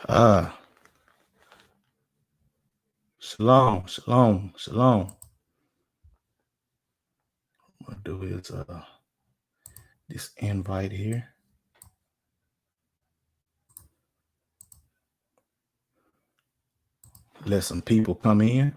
Ah, shalom, shalom, shalom. What I'll do is this invite here. Let some people come in.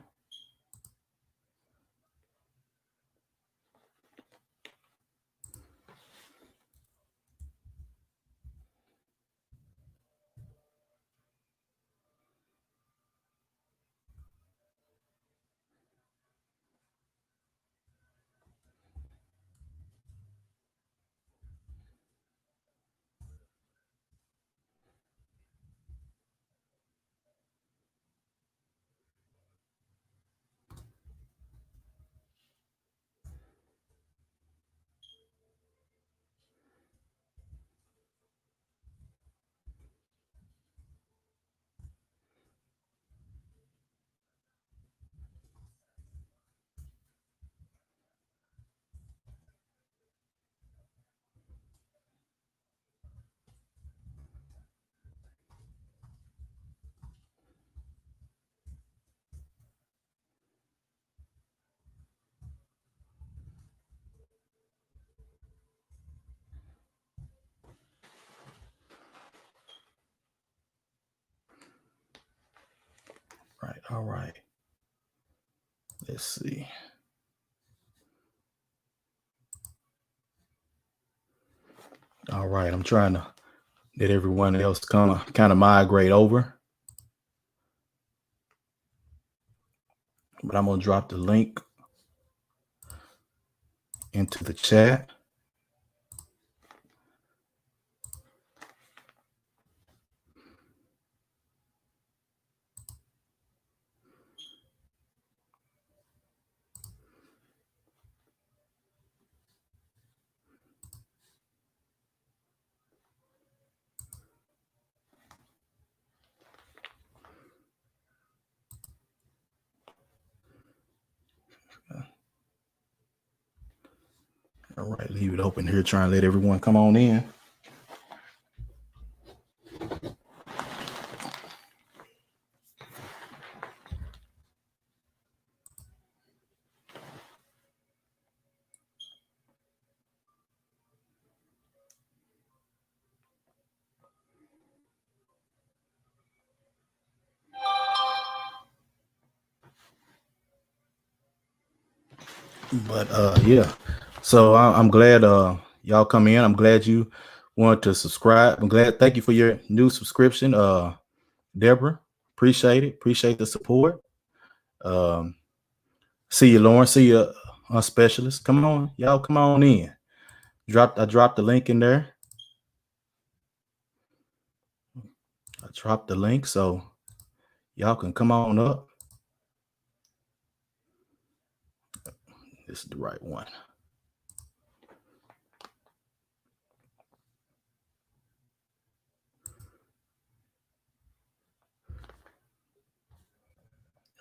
Right, all right. Let's see. All right, I'm trying to let everyone else kind of migrate over. But I'm gonna drop the link into the chat. All right, leave it open here, trying to let everyone come on in. But yeah, so I'm glad y'all come in. I'm glad you want to subscribe. I'm glad. Thank you for your new subscription, Deborah. Appreciate it. Appreciate the support. See you, Lauren. See you, specialist. Come on, y'all. Come on in. I dropped the link in there. I dropped the link so y'all can come on up. This is the right one.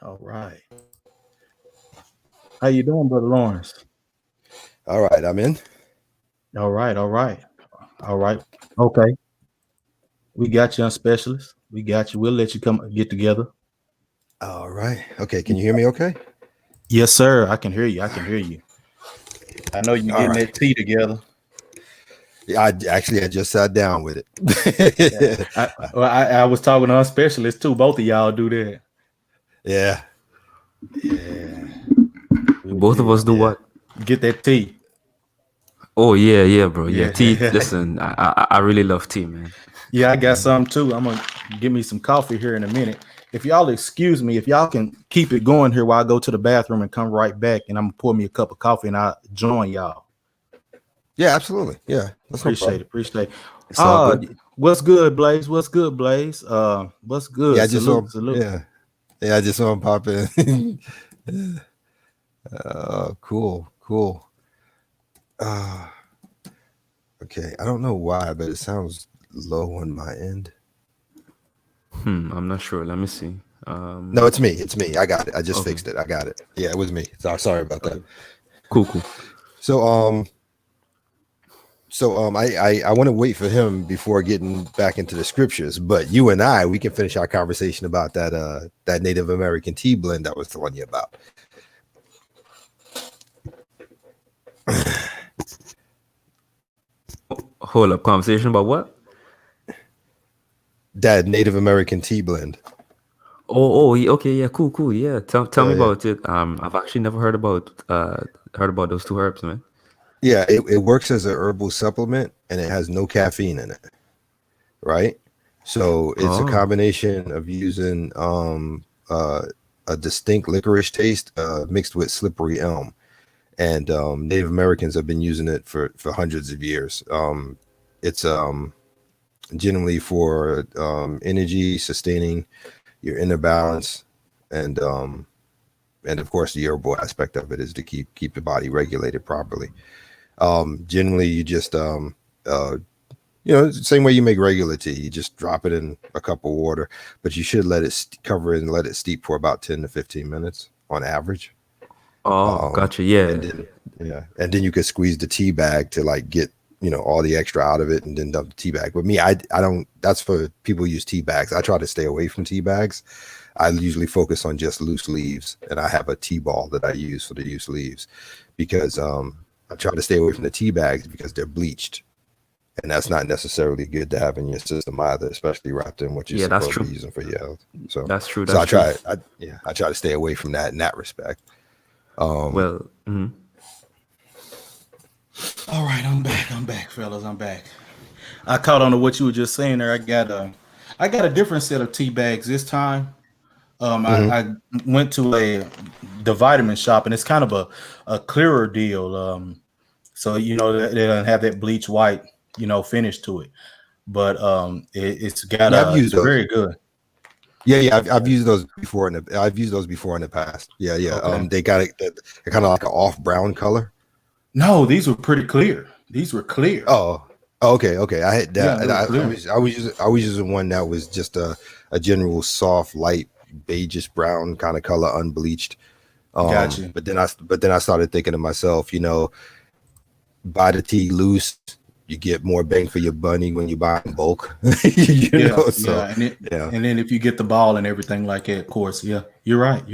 All right. How you doing, Brother Lawrence? All right, I'm in. All right. All right. All right. Okay. We got you on specialist. We got you. We'll let you come get together. All right. Okay. Can you hear me okay? Yes, sir. I can hear you. I can hear you. I know you're getting that tea together. Yeah, I just sat down with it. I was talking to our specialist too. Both of y'all do that. Yeah. Yeah. Both of us do what? Get that tea. Oh yeah, bro. Yeah, tea. Listen, I really love tea, man. Yeah, I got some too. I'm gonna give me some coffee here in a minute. If y'all excuse me, if y'all can keep it going here while I go to the bathroom and come right back, and I'm gonna pour me a cup of coffee and I'll join y'all. Yeah, absolutely. Yeah, that's appreciate it. It's all good. What's good, Blaze? What's good, Blaze? What's good? Yeah, I just salute. Yeah, I just saw him pop in. Cool. Okay, I don't know why, but it sounds low on my end. I'm not sure. Let me see. No, it's me. I got it. I just fixed it. I got it. Yeah, it was me. Sorry about that. Cool. So So I want to wait for him before getting back into the scriptures, but you and we can finish our conversation about that Native American tea blend I was telling you about. Hold up, conversation about what? That Native American tea blend. Okay, yeah, cool, yeah. Tell me about it. I've actually never heard about those two herbs, man. Yeah, it works as a herbal supplement, and it has no caffeine in it, right? So it's a combination of using a distinct licorice taste mixed with slippery elm, and Native Americans have been using it for hundreds of years. It's generally for energy, sustaining your inner balance, and of course the herbal aspect of it is to keep the body regulated properly. Generally, you just same way you make regular tea, you just drop it in a cup of water, but you should let it cover it and let it steep for about 10 to 15 minutes on average. Gotcha. Yeah. And then you could squeeze the tea bag to like get all the extra out of it, and then dump the tea bag. But me, I don't. That's for people who use tea bags. I try to stay away from tea bags. I usually focus on just loose leaves, and I have a tea ball that I use for the loose leaves, because I try to stay away from the tea bags because they're bleached, and that's not necessarily good to have in your system either, especially wrapped in what you're supposed to be using for your health. So that's true. So I try to stay away from that in that respect. All right, I'm back, fellas. I'm back. I caught on to what you were just saying there. I got a different set of tea bags this time. I went to the vitamin shop, and it's kind of a clearer deal. So they don't have that bleach white, finish to it, but it's got it's very good. Yeah, I've used those before in the past. Yeah. Okay. They got it. They're kind of like an off brown color. No, these were pretty clear. These were clear. Oh, okay. I had that. Yeah, I was using one that was just a general soft, light beigeish brown kind of color, unbleached. Gotcha. But then I started thinking to myself, buy the tea loose, you get more bang for your money when you buy in bulk. And then if you get the ball and everything like that, of course, you're right.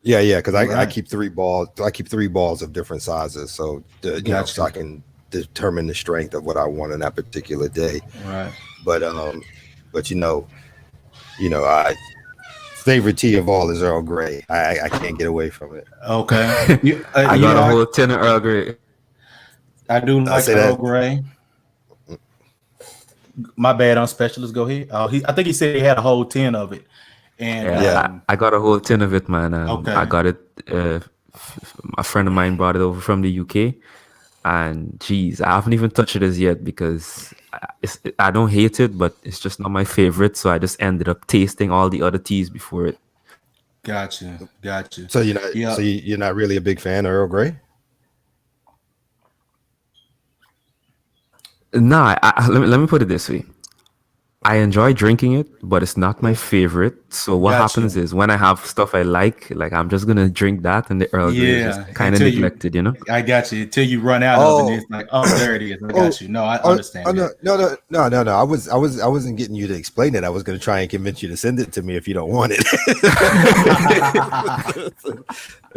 Yeah, because I keep 3 balls. I keep 3 balls of different sizes, so so I can determine the strength of what I want on that particular day. Right. But favorite tea of all is Earl Grey. I can't get away from it. Okay. I got a whole tin of Earl Grey. I do like Earl Grey. My bad on specialist. Go ahead. I think he said he had a whole tin of it. And I got a whole tin of it, man. Okay. I got it. A friend of mine brought it over from the UK, and geez, I haven't even touched it as yet because I don't hate it, but it's just not my favorite. So I just ended up tasting all the other teas before it. Gotcha. So you're not really a big fan of Earl Grey? Nah, let me put it this way. I enjoy drinking it, but it's not my favorite. So what happens is when I have stuff I like I'm just gonna drink that, and the Earl Grey is just kind of neglected, I got you until you run out of it. It's like, there it is. I got you. No, I understand. No. I wasn't getting you to explain it. I was gonna try and convince you to send it to me if you don't want it.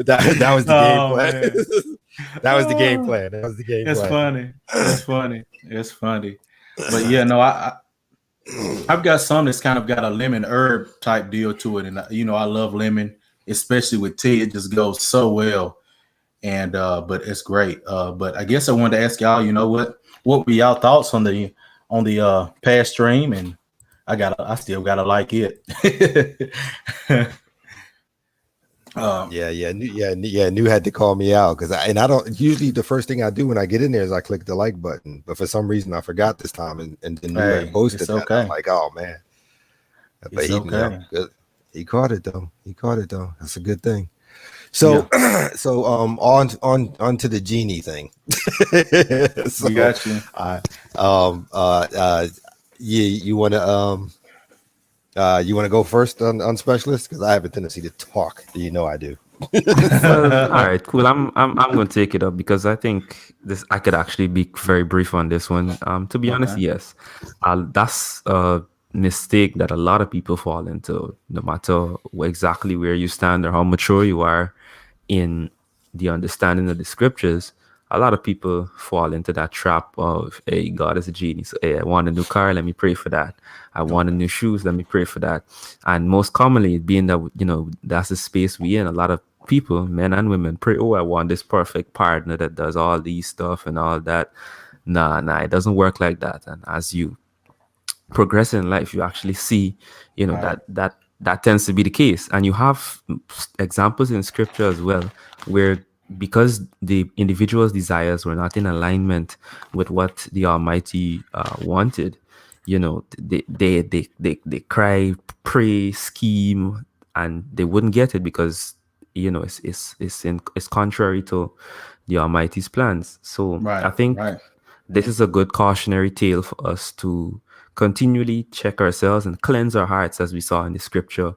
that was the game plan. That was the game plan. It's funny. But yeah, no, I've got some that's kind of got a lemon herb type deal to it, and I love lemon, especially with tea. It just goes so well, and but it's great. But I guess I wanted to ask y'all, what were y'all thoughts on the past stream? And I still gotta like it. New had to call me out because I don't usually, the first thing I do when I get in there is I click the like button, but for some reason I forgot this time and New had posted that. Okay. I'm like, oh man, but he caught it though. That's a good thing. So on to the genie thing. So, got you. You want to go first on specialist, because I have a tendency to talk. I do. Well, all right, cool. I'm going to take it up because I think this I could actually be very brief on this one. To be honest, Okay. yes, that's a mistake that a lot of people fall into, no matter exactly where you stand or how mature you are in the understanding of the scriptures. A lot of people fall into that trap of, hey, God is a genie. So, hey, I want a new car, let me pray for that. I want a Okay. new shoes, let me pray for that. And most commonly, being that, that's the space we in, a lot of people, men and women, pray, oh, I want this perfect partner that does all these stuff and all that. Nah, it doesn't work like that. And as you progress in life, you actually see, Right. that tends to be the case. And you have examples in scripture as well, where because the individual's desires were not in alignment with what the Almighty wanted, they cry, pray, scheme, and they wouldn't get it because it's contrary to the Almighty's plans. So I Right. think Right. this is a good cautionary tale for us to continually check ourselves and cleanse our hearts, as we saw in the scripture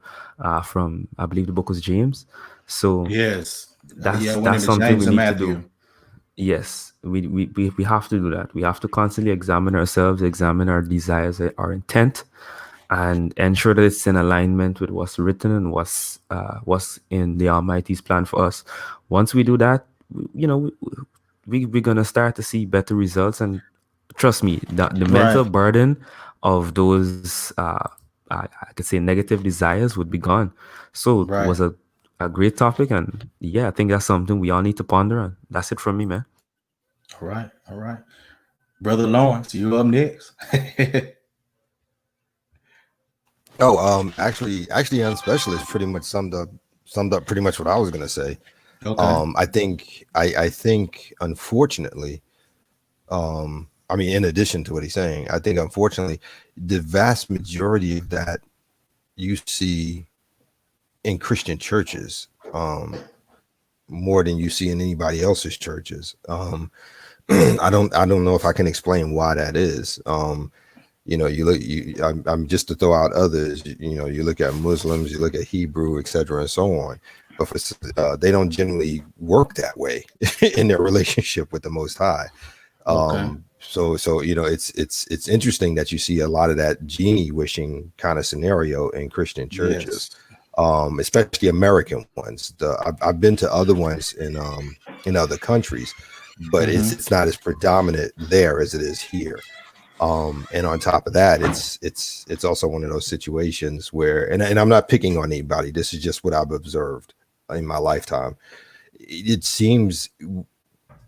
from, I believe, the book of James. So Yes. Yeah, that's I went that's into something we James and need to do. Matthew. Yes, we have to do that. We have to constantly examine ourselves, examine our desires, our intent, and ensure that it's in alignment with what's written and what's in the Almighty's plan for us. Once we do that, you know, we're gonna start to see better results. And trust me, the mental Right. burden of those I could say negative desires would be gone. So it Right. was a great topic, and yeah, I think that's something we all need to ponder on. That's it from me, man. All right. All right. Brother Lawrence, you up next. Oh, actually, unspecialist pretty much summed up pretty much what I was gonna say. Okay. I think unfortunately, I mean, in addition to what he's saying, I think unfortunately, the vast majority of that you see in Christian churches, more than you see in anybody else's churches. I don't know if I can explain why that is. I'm just to throw out others. You look at Muslims, you look at Hebrew, etc., and so on. But they don't generally work that way in their relationship with the Most High. Okay. So it's interesting that you see a lot of that genie wishing kind of scenario in Christian churches, Yes. especially American ones. I've been to other ones in other countries, but Mm-hmm. it's not as predominant there as it is here. And on top of that, it's also one of those situations where, and I'm not picking on anybody. This is just what I've observed in my lifetime. It seems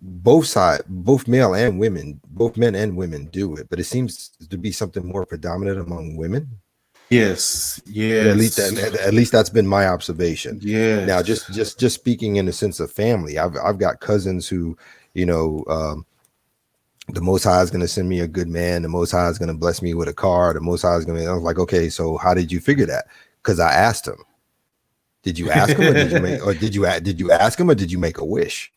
both male and women, both men and women do it, but it seems to be something more predominant among women. Yes. At least, Yes. at least that's been my observation. Now, Yes. just speaking in the sense of family, I've got cousins who, you know, the Most High is going to send me a good man. The Most High is going to bless me with a car. The Most High is going to. I was like, okay, so how did you figure that? Because I asked him. Did you ask him, or did you ask him, or did you make a wish?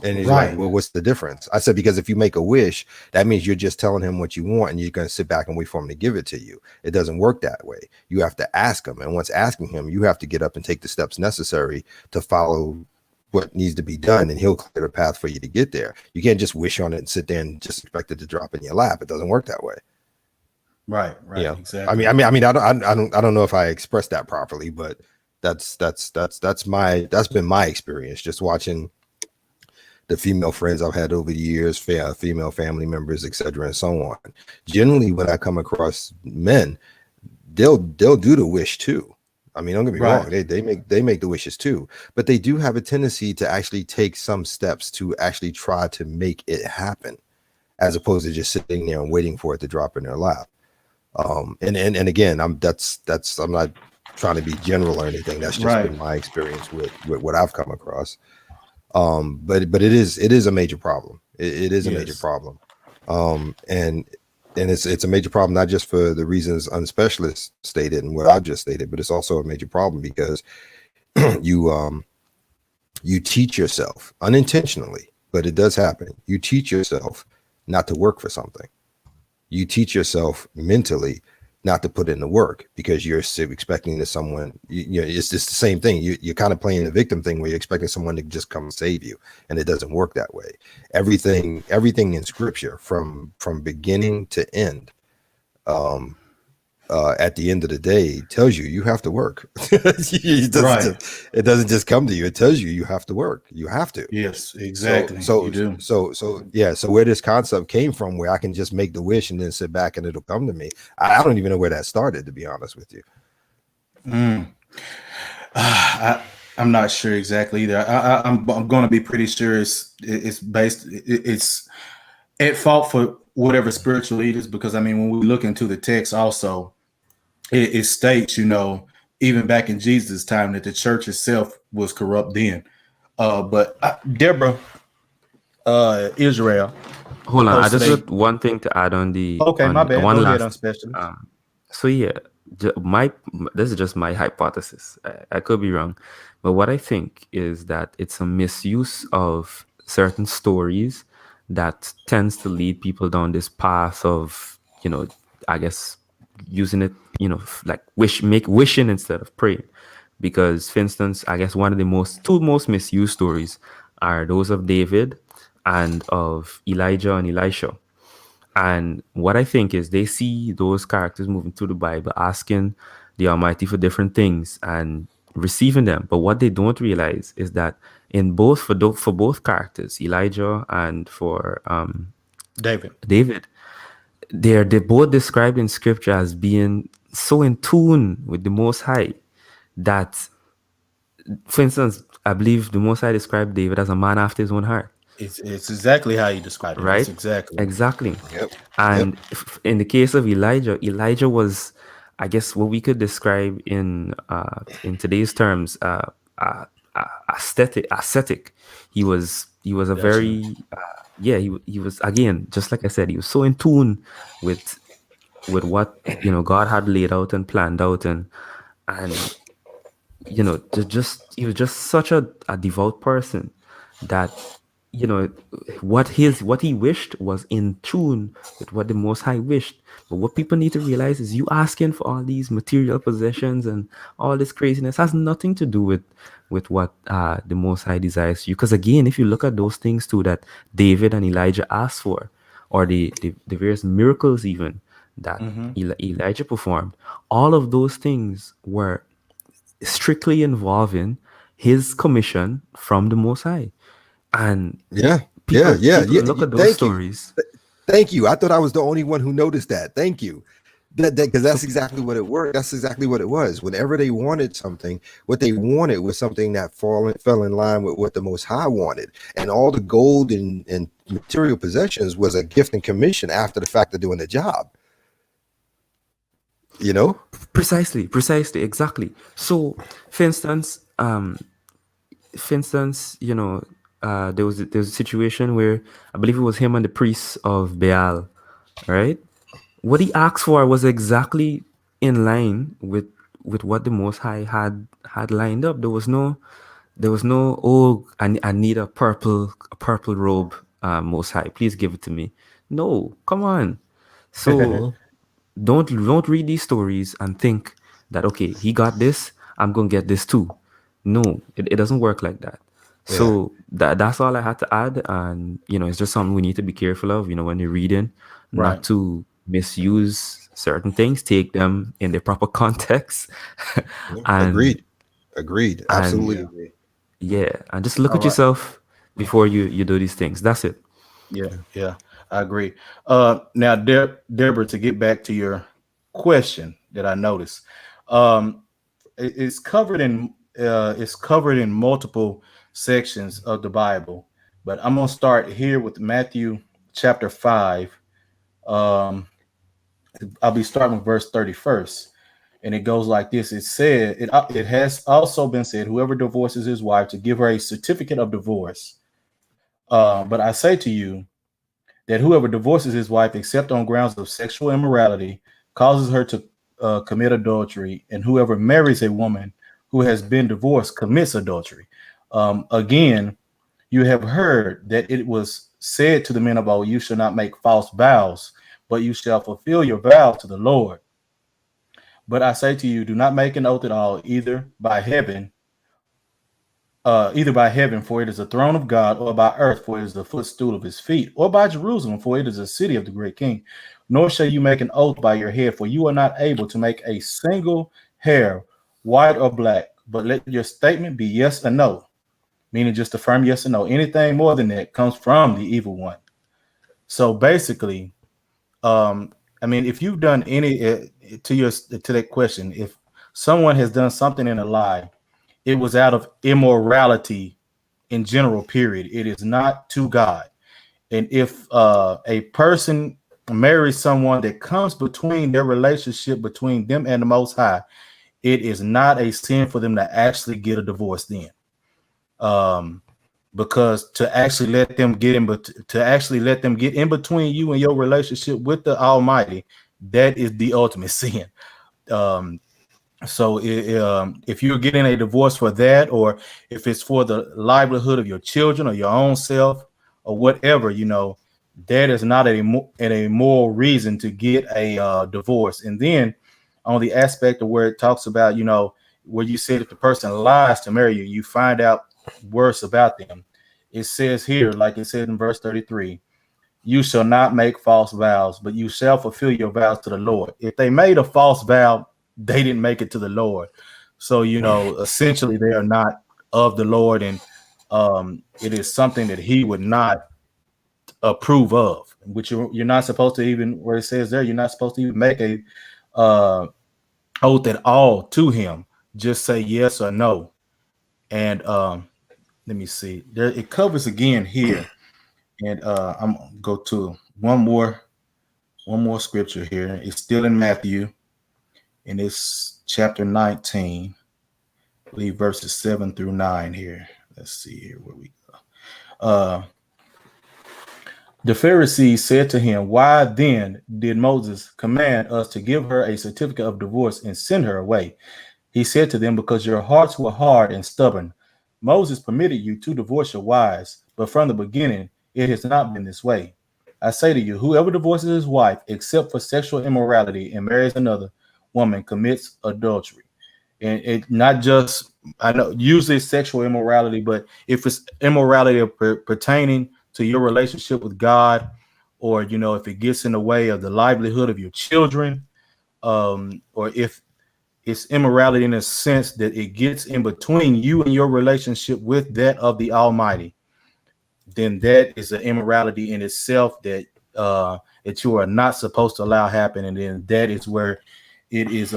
And he's like, Right. well, what's the difference? I said, because if you make a wish, that means you're just telling him what you want and you're going to sit back and wait for him to give it to you. It doesn't work that way. You have to ask him. And once asking him, you have to get up and take the steps necessary to follow what needs to be done. And he'll clear the path for you to get there. You can't just wish on it and sit there and just expect it to drop in your lap. It doesn't work that way. Right. Right. Yeah. Exactly. I mean, I don't know if I expressed that properly, but that's been my experience just watching the female friends I've had over the years, female family members, etc., and so on. Generally, when I come across men, they'll do the wish too. I mean, don't get me wrong; Right. they make the wishes too, but they do have a tendency to actually take some steps to actually try to make it happen, as opposed to just sitting there and waiting for it to drop in their lap. And again, I'm not trying to be general or anything. That's just Right. been my experience with what I've come across. But it is a major problem. It is a major Yes. problem. And it's a major problem not just for the reasons unspecialist stated and what I've just stated, but it's also a major problem because you teach yourself unintentionally, but it does happen. You teach yourself not to work for something. You teach yourself mentally not to put in the work because you're expecting that someone, it's just the same thing. You're kind of playing the victim thing where you're expecting someone to just come save you, and it doesn't work that way. Everything in Scripture from beginning to end, at the end of the day, tells you have to work. It doesn't just come to you. It tells you have to work. You have to. Yes, exactly. So you do. So where this concept came from, where I can just make the wish and then sit back and it'll come to me. I don't even know where that started, to be honest with you. I'm not sure exactly either. I'm going to be pretty sure it's at fault for whatever spiritual leaders, because I mean, when we look into the text also, it states, even back in Jesus' time, that the church itself was corrupt then. But Deborah, Israel. Hold on, I just got one thing to add on the. Okay, my bad. One Go last. ahead, Specialist. So yeah, this is just my hypothesis. I could be wrong, but what I think is that it's a misuse of certain stories that tends to lead people down this path of, I guess, using it, like wishing instead of praying. Because, for instance, I guess one of the two most misused stories are those of David and of Elijah and Elisha. And what I think is they see those characters moving through the Bible, asking the Almighty for different things and receiving them. But what they don't realize is that for both characters, Elijah and for David, they're both described in Scripture as being so in tune with the Most High that, for instance, I believe the Most High described David as a man after his own heart. It's exactly how you described it. Right? That's exactly. Yep. And in the case of Elijah was, I guess, what we could describe in today's terms, ascetic. He was a very he was, again, just like I said, he was so in tune with what God had laid out and planned out, and he was just such a devout person that what he wished was in tune with what the Most High wished. But what people need to realize is you asking for all these material possessions and all this craziness has nothing to do with what the Most High desires you. Because again, if you look at those things too that David and Elijah asked for, or the various miracles even that Elijah performed, all of those things were strictly involving his commission from the Most High. And people look at those stories. Thank you. I thought I was the only one who noticed that. Thank you. Because that's exactly what it worked. That's exactly what it was. Whenever they wanted something, what they wanted was something that fell in line with what the Most High wanted. And all the gold and material possessions was a gift and commission after the fact of doing the job. Precisely, exactly. So, for instance, there was a situation where I believe it was him and the priests of Baal, right? What he asked for was exactly in line with what the Most High had lined up. There was no oh, I need a purple robe, Most High, please give it to me. No, come on. So don't read these stories and think that, okay, he got this, I'm gonna get this too. No, it doesn't work like that. So that's all I had to add, and it's just something we need to be careful of, when you're reading, not to misuse certain things, take them in their proper context. Agreed. Absolutely agree. Yeah, and just look at yourself before you do these things. That's it. Yeah, I agree. Now, Deborah, to get back to your question that I noticed, it's covered in multiple sections of the Bible, but I'm going to start here with Matthew chapter 5. I'll be starting with verse 31st, and it goes like this. It said, it has also been said, whoever divorces his wife, to give her a certificate of divorce. But I say to you that whoever divorces his wife except on grounds of sexual immorality causes her to commit adultery, and whoever marries a woman who has been divorced commits adultery. Again, you have heard that it was said to the men of old, you shall not make false vows, but you shall fulfill your vow to the Lord. But I say to you, do not make an oath at all, either by heaven, for it is the throne of God, or by earth, for it is the footstool of his feet, or by Jerusalem, for it is the city of the great king. Nor shall you make an oath by your head, for you are not able to make a single hair white or black, but let your statement be yes or no, meaning just a firm yes or no. Anything more than that comes from the evil one. So basically, I mean, if you've done any to that question, if someone has done something in a lie, it was out of immorality in general, period. It is not to God. And if a person marries someone that comes between their relationship between them and the Most High, it is not a sin for them to actually get a divorce then. Because to actually let them get in between you and your relationship with the Almighty, that is the ultimate sin. So if you're getting a divorce for that, or if it's for the livelihood of your children or your own self or whatever, that is not a moral reason to get a divorce. And then on the aspect of where it talks about, where you said if the person lies to marry you, you find out worse about them. It says here, like it said in verse 33, you shall not make false vows, but you shall fulfill your vows to the Lord. If they made a false vow, they didn't make it to the Lord. So, essentially they are not of the Lord, and it is something that he would not approve of, which you're not supposed to even, where it says there, you're not supposed to even make a oath at all to him. Just say yes or no. And let me see. There it covers again here. And I'm gonna go to one more scripture here. It's still in Matthew, and it's chapter 19, I believe verses 7 through 9 here. Let's see here where we go. The Pharisees said to him, why then did Moses command us to give her a certificate of divorce and send her away? He said to them, because your hearts were hard and stubborn. Moses permitted you to divorce your wives, but from the beginning it has not been this way. I say to you, whoever divorces his wife except for sexual immorality and marries another woman commits adultery. And it not just, I know usually it's sexual immorality, but if it's immorality pertaining to your relationship with God, or if it gets in the way of the livelihood of your children, or if it's immorality in a sense that it gets in between you and your relationship with that of the Almighty, then that is an immorality in itself that that you are not supposed to allow happen. And then that is where it is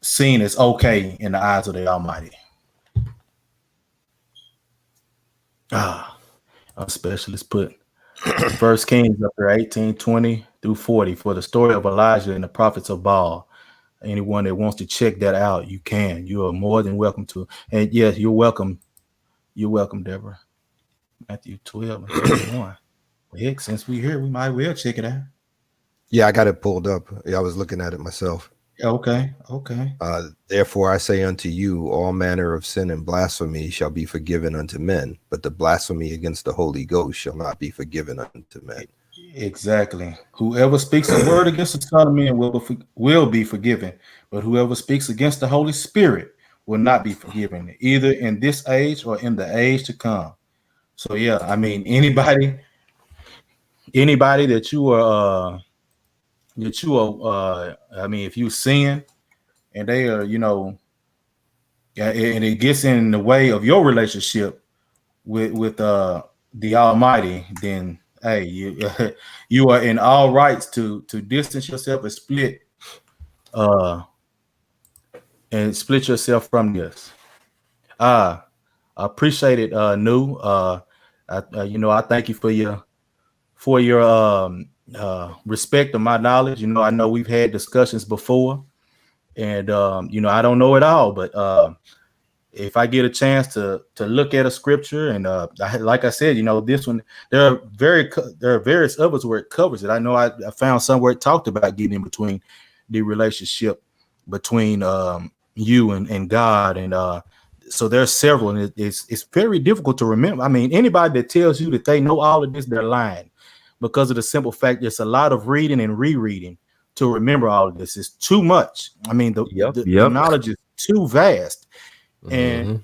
seen as okay in the eyes of the Almighty. A specialist put First Kings up there 18:20 through 40 for the story of Elijah and the prophets of Baal. Anyone that wants to check that out, you can. You are more than welcome to. And yes, you're welcome. You're welcome, Deborah. Matthew 12 and 31. Heck, since we're here, we might well check it out. Yeah, I got it pulled up. Yeah, I was looking at it myself. Okay. Therefore I say unto you, all manner of sin and blasphemy shall be forgiven unto men, but the blasphemy against the Holy Ghost shall not be forgiven unto men. Exactly. Whoever speaks a word against the Son of Man will be forgiven, but whoever speaks against the Holy Spirit will not be forgiven, either in this age or in the age to come. So yeah, I mean, anybody that you are I mean, if you sin and they are, and it gets in the way of your relationship with the Almighty, then hey, you are in all rights to distance yourself and split yourself from this. I appreciate it, Nu. I thank you for your respect of my knowledge. I know we've had discussions before, and I don't know it all, but if I get a chance to look at a scripture, and like I said, this one, there are various others where it covers it. I know I found somewhere it talked about getting in between the relationship between you and God, and so there's several, and it's very difficult to remember. I mean, anybody that tells you that they know all of this, they're lying, because of the simple fact there's a lot of reading and rereading to remember all of this. It's too much. I mean, the knowledge is too vast. And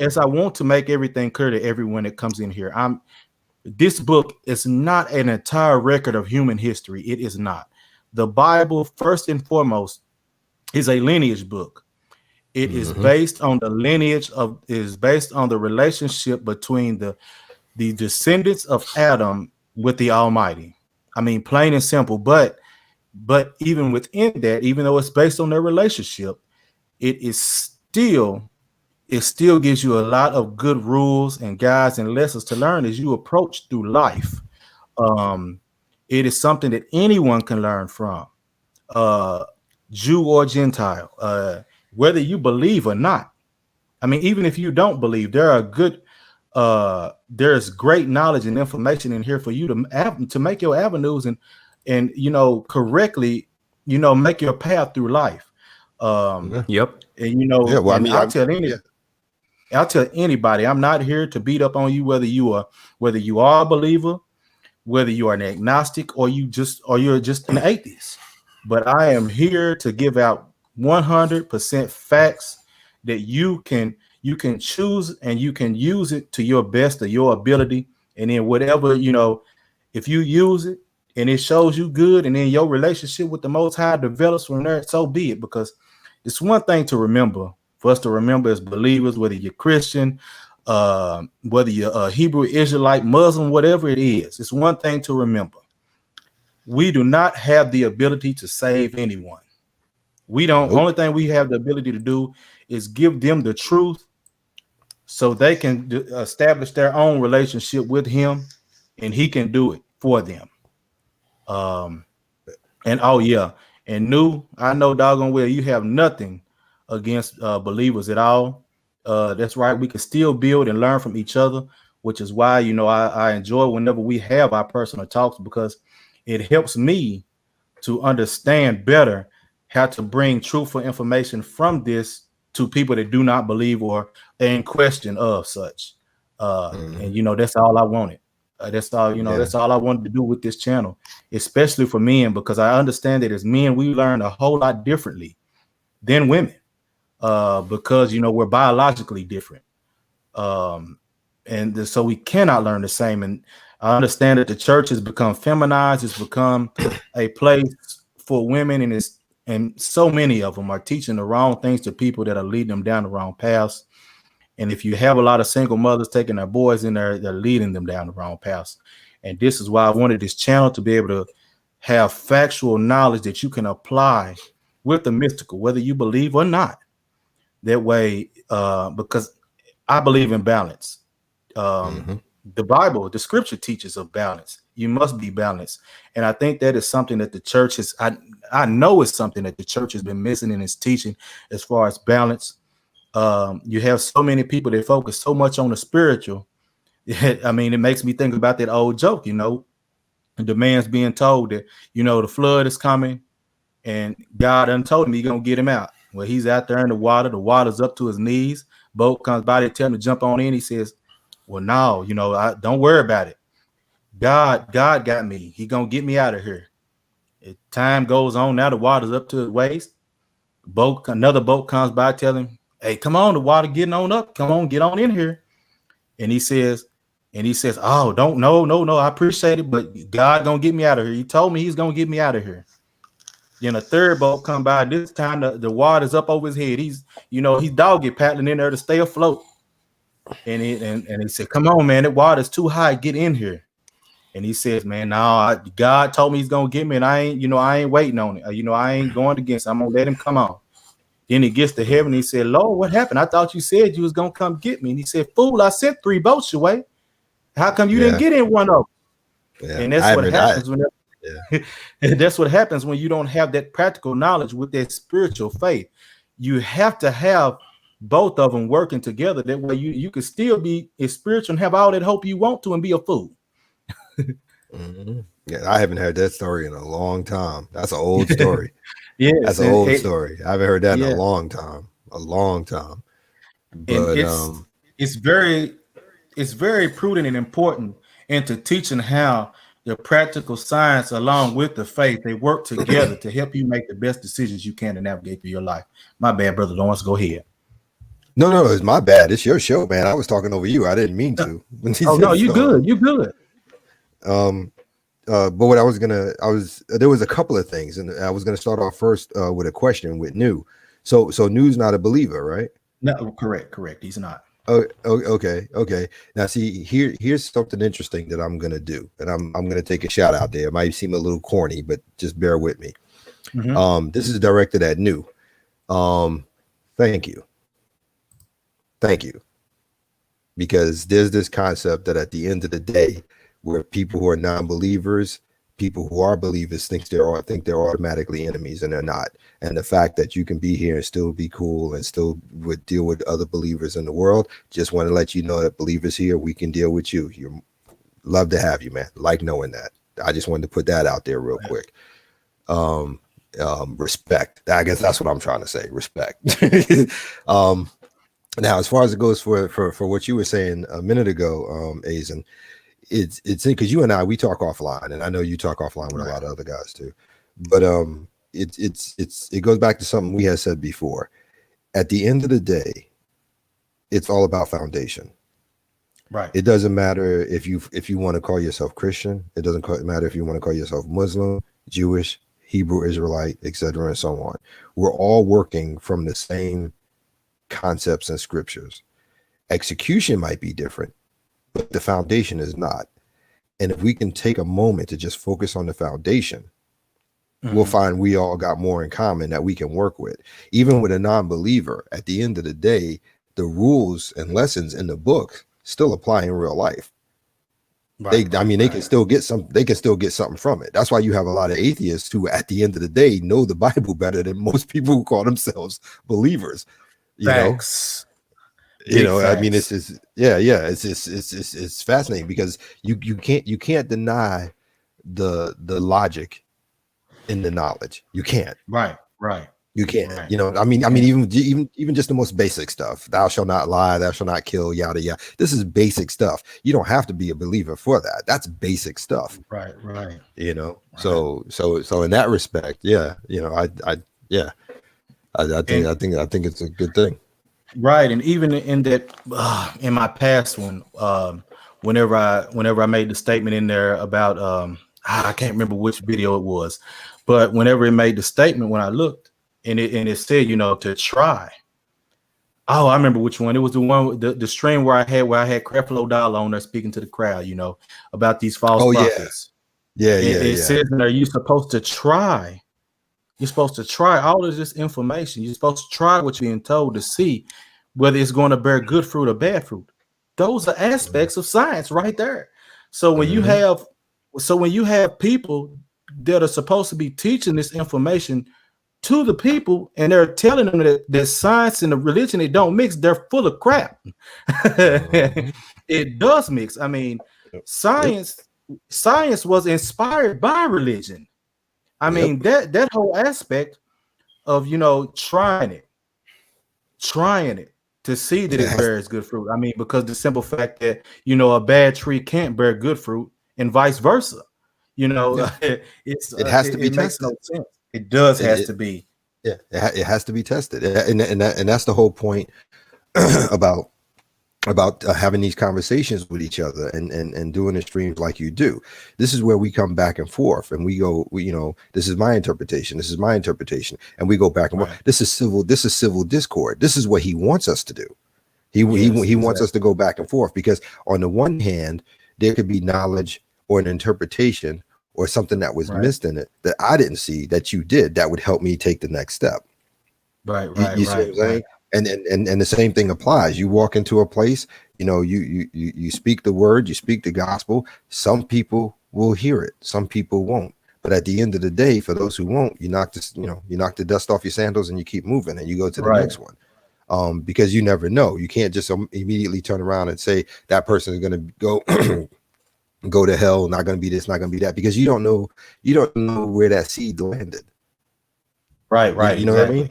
as I want to make everything clear to everyone that comes in here, this book is not an entire record of human history. It is not. The Bible, first and foremost, is a lineage book. It is based on the relationship between the descendants of Adam with the Almighty. I mean, plain and simple. But even within that, even though it's based on their relationship, it still gives you a lot of good rules and guides and lessons to learn as you approach through life. It is something that anyone can learn from, Jew or Gentile, whether you believe or not. I mean, even if you don't believe, there's great knowledge and information in here for you to make your avenues and correctly, make your path through life. And I'll tell anybody, I'm not here to beat up on you, whether you are a believer, whether you are an agnostic, or you're just an atheist. But I am here to give out 100% facts that you can choose and you can use it to your best of your ability. And then whatever, if you use it and it shows you good, and then your relationship with the Most High develops from there, so be it. Because it's one thing to remember, for us to remember as believers, whether you're Christian, whether you're a Hebrew Israelite, Muslim, whatever it is, it's one thing to remember. We do not have the ability to save anyone. We don't. Nope. Only thing we have the ability to do is give them the truth so they can establish their own relationship with him, and he can do it for them. And I know doggone well you have nothing against believers at all. That's right. We can still build and learn from each other, which is why, I enjoy whenever we have our personal talks, because it helps me to understand better how to bring truthful information from this to people that do not believe or in question of such. And, that's all I wanted. That's all, that's all I wanted to do with this channel, especially for men, because I understand that as men, we learn a whole lot differently than women, because, we're biologically different. And so we cannot learn the same. And I understand that the church has become feminized. It's become a place for women, and so many of them are teaching the wrong things to people that are leading them down the wrong paths. And if you have a lot of single mothers taking their boys in there, they're leading them down the wrong paths. And this is why I wanted this channel to be able to have factual knowledge that you can apply with the mystical, whether you believe or not. That way, because I believe in balance. The Bible, the scripture teaches of balance. You must be balanced. And I think that is something that the church has, I know it's something that the church has been missing in its teaching as far as balance. You have so many people that focus so much on the spiritual. I mean, it makes me think about that old joke, the man's being told that, the flood is coming and God done told him he's going to get him out. Well, he's out there in the water's up to his knees. Boat comes by, they tell him to jump on in. He says, well, no, don't worry about it. God got me. He going to get me out of here. As time goes on, now the water's up to his waist. Another boat comes by, tell him, hey, come on, the water getting on up. Come on, get on in here. And he says, oh, no, I appreciate it, but God gonna get me out of here. He told me he's gonna get me out of here. Then a third boat come by. This time the water's up over his head. He's doggy paddling in there to stay afloat. And he said, come on, man, the water's too high. Get in here. And he says, man, no, God told me he's gonna get me, and I ain't waiting on it. I ain't going against it. I'm gonna let him come on. Then he gets to heaven. He said, Lord, what happened? I thought you said you was going to come get me. And he said, fool, I sent 3 boats your way. How come you didn't get in one of them? Yeah. And that's what happens that's what happens when you don't have that practical knowledge with that spiritual faith. You have to have both of them working together. That way you can still be spiritual and have all that hope you want to and be a fool. Yeah, I haven't heard that story in a long time. That's an old story. Yeah, that's an old story. I haven't heard that in a long time. But it's very prudent and important into teaching how the practical science along with the faith, they work together to help you make the best decisions you can to navigate through your life. My bad, brother Lawrence, go ahead. No, it's my bad. It's your show, man. I was talking over you. I didn't mean to. Oh no, you good. You good. But what there was a couple of things, and I was gonna start off first with a question with New. So New's not a believer, right? No, correct. He's not. Oh, okay. Now, see, here's something interesting that I'm gonna do, and I'm gonna take a shout out there. It might seem a little corny, but just bear with me. Mm-hmm. This is directed at New. Thank you, because there's this concept that at the end of the day, where people who are non-believers, people who are believers think they're automatically enemies, and they're not. And the fact that you can be here and still be cool and still would deal with other believers in the world, just want to let you know that believers here, we can deal with you. You're love to have you, man. Like knowing that. I just wanted to put that out there real quick. Respect. I guess that's what I'm trying to say. Respect. Now, as far as it goes for what you were saying a minute ago, Azen, it's because you and I, we talk offline, and I know you talk offline with a lot of other guys too. But it goes back to something we had said before. At the end of the day, it's all about foundation. Right. It doesn't matter if you want to call yourself Christian. It doesn't matter if you want to call yourself Muslim, Jewish, Hebrew Israelite, etc., and so on. We're all working from the same concepts and scriptures. Execution might be different, but the foundation is not. And if we can take a moment to just focus on the foundation, we'll find we all got more in common that we can work with. Even with a non-believer, at the end of the day, the rules and lessons in the book still apply in real life. They can still get something from it. That's why you have a lot of atheists who at the end of the day know the Bible better than most people who call themselves believers. Facts. I mean, it's fascinating because you can't deny the logic in the knowledge. You can't. Right. You can't. Right. I mean, even just the most basic stuff. Thou shalt not lie. Thou shalt not kill. Yada yada. This is basic stuff. You don't have to be a believer for that. That's basic stuff. Right. Right. So in that respect, I think it's a good thing. Right. And even in that, in my past one, whenever I made the statement in there about, I can't remember which video it was, but whenever it made the statement, when I looked and it said, to try. Oh, I remember which one. It was the one, the stream where I had Creflo Dollar on there speaking to the crowd, about these false prophets. Yeah. It says in there, you're supposed to try. You're supposed to try all of this information. You're supposed to try what you're being told to see whether it's going to bear good fruit or bad fruit. Those are aspects of science right there. So when you have people that are supposed to be teaching this information to the people, and they're telling them that science and the religion, it don't mix, they're full of crap. It does mix. I mean, science was inspired by religion. I mean, that whole aspect of, trying it to see that it bears good fruit. I mean, because the simple fact that, a bad tree can't bear good fruit and vice versa. It has to be tested. Makes no sense. It does has to be. Yeah, it has to be tested. And that's the whole point about having these conversations with each other and doing the streams like you do. This is where we come back and forth and we go, this is my interpretation. This is my interpretation. And we go back and forth. This is civil discord. This is what he wants us to do. He wants us to go back and forth, because on the one hand, there could be knowledge or an interpretation or something that was missed in it that I didn't see that you did that would help me take the next step. Right. You see what I'm saying? And the same thing applies. You walk into a place, you speak the word, you speak the gospel. Some people will hear it, some people won't. But at the end of the day, for those who won't, you knock the dust off your sandals and you keep moving and you go to the next one. Because you never know. You can't just immediately turn around and say that person is going to go go to hell, not going to be this, not going to be that, because you don't know where that seed landed. Right. You know what I mean?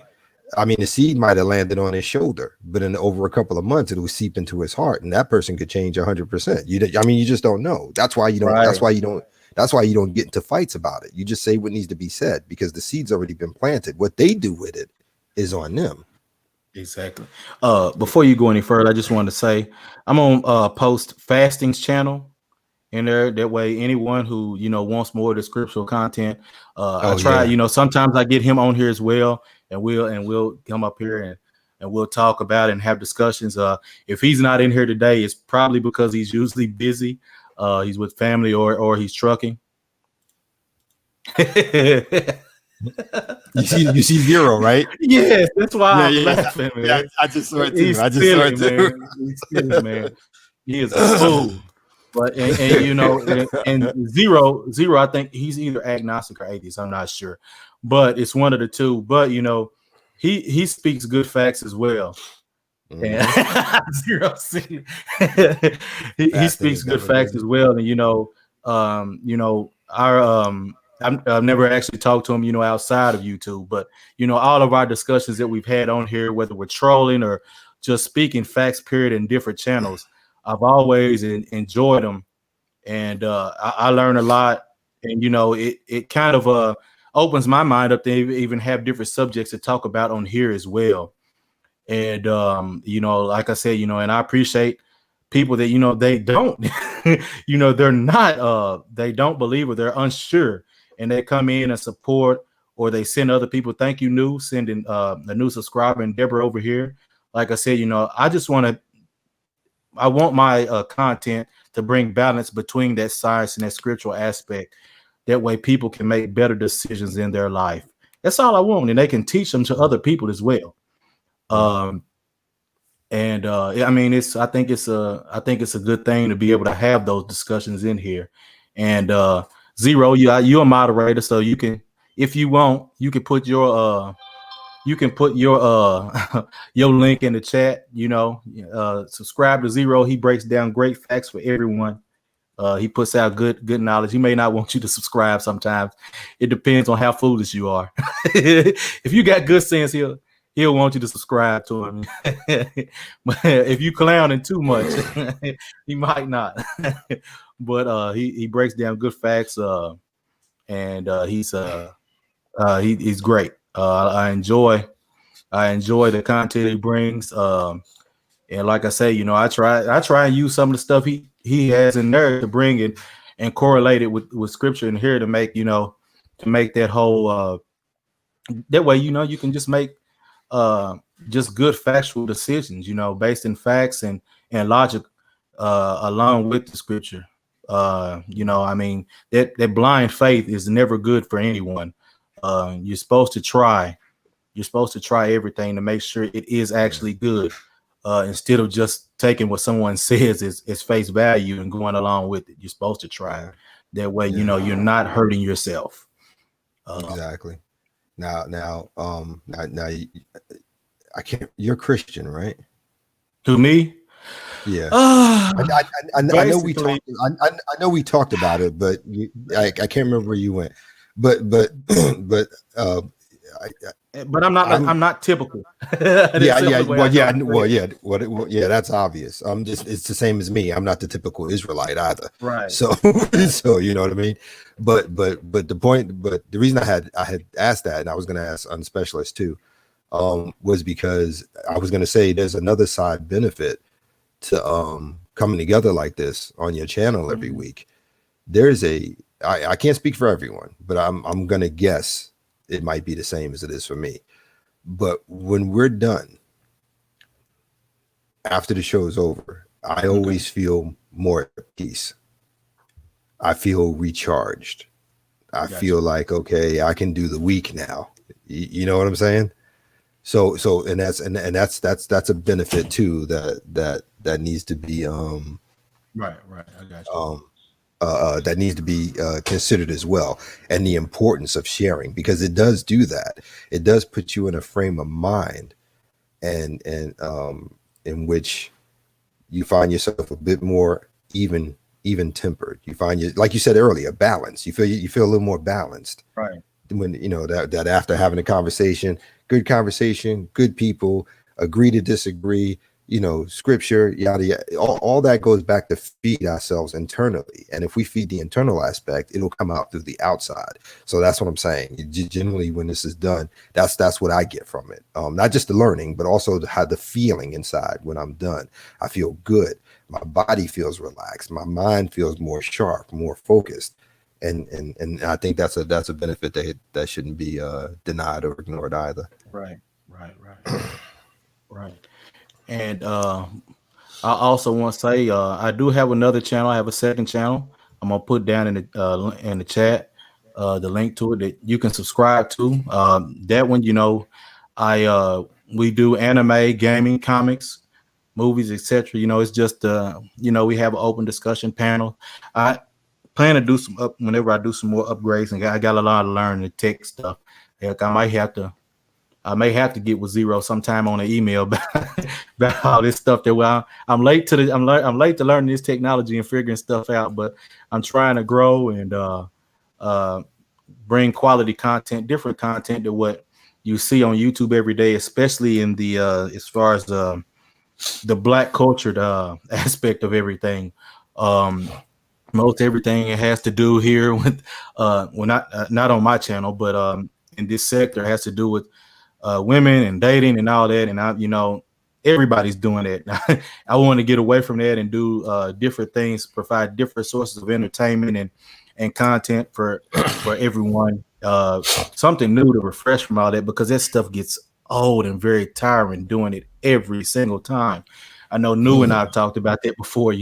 I mean, the seed might have landed on his shoulder, but over a couple of months, it will seep into his heart, and that person could change 100%. You just don't know. That's why you don't. That's why you don't. That's why you don't get into fights about it. You just say what needs to be said because the seed's already been planted. What they do with it is on them. Exactly. Before you go any further, I just wanted to say I'm on Post Fasting's channel in there. That way, anyone who wants more of the scriptural content, I try. Sometimes I get him on here as well, and we'll come up here and we'll talk about it and have discussions. If he's not in here today, it's probably because he's usually busy. He's with family or he's trucking. You see Zero, right? Yes, that's why I'm laughing, man. Yeah, I just saw it too. He's silly, man. He is a fool. But and zero, I think he's either agnostic or atheist. I'm not sure, but it's one of the two. But he speaks good facts as well. Mm-hmm. And Zero, he speaks good facts as well. And I've never actually talked to him, outside of YouTube, but all of our discussions that we've had on here, whether we're trolling or just speaking facts, period, in different channels, I've always enjoyed them, and I learn a lot, and it kind of opens my mind up to even have different subjects to talk about on here as well. And like I said, and I appreciate people that they don't, they're not, they don't believe or they're unsure. And they come in and support, or they send other people. Thank you, sending the new subscriber and Deborah over here. Like I said, I want my content to bring balance between that science and that spiritual aspect. That way people can make better decisions in their life. That's all I want. And they can teach them to other people as well. I mean, I think it's a good thing to be able to have those discussions in here. And Zero, you're a moderator, so you can, if you want, you can put your your link in the chat. Subscribe to Zero. He breaks down great facts for everyone. He puts out good knowledge. He may not want you to subscribe sometimes. It depends on how foolish you are. If you got good sense, he'll want you to subscribe to him. But if you clowning too much, he might not. But he breaks down good facts, and he's great. I enjoy the content he brings. And like I say, I try and use some of the stuff he has in there to bring it and correlate it with scripture in here to make that whole that way you can just make just good factual decisions, based in facts and logic, along with the scripture. I mean, that blind faith is never good for anyone. You're supposed to try everything to make sure it is actually good, instead of just taking what someone says as face value and going along with it. You're supposed to try. That way, you're not hurting yourself. Exactly. Now, I can't. You're Christian, right? To me, yeah. I know we talked. I know we talked about it, but I can't remember where you went. But I'm not. I'm not typical. Yeah. That's obvious. It's the same as me. I'm not the typical Israelite either. Right. So you know what I mean. But the reason I had asked that, and I was going to ask on specialist too, was because I was going to say there's another side benefit to coming together like this on your channel every week. There's I can't speak for everyone, but I'm going to guess it might be the same as it is for me. But when we're done, after the show is over, I always feel more at peace. I feel recharged. I feel like, okay, I can do the week now. You know what I'm saying? So that's a benefit too that needs to be right. I got you. That needs to be considered as well, and the importance of sharing, because it does do that. It does put you in a frame of mind, and in which you find yourself a bit more even tempered. You find like you said earlier, balance. You feel a little more balanced, right? When that after having a conversation, good people, agree to disagree. scripture, yada yada. All that goes back to feed ourselves internally, and if we feed the internal aspect, it'll come out through the outside. So that's what I'm saying. Generally, when this is done, that's what I get from it. Not just the learning, but also how the feeling inside when I'm done. I feel good. My body feels relaxed. My mind feels more sharp, more focused. And I think that's a benefit that shouldn't be denied or ignored either. Right. And I also want to say I do have another channel. I have a second channel. I'm gonna put down in the chat the link to it that you can subscribe to. That one, I we do anime, gaming, comics, movies, etc. It's just we have an open discussion panel. I plan to do whenever I do some more upgrades, and I got a lot to learn the tech stuff. Heck, I may have to get with Zero sometime on an email about all this stuff that I'm late to I'm late to learning this technology and figuring stuff out, but I'm trying to grow and bring quality content, different content to what you see on YouTube every day, especially in the as far as the Black cultured aspect of everything. Most everything it has to do here with not on my channel, but in this sector has to do with women and dating and all that. And everybody's doing that. I want to get away from that and do different things, provide different sources of entertainment and content for everyone. Something new to refresh from all that, because that stuff gets old and very tiring doing it every single time. I know New and I've talked about that before,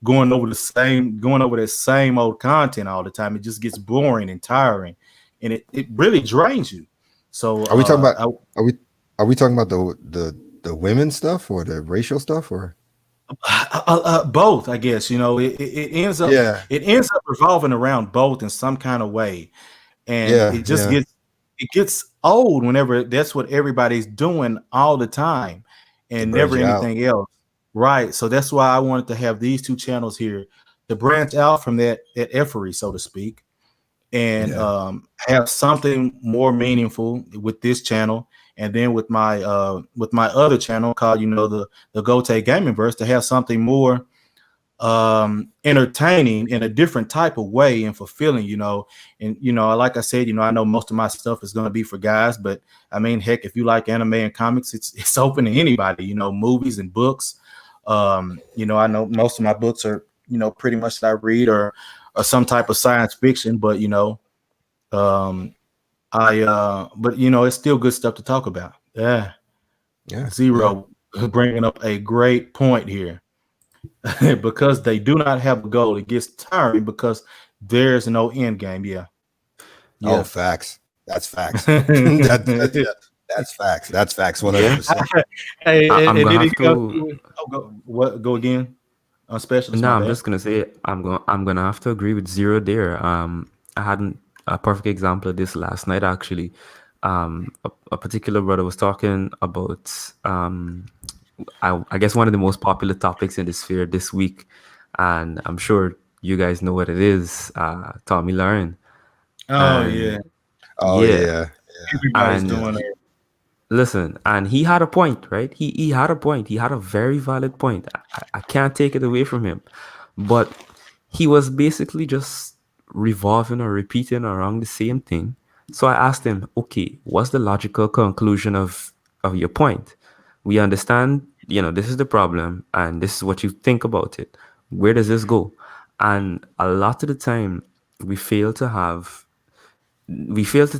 going over that same old content all the time. It just gets boring and tiring, and it really drains you. So are we talking about are we talking about the women stuff or the racial stuff, or both? I guess it ends up it ends up revolving around both in some kind of way, and it just gets old whenever that's what everybody's doing all the time and never anything else. Right. So that's why I wanted to have these two channels here to branch out from that effery, so to speak, and have something more meaningful with this channel, and then with my other channel called the Gote Gaming Verse, to have something more entertaining in a different type of way and fulfilling. And like I said, I know most of my stuff is going to be for guys, but I mean, heck, if you like anime and comics, it's open to anybody. Movies and books. I know most of my books are pretty much that I read or some type of science fiction, but it's still good stuff to talk about. Zero bringing up a great point here. Because they do not have a goal, it gets tiring because there's no end game. Oh, facts. That's facts. That's facts. That's facts. 100%. Hey, I'm gonna have to go again on specialist. No, I'm just gonna say I'm gonna have to agree with Zero there. I had a perfect example of this last night, actually. A particular brother was talking about I guess one of the most popular topics in the sphere this week, and I'm sure you guys know what it is. Tommy Lauren. Yeah. Everybody's doing it. Listen, and he had a point, right? He had a point. He had a very valid point. I can't take it away from him. But he was basically just revolving or repeating around the same thing. So I asked him, okay, what's the logical conclusion of your point? We understand, this is the problem and this is what you think about it. Where does this go? And a lot of the time we fail to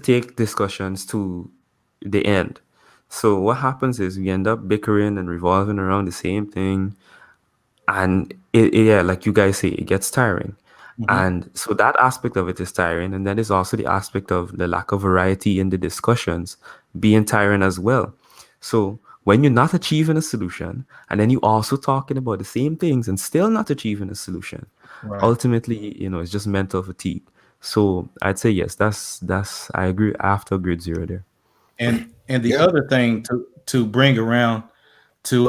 take discussions to the end. So what happens is we end up bickering and revolving around the same thing. And like you guys say, it gets tiring. And so that aspect of it is tiring. And then there's also the aspect of the lack of variety in the discussions being tiring as well. So when you're not achieving a solution, and then you also talking about the same things and still not achieving a solution, ultimately, it's just mental fatigue. So I'd say yes, that's I agree. I have to agree with Zero there. And the other thing to bring around to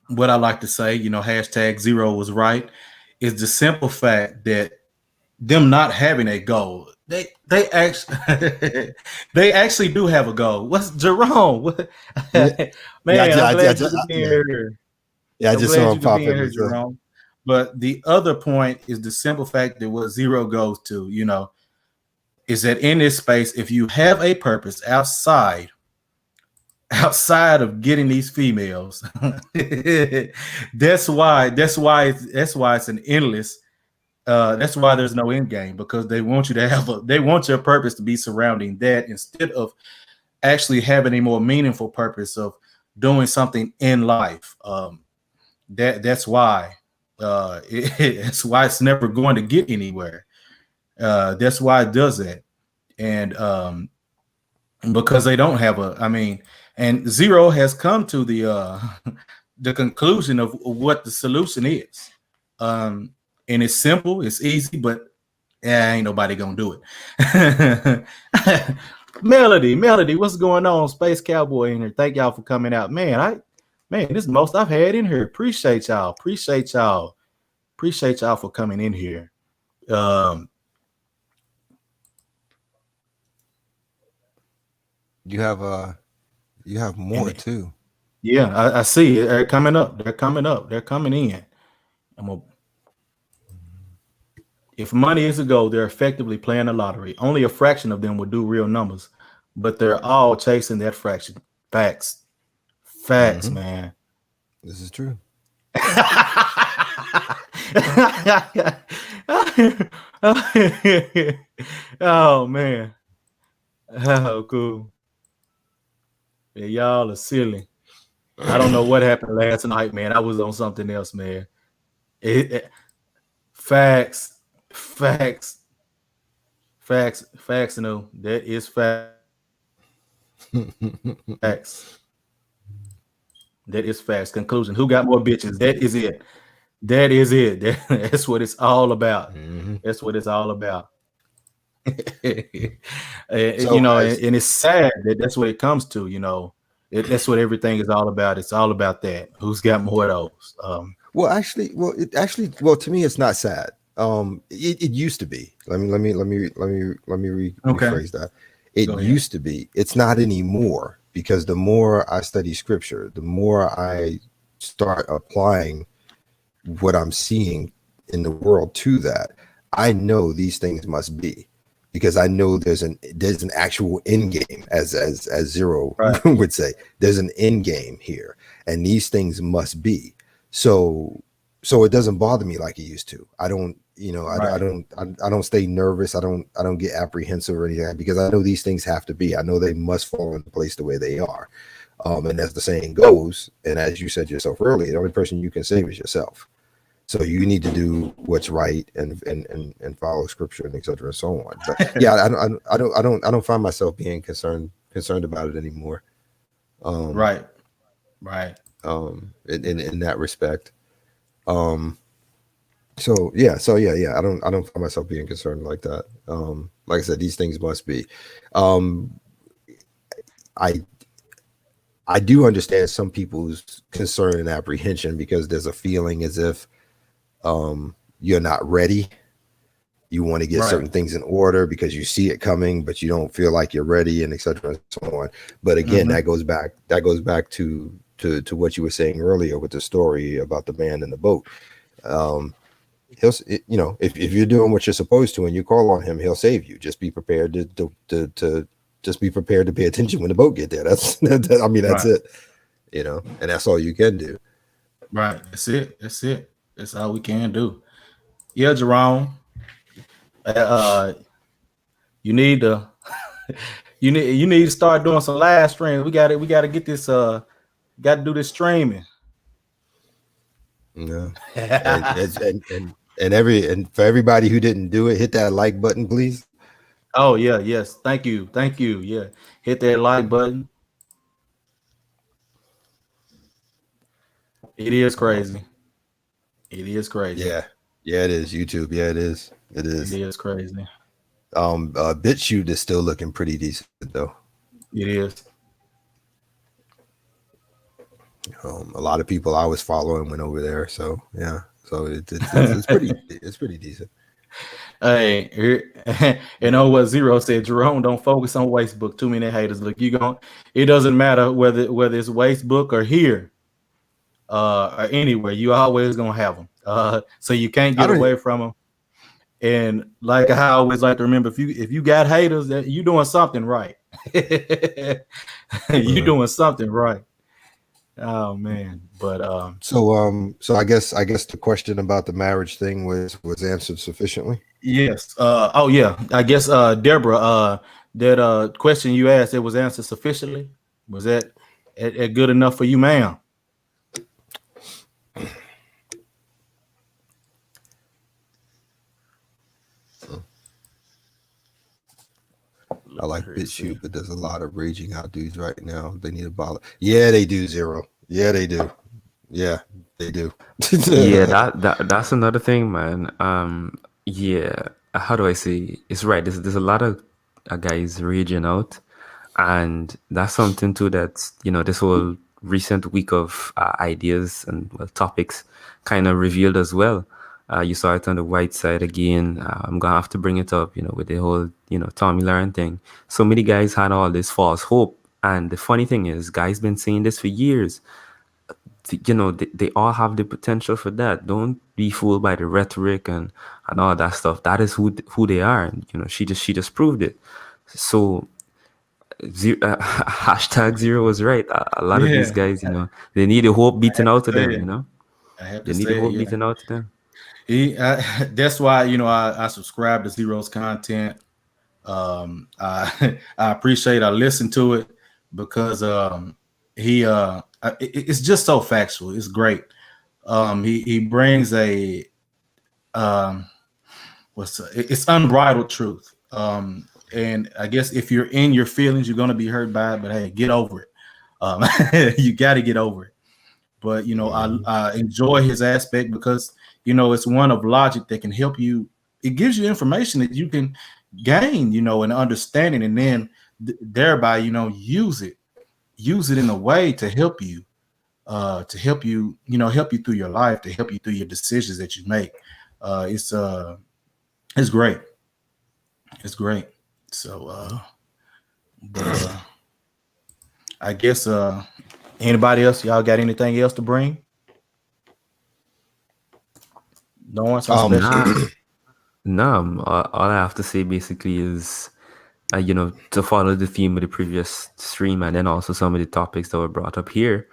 what I like to say, hashtag Zero was right, is the simple fact that them not having a goal, They actually they actually do have a goal. What's Jerome? What, Yeah, yeah, man, I'm glad you could be here. yeah. I I'm just glad saw you him could pop be in in. here, Jerome. But the other point is the simple fact that what zero goes to, is that in this space, if you have a purpose outside of getting these females, that's why it's an endless. That's why there's no end game, because they want you to they want your purpose to be surrounding that, instead of actually having a more meaningful purpose of doing something in life. That's why that's why it's never going to get anywhere. That's why it does that. And because they don't have and zero has come to the the conclusion of what the solution is. And it's simple, it's easy, but ain't nobody gonna do it. Melody, what's going on? Space Cowboy in here. Thank y'all for coming out. Man, this is the most I've had in here. Appreciate y'all. Appreciate y'all for coming in here. You have more too. Yeah, I see it. They're coming up. They're coming in. If money is a goal, they're effectively playing the lottery. Only a fraction of them will do real numbers, but they're all chasing that fraction. Facts, man. This is true. Oh man. Oh, cool. Yeah, y'all are silly. I don't know what happened last night, man. I was on something else, man. Facts. No, that is facts. That is facts. Conclusion. Who got more bitches? That is it. That's what it's all about. That's what it's all about. And it's sad that that's what it comes to. That's what everything is all about. It's all about that. Who's got more of those? Well, to me, it's not sad. It used to be. Let me rephrase that. It used to be. It's not anymore, because the more I study scripture, the more I start applying what I'm seeing in the world to that. I know these things must be, because I know there's an actual end game, as Zero would say. There's an end game here, and these things must be. So it doesn't bother me like it used to. I don't stay nervous. I don't get apprehensive or anything, because I know these things have to be. I know they must fall into place the way they are. And as the saying goes, and as you said yourself earlier, the only person you can save is yourself. So you need to do what's right and follow scripture and et cetera and so on. But yeah, I don't find myself being concerned about it anymore. Right. In that respect. So yeah. I don't find myself being concerned like that. Like I said, these things must be. I do understand some people's concern and apprehension, because there's a feeling as if you're not ready. You want to get certain things in order because you see it coming, but you don't feel like you're ready, and et cetera and so on. But again, that goes back to what you were saying earlier with the story about the man in the boat. If you're doing what you're supposed to and you call on him, he'll save you. Just be prepared to just be prepared to pay attention when the boat get there. That's it. And that's all you can do. Right. That's it. That's all we can do. Yeah, Jerome. You need to you need to start doing some live streams. We got to get this got to do this streaming. Yeah. and for everybody who didn't do it, hit that like button, please. Oh yeah, yes. Thank you. Yeah. Hit that like button. It is crazy. Yeah, it is. YouTube. Yeah, it is. It is crazy. BitChute is still looking pretty decent though. It is. A lot of people I was following went over there, so yeah. So it's pretty decent. Hey, you know what Zero said? Jerome, don't focus on Wastebook. Too many haters. Look, you going it doesn't matter whether it's Wastebook or here, or anywhere. You always gonna have them. So you can't I get don't. away from them. And like I always like to remember, if you got haters, that you doing something right. You doing something right. Oh man, but So I guess the question about the marriage thing was answered sufficiently. yes. Oh yeah. I guess Deborah, that question you asked, it was answered sufficiently. Was that good enough for you, ma'am? I like BitChute, but there's a lot of raging out dudes right now. They need a bottle. Yeah, they do, Zero. Yeah, they do. Yeah, they do. Yeah, that's another thing, man. Yeah, how do I say? It's right. There's a lot of guys raging out, and that's something too that this whole recent week of ideas and well, topics kind of revealed as well. You saw it on the white side again. I'm gonna have to bring it up, with the whole Tommy Lauren thing. So many guys had all this false hope, and the funny thing is, guys been saying this for years. They all have the potential for that. Don't be fooled by the rhetoric and all that stuff. That is who they are. And, she just proved it. So hashtag Zero was right. A lot of these Yeah, guys, they need the hope I beaten have to out of say them. it. I have They to need the say it. hope Yeah. beaten out of them. That's why I subscribe to Zero's content. I appreciate. I listen to it because it's just so factual. It's great. He brings a um, it's unbridled truth. And I guess if you're in your feelings, you're gonna be hurt by it. But hey, get over it. You got to get over it. But I enjoy his aspect because it's one of logic that can help you. It gives you information that you can gain, an understanding, and then thereby, use it in a way to help you, help you through your life, to help you through your decisions that you make. It's great. It's great. So, but I guess anybody else, y'all got anything else to bring? No one, some Um, special. Nah, nah. All I have to say basically is, to follow the theme of the previous stream and then also some of the topics that were brought up here,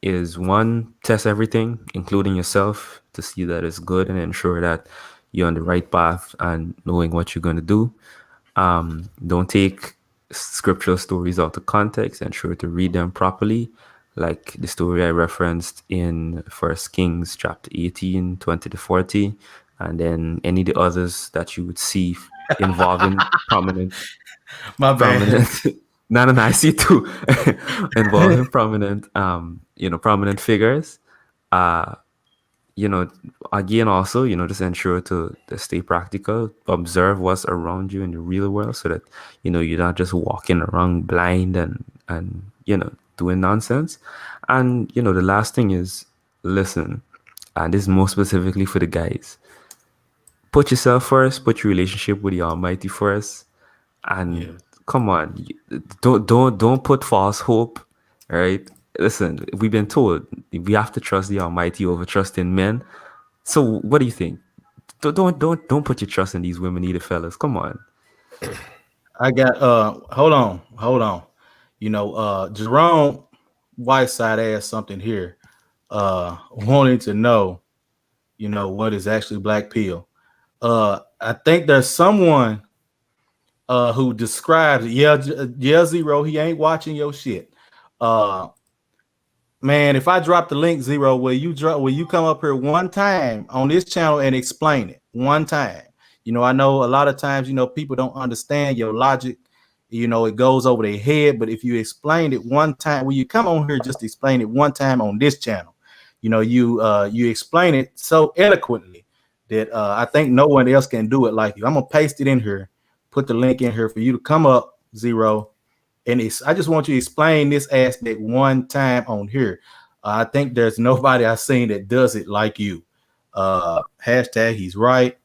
is one, test everything, including yourself, to see that it's good and ensure that you're on the right path and knowing what you're going to do. Don't take scriptural stories out of context. Ensure to read them properly, like the story I referenced in First Kings chapter 18, 20 to 40, and then any of the others that you would see involving My bad. prominent no, I see too. Involving prominent figures. Uh, again, also, just ensure to stay practical, observe what's around you in the real world so that, you're not just walking around blind and doing nonsense. And, the last thing is listen, and this is more specifically for the guys. Put yourself first, put your relationship with the Almighty first, Yeah. and come on, don't put false hope, right? Listen, we've been told we have to trust the Almighty over trusting men. So what do you think? Don't put your trust in these women either, fellas. Come on. I got hold on. Jerome Whiteside asked something here, wanting to know, what is actually black pill. I think there's someone who describes it. Yeah, Zero, he ain't watching your shit. Uh Man, if I drop the link, Zero, will you come up here one time on this channel and explain it one time? I know a lot of times, people don't understand your logic. It goes over their head. But if you explain it one time, when you come on here, just explain it one time on this channel. You explain it so eloquently that I think no one else can do it like you. I'm gonna paste it in here, put the link in here for you to come up, Zero, and I just want you to explain this aspect one time on here. I think there's nobody I've seen that does it like you. Hashtag he's right.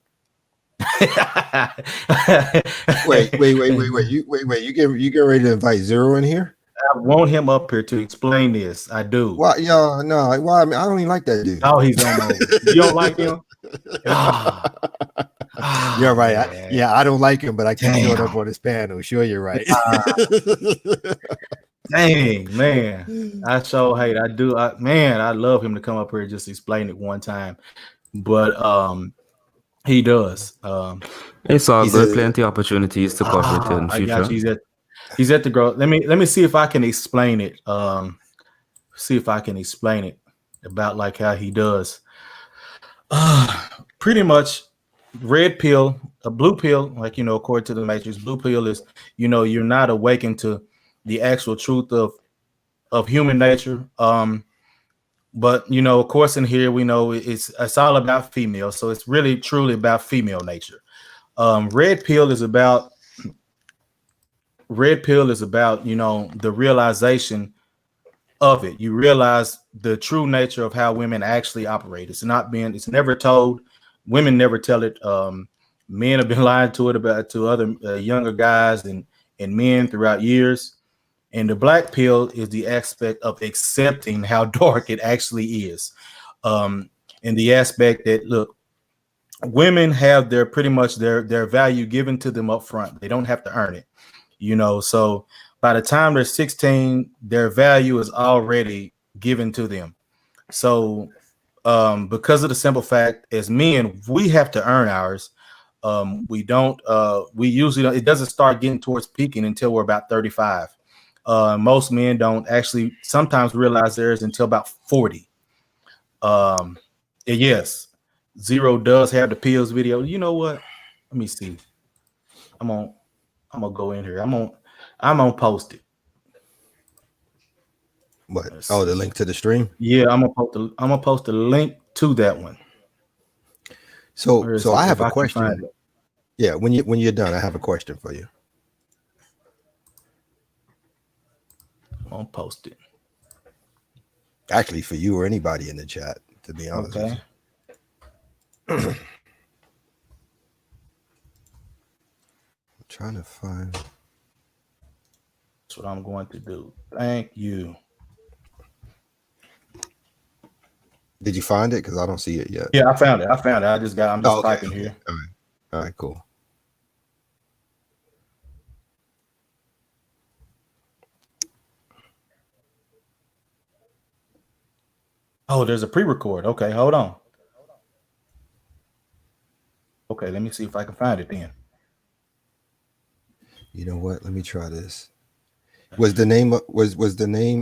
Wait. You get ready to invite Zero in here? I want him up here to explain this. I do. Why? Yeah, no. Why? I mean, I don't even like that dude. Oh, he's on over. You don't like him? Ah, You're right. man. I don't like him, but I keep showing up Damn. on his panel. Sure, you're right. Dang, man. I so hate. I do. Man, I love him to come up here and just explain it one time. But he does. It's all He's good. a- Plenty opportunities to cover it in I got future. you. He's at the growth. Let me see if I can explain it. See if I can explain it about like how he does. Pretty much red pill, a blue pill, like according to the Matrix, blue pill is you're not awakened to the actual truth of human nature. But of course, in here we know it's all about female, so it's really truly about female nature. Red pill is about the realization of it. You realize the true nature of how women actually operate. It's never told. Women never tell it. Men have been lying to other younger guys and men throughout years. And the black pill is the aspect of accepting how dark it actually is. And the aspect that, look, women have pretty much their value given to them up front. They don't have to earn it, so by the time they're 16, their value is already given to them. So because of the simple fact, as men, we have to earn ours. We usually don't, it doesn't start getting towards peaking until we're about 35. Most men don't actually sometimes realize theirs until about 40. Yes, Zero does have the pills video. You know what? Let me see. I'm gonna go in here. I'm gonna post it. What? Oh, the link to the stream. Yeah, I'm gonna post a link to that one. So I have a question. Yeah, when you're done, I have a question for you. I'll post it. Actually, for you or anybody in the chat, to be honest with you. I'm trying to find. That's what I'm going to do. Thank you. Did you find it? Because I don't see it yet. Yeah, I found it. I'm just typing here. All right, cool. Oh, there's a pre-record. Okay, hold on. Okay, let me see if I can find it then. You know what? Let me try this. Was the name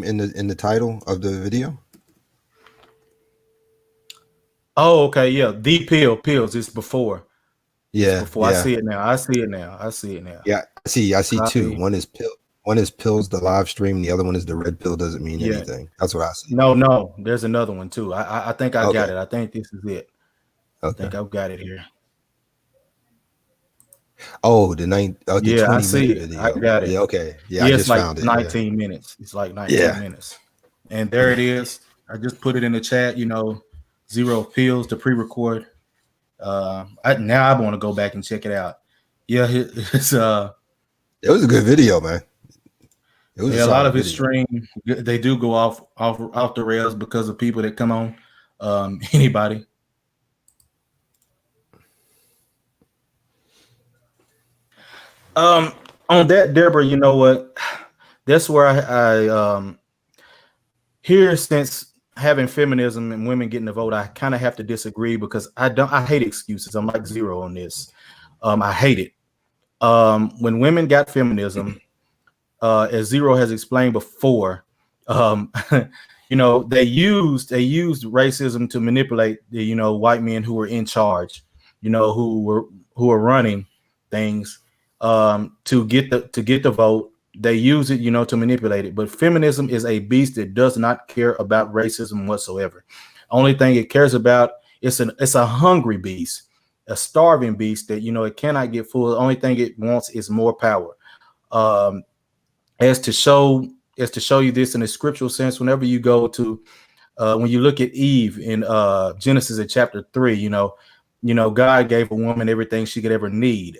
in the title of the video? Oh, okay, yeah. The pills is before. Yeah, it's before. yeah. I see it now. Yeah, I see Copy. two. One is pills, the live stream. The other one is the red pill doesn't mean anything. That's what I see. No, there's another one too. I think I got Okay. it. I think this is it. Okay. I think I've got it here. Oh, the 20 I see minute it. video. I got it. Yeah, okay. Yeah, I it's just like found it. 19 minutes. It's like 19 minutes. And there it is. I just put it in the chat, Zero pills to pre-record. Now I want to go back and check it out. Yeah, it's it was a good video, man. It was a lot of his video. stream. They do go off the rails because of people that come on. Anybody. On that, Deborah, you know what? That's where I here, since having feminism and women getting the vote, I kind of have to disagree because I hate excuses. I'm like Zero on this. I hate it. When women got feminism, as Zero has explained before, they used racism to manipulate the white men who were in charge, who were running things, to get the vote. They use it, to manipulate it. But feminism is a beast that does not care about racism whatsoever. Only thing it cares about it's a hungry beast, a starving beast that it cannot get full. The only thing it wants is more power. As to show you this in a scriptural sense, whenever you go to when you look at Eve in Genesis at chapter 3, God gave a woman everything she could ever need,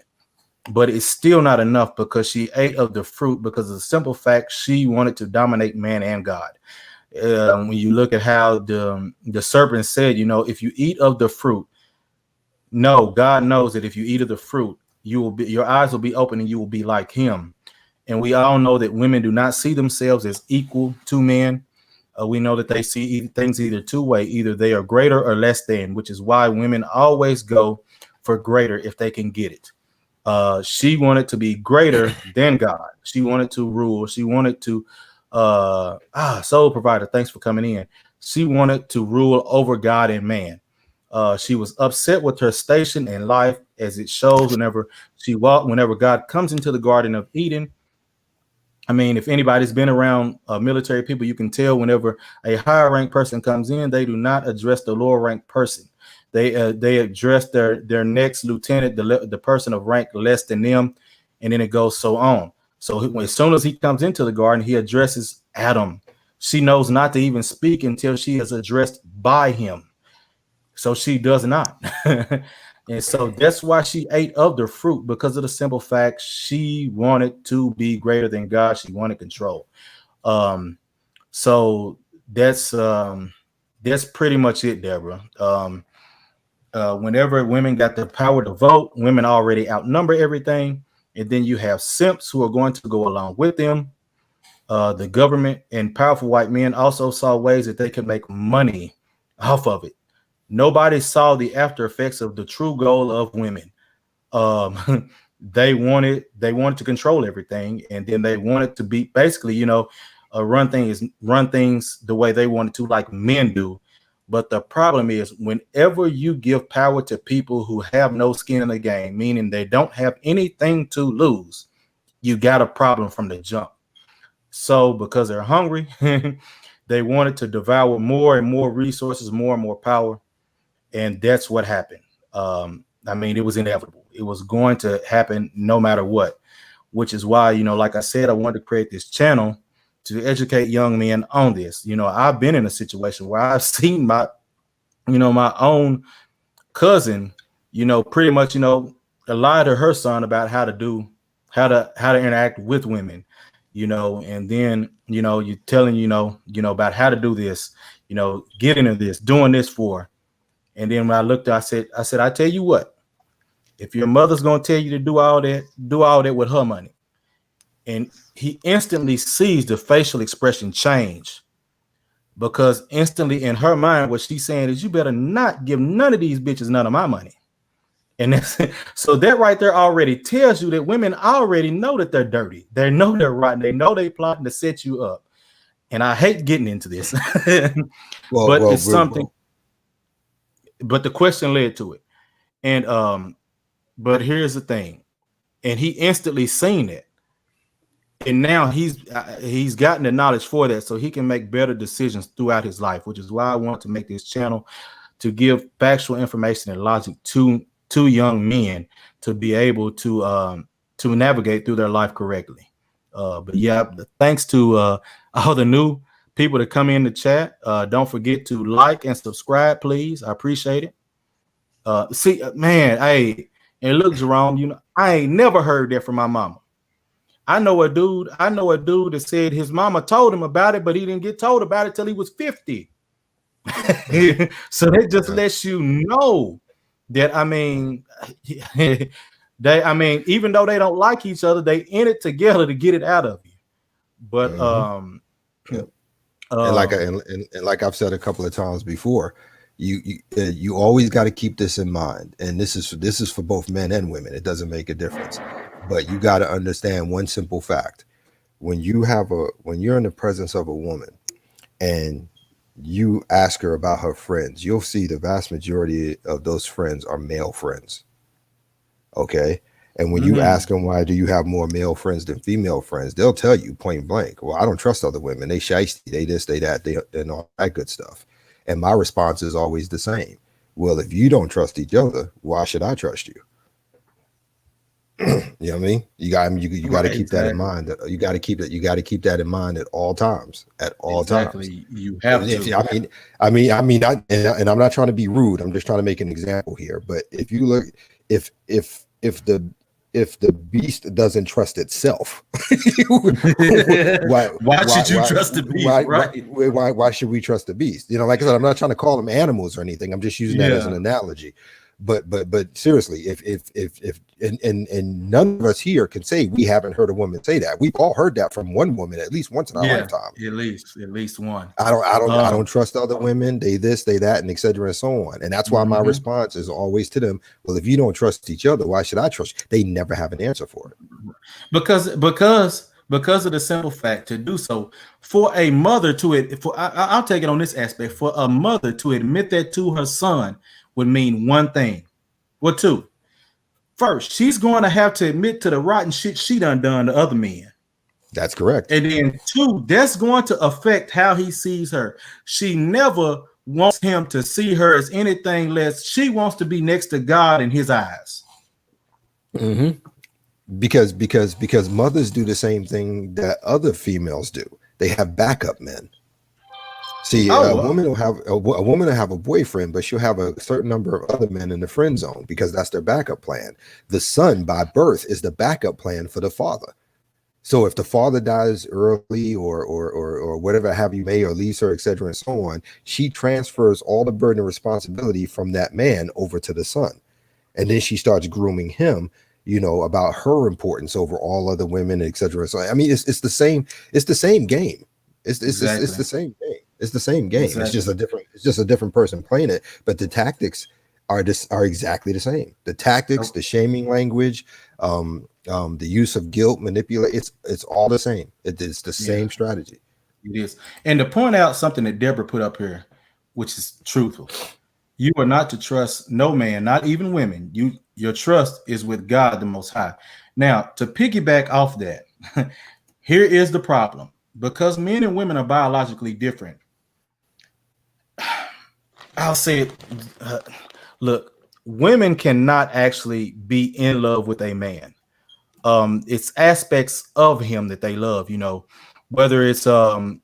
but it's still not enough because she ate of the fruit because of the simple fact she wanted to dominate man and God. When you look at how the serpent said, if you eat of the fruit, no, God knows that if you eat of the fruit, your eyes will be open and you will be like him. And we all know that women do not see themselves as equal to men. We know that they see things either two way, either they are greater or less than, which is why women always go for greater if they can get it. She wanted to be greater than God. She wanted to rule. She wanted to soul provider. Thanks for coming in. She wanted to rule over God and man. She was upset with her station in life, as it shows whenever God comes into the Garden of Eden. I mean, if anybody's been around military people, you can tell whenever a higher ranked person comes in, they do not address the lower ranked person. They address their next lieutenant, the person of rank less than them, and then it goes so on. So as soon as he comes into the garden, he addresses Adam. She knows not to even speak until she is addressed by him. So she does not. And so that's why she ate of the fruit, because of the simple fact she wanted to be greater than God. She wanted control. So that's pretty much it, Deborah. Whenever women got the power to vote, women already outnumber everything. And then you have simps who are going to go along with them. The government and powerful white men also saw ways that they could make money off of it. Nobody saw the after effects of the true goal of women. They wanted to control everything, and then they wanted to be basically, run things the way they wanted to, like men do. But the problem is, whenever you give power to people who have no skin in the game, meaning they don't have anything to lose, you got a problem from the jump. So because they're hungry, they wanted to devour more and more resources, more and more power. And that's what happened. I mean, it was inevitable. It was going to happen no matter what, which is why, like I said, I wanted to create this channel to educate young men on this. I've been in a situation where I've seen my own cousin, pretty much, lie to her son about how to interact with women, and then, you're telling, about how to do this, get into this, doing this for. And then when I looked, I said, I tell you what, if your mother's going to tell you to do all that with her money. And he instantly sees the facial expression change, because instantly in her mind, what she's saying is, you better not give none of these bitches none of my money. And so that right there already tells you that women already know that they're dirty. They know they're rotten. They know they're plotting to set you up. And I hate getting into this, it's something. But the question led to it. And but here's the thing. And he instantly seen it. And now he's gotten the knowledge for that, so he can make better decisions throughout his life, which is why I want to make this channel, to give factual information and logic to young men to be able to navigate through their life correctly. But yeah, thanks to all the new people that come in the chat. Don't forget to like and subscribe, please. I appreciate it. See, man, hey, and look, Jerome, I ain't never heard that from my mama. I know a dude that said his mama told him about it, but he didn't get told about it till he was 50. So that just lets you know that, I mean, even though they don't like each other, they in it together to get it out of you. But and like I've said a couple of times before, you always got to keep this in mind, and this is for both men and women. It doesn't make a difference, but you got to understand one simple fact: when you're in the presence of a woman and you ask her about her friends, you'll see the vast majority of those friends are male friends. Okay. And when you ask them, why do you have more male friends than female friends? They'll tell you point blank, well, I don't trust other women. They shiesty, they this, they that, and all that good stuff. And my response is always the same. Well, if you don't trust each other, why should I trust you? You know what I mean? You got to keep that in Exactly. mind. You got to keep that. You got to keep that in mind at all times. At all times. Exactly. You have to. And I'm not trying to be rude. I'm just trying to make an example here. But if you look, if the beast doesn't trust itself, why should you trust the beast? Why should we trust the beast? You know, like I said, I'm not trying to call them animals or anything. I'm just using that as an analogy. But seriously, if none of us here can say we haven't heard a woman say that. We've all heard that from one woman at least once in our lifetime. At least one. I don't trust other women. They this, they that, and etc. and so on. And that's why my response is always to them. Well, if you don't trust each other, why should I trust you? They never have an answer for it. Because of the simple fact to do so, for a mother to it, I'll take it on this aspect. For a mother to admit that to her son would mean one thing. Well, two. First, she's going to have to admit to the rotten shit she done to other men. That's correct. And then two, that's going to affect how he sees her. She never wants him to see her as anything less. She wants to be next to God in his eyes. Because mothers do the same thing that other females do. They have backup men. See, a woman will have a boyfriend, but she'll have a certain number of other men in the friend zone because that's their backup plan. The son by birth is the backup plan for the father. So if the father dies early or whatever have you may, or leaves her, etc. and so on, she transfers all the burden and responsibility from that man over to the son. And then she starts grooming him, you know, about her importance over all other women, etc. So I mean, it's the same game. It's the same game. It's the same game. Exactly. It's just a different person playing it, but the tactics are exactly the same. The tactics, the shaming language, the use of guilt, manipulate, it's all the same. It's the same strategy. It is. And to point out something that Deborah put up here, which is truthful. You are not to trust no man, not even women. Your trust is with God the Most High. Now, to piggyback off that, here is the problem. Because men and women are biologically different, I'll say it. Look, women cannot actually be in love with a man. It's aspects of him that they love, you know, whether it's how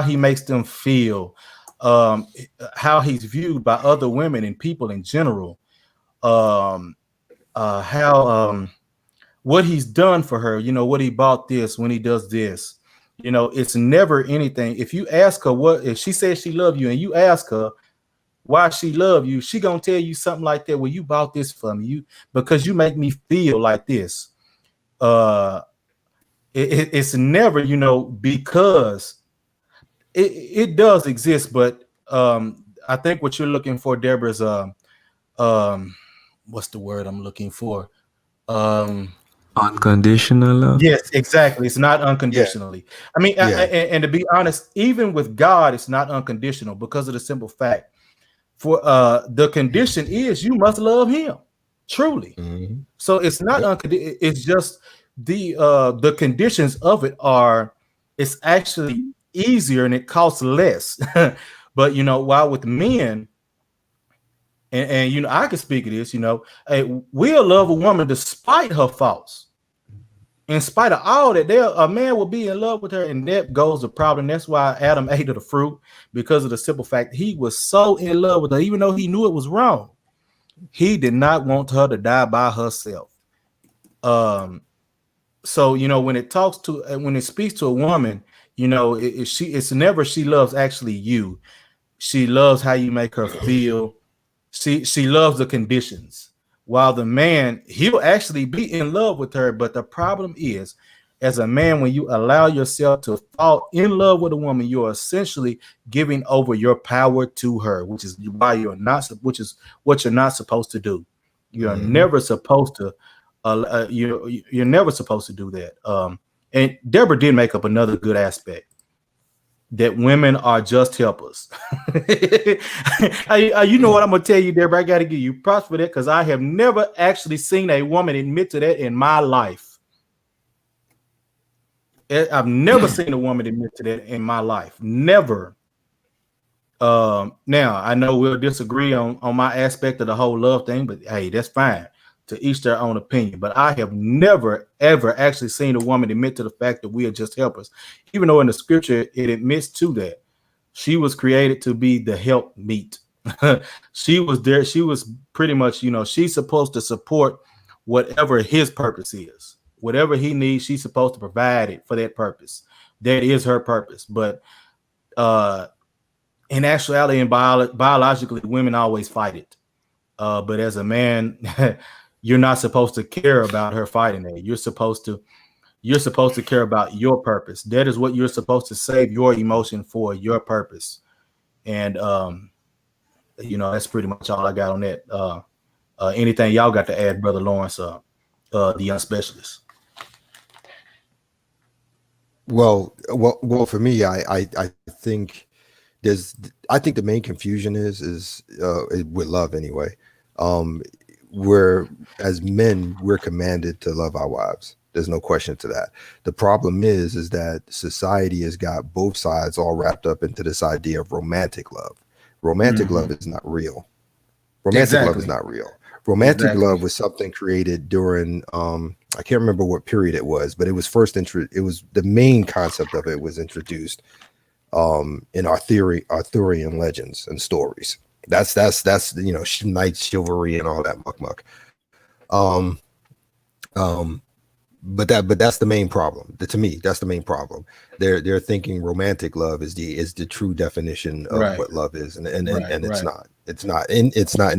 he makes them feel, how he's viewed by other women and people in general, how what he's done for her, you know, what he bought this when he does this. You know, it's never anything. If you ask her if she says she love you and you ask her why she love you, she gonna tell you something like that. Well, you bought this for me, because you make me feel like this. It's never, you know, because it does exist, but I think what you're looking for, Deborah, is what's the word I'm looking for? Unconditional love. Yes, exactly. It's not unconditionally. I mean, and to be honest, even with God, it's not unconditional because of the simple fact. For the condition is you must love him truly. So it's not unconditional. It's just the conditions of it are. It's actually easier and it costs less. But you know, while with men, and you know, I can speak of this. You know, we'll love a woman despite her faults. In spite of all that, a man will be in love with her, and that goes the problem. That's why Adam ate of the fruit, because of the simple fact he was so in love with her, even though he knew it was wrong. He did not want her to die by herself. So you know, when it speaks to a woman, you know, it's never she loves actually you. She loves how you make her feel. She loves the conditions. While the man, he'll actually be in love with her. But the problem is, as a man, when you allow yourself to fall in love with a woman, you're essentially giving over your power to her, which is what you're not supposed to do. You're never supposed to. You're never supposed to do that. And Deborah did make up another good aspect, that women are just helpers. You know what I'm gonna tell you, Deborah? I gotta give you props for that, because I have never actually seen a woman admit to that in my life. I've never seen a woman admit to that in my life. Never. Now I know we'll disagree on my aspect of the whole love thing, but hey, that's fine. to each their own opinion. But I have never, ever actually seen a woman admit to the fact that we are just helpers, even though in the scripture it admits to that. She was created to be the help meet. She was there. She was pretty much, she's supposed to support whatever his purpose is. Whatever he needs, she's supposed to provide it for that purpose. That is her purpose. But in actuality and biologically, women always fight it. But as a man, you're not supposed to care about her fighting it. You're supposed to care about your purpose. That is what you're supposed to save your emotion for, your purpose. And that's pretty much all I got on that. Anything y'all got to add, Brother Lawrence, the young specialist? Well, for me, I think the main confusion is with love anyway. We're, as men, we're commanded to love our wives. There's no question to that. The problem is that society has got both sides all wrapped up into this idea of romantic love. Romantic love is not real. Romantic love is not real. Romantic love was something created during I can't remember what period it was, but it was the main concept of it was introduced in Arthurian legends and stories. That's knights, chivalry, and all that muck. But that's the main problem. To me, that's the main problem. They're thinking romantic love is the true definition of what love is, and it's not. It's not in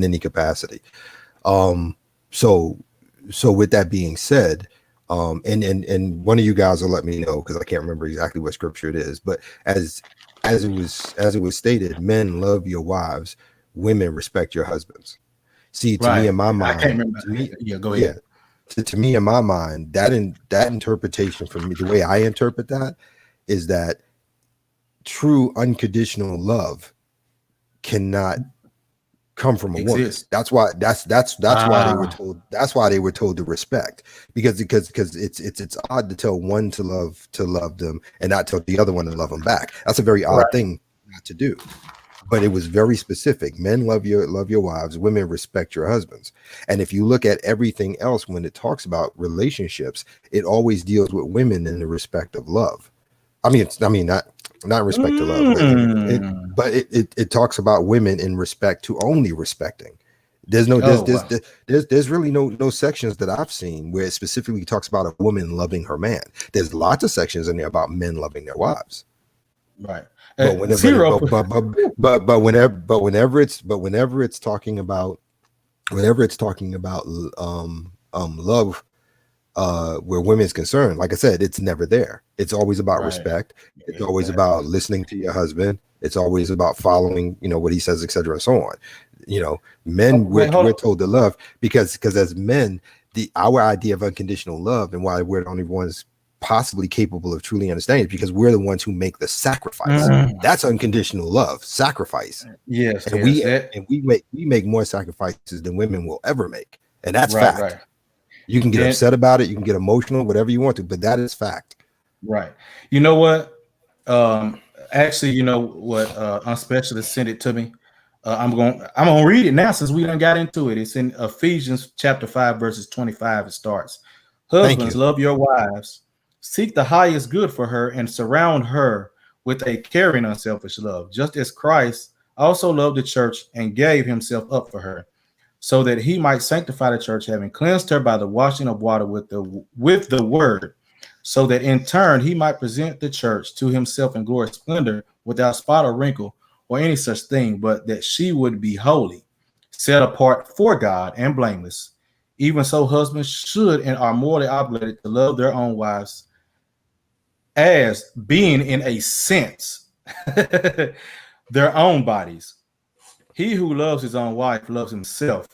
any capacity. So with that being said, and one of you guys will let me know, because I can't remember exactly what scripture it is, but as it was stated, men love your wives, women respect your husbands. See, to me, in my mind, I can't remember. Go ahead. Yeah, to me, in my mind, that interpretation, for me, the way I interpret that is that true unconditional love cannot come from a woman. That's why why they were told. That's why they were told to respect, because it's odd to tell one to love them and not tell the other one to love them back. That's a very odd thing not to do. But it was very specific. Men love your wives, women respect your husbands. And if you look at everything else when it talks about relationships, it always deals with women in the respect of love. I mean not respect to love, but it talks about women in respect to only respecting. There's really no sections that I've seen where it specifically talks about a woman loving her man. There's lots of sections in there about men loving their wives. Right. But whenever it's talking about love where women's concerned, like I said, it's never there. It's always about respect. It's always about listening to your husband. It's always about following, what he says, etc., and so on. Men we're told to love because as men, our idea of unconditional love and why we're the only ones possibly capable of truly understanding it, because we're the ones who make the sacrifice. That's unconditional love, sacrifice. Yes, and we make more sacrifices than women will ever make, and that's fact. Right. You can get upset about it, you can get emotional, whatever you want to, but that is fact. Right. You know what? Actually, Unspecialist sent it to me. I'm gonna read it now since we done got into it. It's in Ephesians chapter 5, verses 25. It starts. Husbands, love your wives. Seek the highest good for her and surround her with a caring, unselfish love, just as Christ also loved the church and gave himself up for her, so that he might sanctify the church, having cleansed her by the washing of water with the word, so that in turn he might present the church to himself in glory, splendor, without spot or wrinkle or any such thing, but that she would be holy, set apart for God and blameless. Even so, husbands should and are morally obligated to love their own wives as being, in a sense, their own bodies. He who loves his own wife loves himself.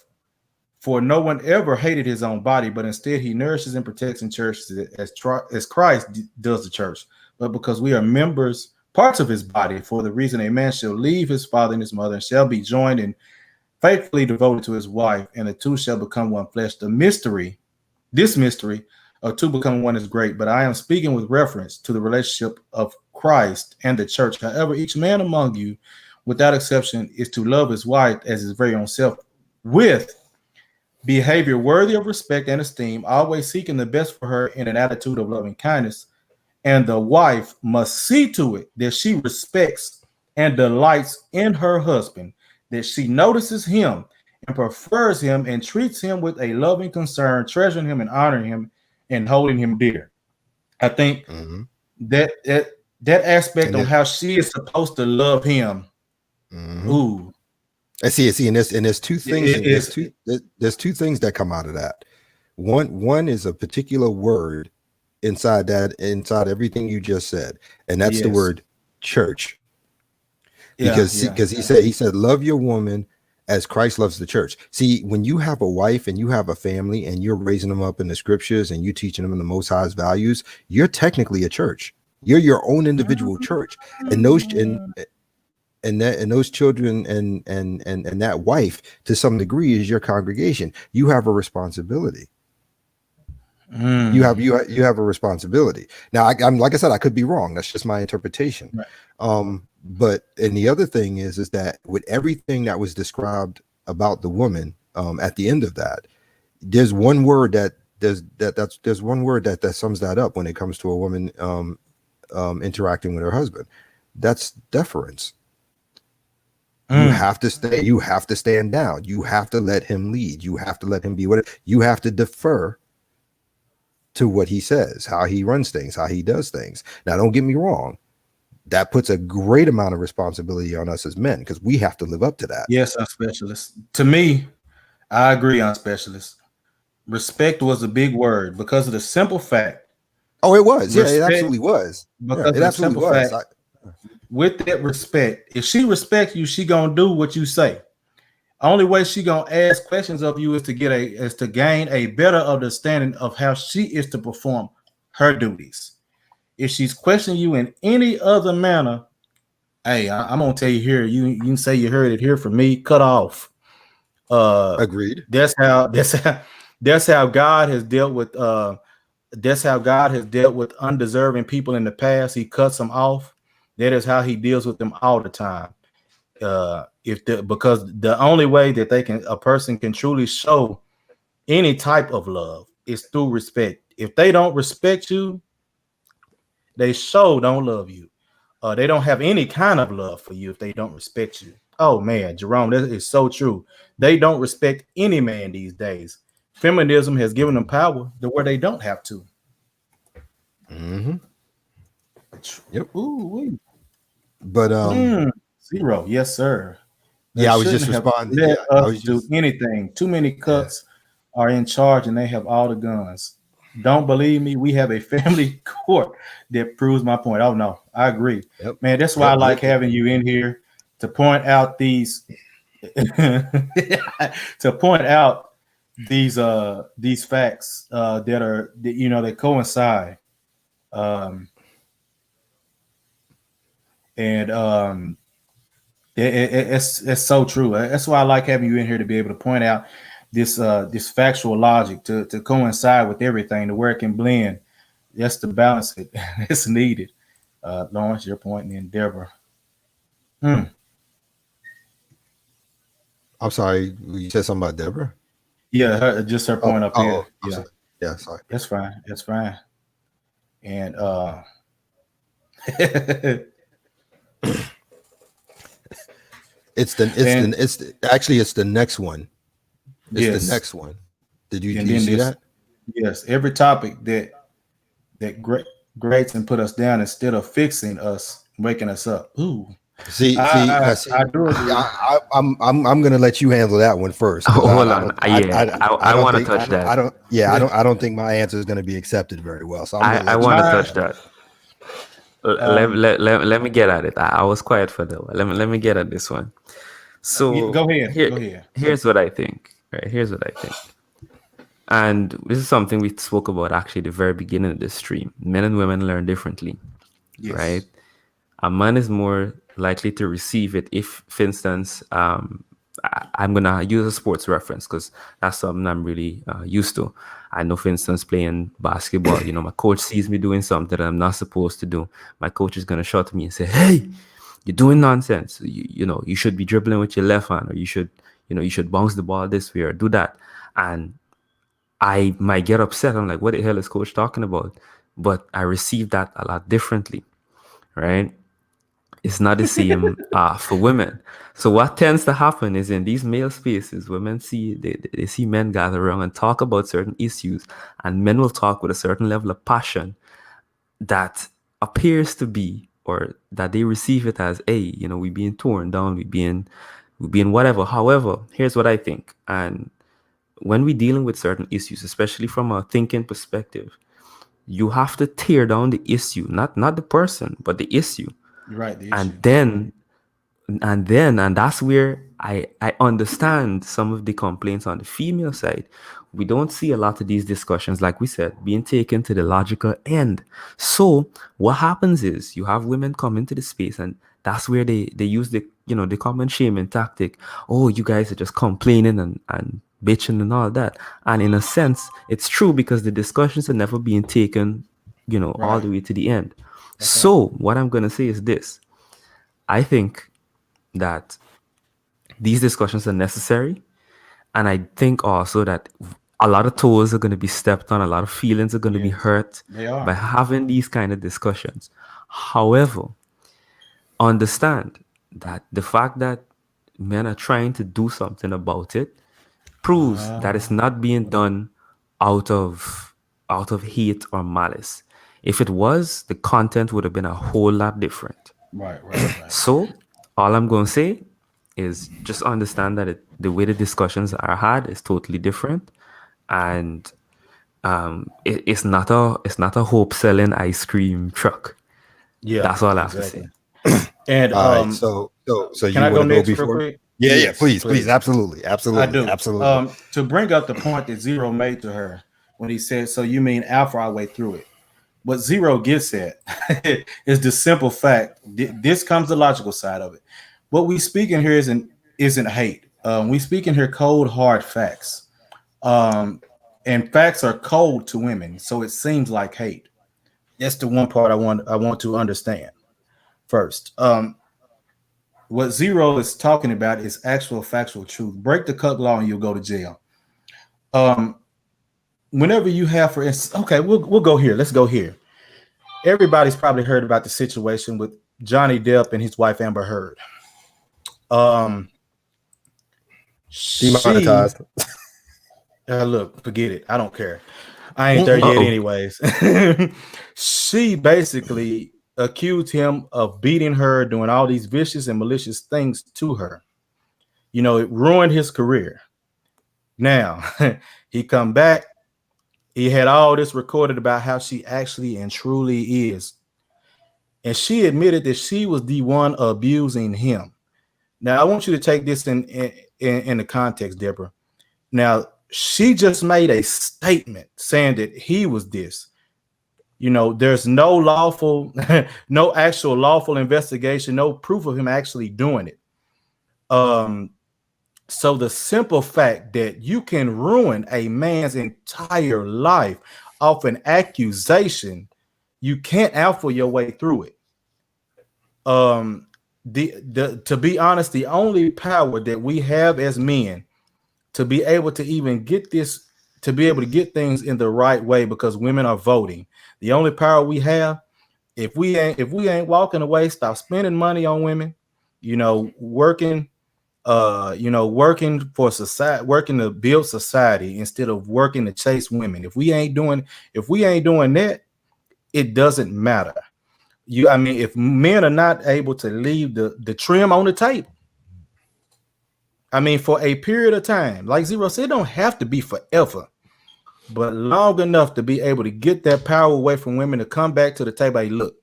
For no one ever hated his own body, but instead he nourishes and protects and cherishes it as Christ does the church. But because we are parts of his body, for the reason a man shall leave his father and his mother and shall be joined and faithfully devoted to his wife, and the two shall become one flesh. This mystery of two becoming one is great, but I am speaking with reference to the relationship of Christ and the church. However, each man among you, without exception, is to love his wife as his very own self, with behavior worthy of respect and esteem, always seeking the best for her in an attitude of loving kindness. And the wife must see to it that she respects and delights in her husband, that she notices him and prefers him and treats him with a loving concern, treasuring him and honoring him and holding him dear. I think that aspect And on it, how she is supposed to love him. Ooh, I see, and there's two things, it is. there's two things that come out of that. One is a particular word inside everything you just said, and that's the Yes. word church. Yeah, Because he said love your woman as Christ loves the church. See, when you have a wife and you have a family and you're raising them up in the scriptures and you teaching them in the Most High's values, you're technically a church. You're your own individual church, and those children and that wife to some degree is your congregation. You have a responsibility. You have a responsibility. Now, I'm like I said, I could be wrong. That's just my interpretation. Right. But and the other thing is that with everything that was described about the woman, at the end of that, there's one word that sums that up when it comes to a woman interacting with her husband. That's deference. You have to stay. You have to stand down. You have to let him lead. You have to let him be what you have to defer to what he says, how he runs things, how he does things. Now, don't get me wrong. That puts a great amount of responsibility on us as men because we have to live up to that. Yes, I'm specialist. To me, I agree on specialist. Respect was a big word because of the simple fact. Oh, it was. Yeah, it absolutely was. Because it absolutely was. Fact, with that respect, if she respects you, she gonna do what you say. Only way she gonna ask questions of you is to gain a better understanding of how she is to perform her duties. If she's questioning you in any other manner, hey, I'm gonna tell you here. You can say you heard it here from me. Cut off. Agreed. That's how God has dealt with. That's how God has dealt with undeserving people in the past. He cuts them off. That is how He deals with them all the time. Because the only way that a person can truly show any type of love is through respect. If they don't respect you, they don't love you. They don't have any kind of love for you if they don't respect you. Oh man, Jerome, that is so true. They don't respect any man these days. Feminism has given them power to where they don't have to. Yep. Ooh, but 0, yes, sir. They I was just responding. I was do anything. Too many cuts are in charge, and they have all the guns. Don't believe me? We have a family court that proves my point. Oh no, I agree, man. That's why I like having you in here to point out these these facts that coincide. It's so true. That's why I like having you in here to be able to point out this factual logic to coincide with everything to where it can blend. That's to balance it. It's needed. Lawrence, your point, and then Deborah. I'm sorry, you said something about Deborah? Yeah, just her point up here. Yeah, sorry. That's fine. That's fine. And it's the next one. It's the next one. Did you see that? Yes. Every topic that grades and put us down instead of fixing us, waking us up. Ooh. I do agree. I'm gonna let you handle that one first. Hold on. I want to touch that. I don't think my answer is going to be accepted very well. So I want to touch that. Let me get at it. I was quiet for that one. Let me get at this one. So go ahead. Here's what I think. Right. Here's what I think. And this is something we spoke about actually at the very beginning of this stream. Men and women learn differently. Yes. Right. A man is more likely to receive it if, for instance, I'm going to use a sports reference because that's something I'm really used to. I know, for instance, playing basketball, my coach sees me doing something that I'm not supposed to do. My coach is going to shout at me and say, hey, you're doing nonsense. You should be dribbling with your left hand, or you should bounce the ball this way or do that. And I might get upset. I'm like, what the hell is coach talking about? But I receive that a lot differently, right? It's not the same for women. So what tends to happen is in these male spaces, women see they see men gather around and talk about certain issues, and men will talk with a certain level of passion that appears to be, or that they receive it as, hey, we being torn down, we being whatever. However, here's what I think, and when we're dealing with certain issues, especially from a thinking perspective, you have to tear down the issue, not the person, but the issue. You're right. The issue. And then and that's where I understand some of the complaints on the female side. We don't see a lot of these discussions, like we said, being taken to the logical end. So what happens is you have women come into the space, and that's where they use the common shaming tactic. Oh, you guys are just complaining and bitching and all that. And in a sense, it's true, because the discussions are never being taken all Right. the way to the end. That's right. So what I'm going to say is this: I think that these discussions are necessary. And I think also that a lot of toes are going to be stepped on, a lot of feelings are going to be Yes, hurt they are. by having these kind of discussions. However, understand that the fact that men are trying to do something about it proves that it's not being done out of hate or malice. If it was, the content would have been a whole lot different. Right. Right. So, all I'm going to say is just understand that the way the discussions are had is totally different, and it's not a hope selling ice cream truck. Yeah. That's all I have to Exactly. say. And All right. So can you I want go to go next real before? quick? Yeah. Yeah. Yes, Please. Absolutely. I Absolutely. do. Absolutely. To bring up the point that Zero made to her when he said, "So you mean alpha our way through it?" What Zero gets at is the simple fact. This comes the logical side of it. What we speak in here isn't hate. We speak in here cold, hard facts. Um, and facts are cold to women, so it seems like hate. That's the one part I want to understand first. What Zero is talking about is actual factual truth. Break the cuck law and you'll go to jail. Um, Whenever you have, for instance, okay, we'll go here. Let's go here. Everybody's probably heard about the situation with Johnny Depp and his wife Amber Heard. Um, she Demonetized. look, forget it. I don't care. I ain't there yet, Uh-oh. anyways. She basically accused him of beating her, doing all these vicious and malicious things to her. It ruined his career. Now he come back. He had all this recorded about how she actually and truly is, and she admitted that she was the one abusing him. Now I want you to take this in the context, Deborah. Now she just made a statement saying that he was this. There's no lawful, no actual lawful investigation, no proof of him actually doing it. So the simple fact that you can ruin a man's entire life off an accusation, you can't alpha your way through it. The to be honest, the only power that we have as men to be able to even get this, to be able to get things in the right way, because women are voting. The only power we have, if we ain't walking away, stop spending money on women, working, working for society, working to build society instead of working to chase women. If we ain't doing that, it doesn't matter. If men are not able to leave the trim on the table, for a period of time, like Zero said, it don't have to be forever, but long enough to be able to get that power away from women to come back to the table. Hey, look,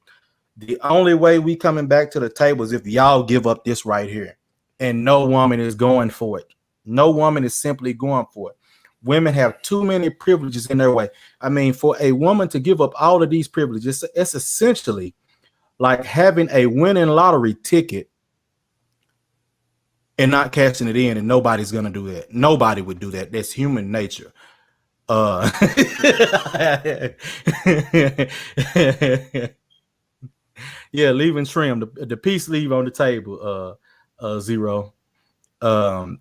the only way we coming back to the table is if y'all give up this right here. And no woman is going for it. No woman is simply going for it. Women have too many privileges in their way. For a woman to give up all of these privileges, it's essentially like having a winning lottery ticket and not cashing it in, and nobody's gonna do that. Nobody would do that. That's human nature. Uh yeah, leaving trim, the peace leave on the table, Zero. Um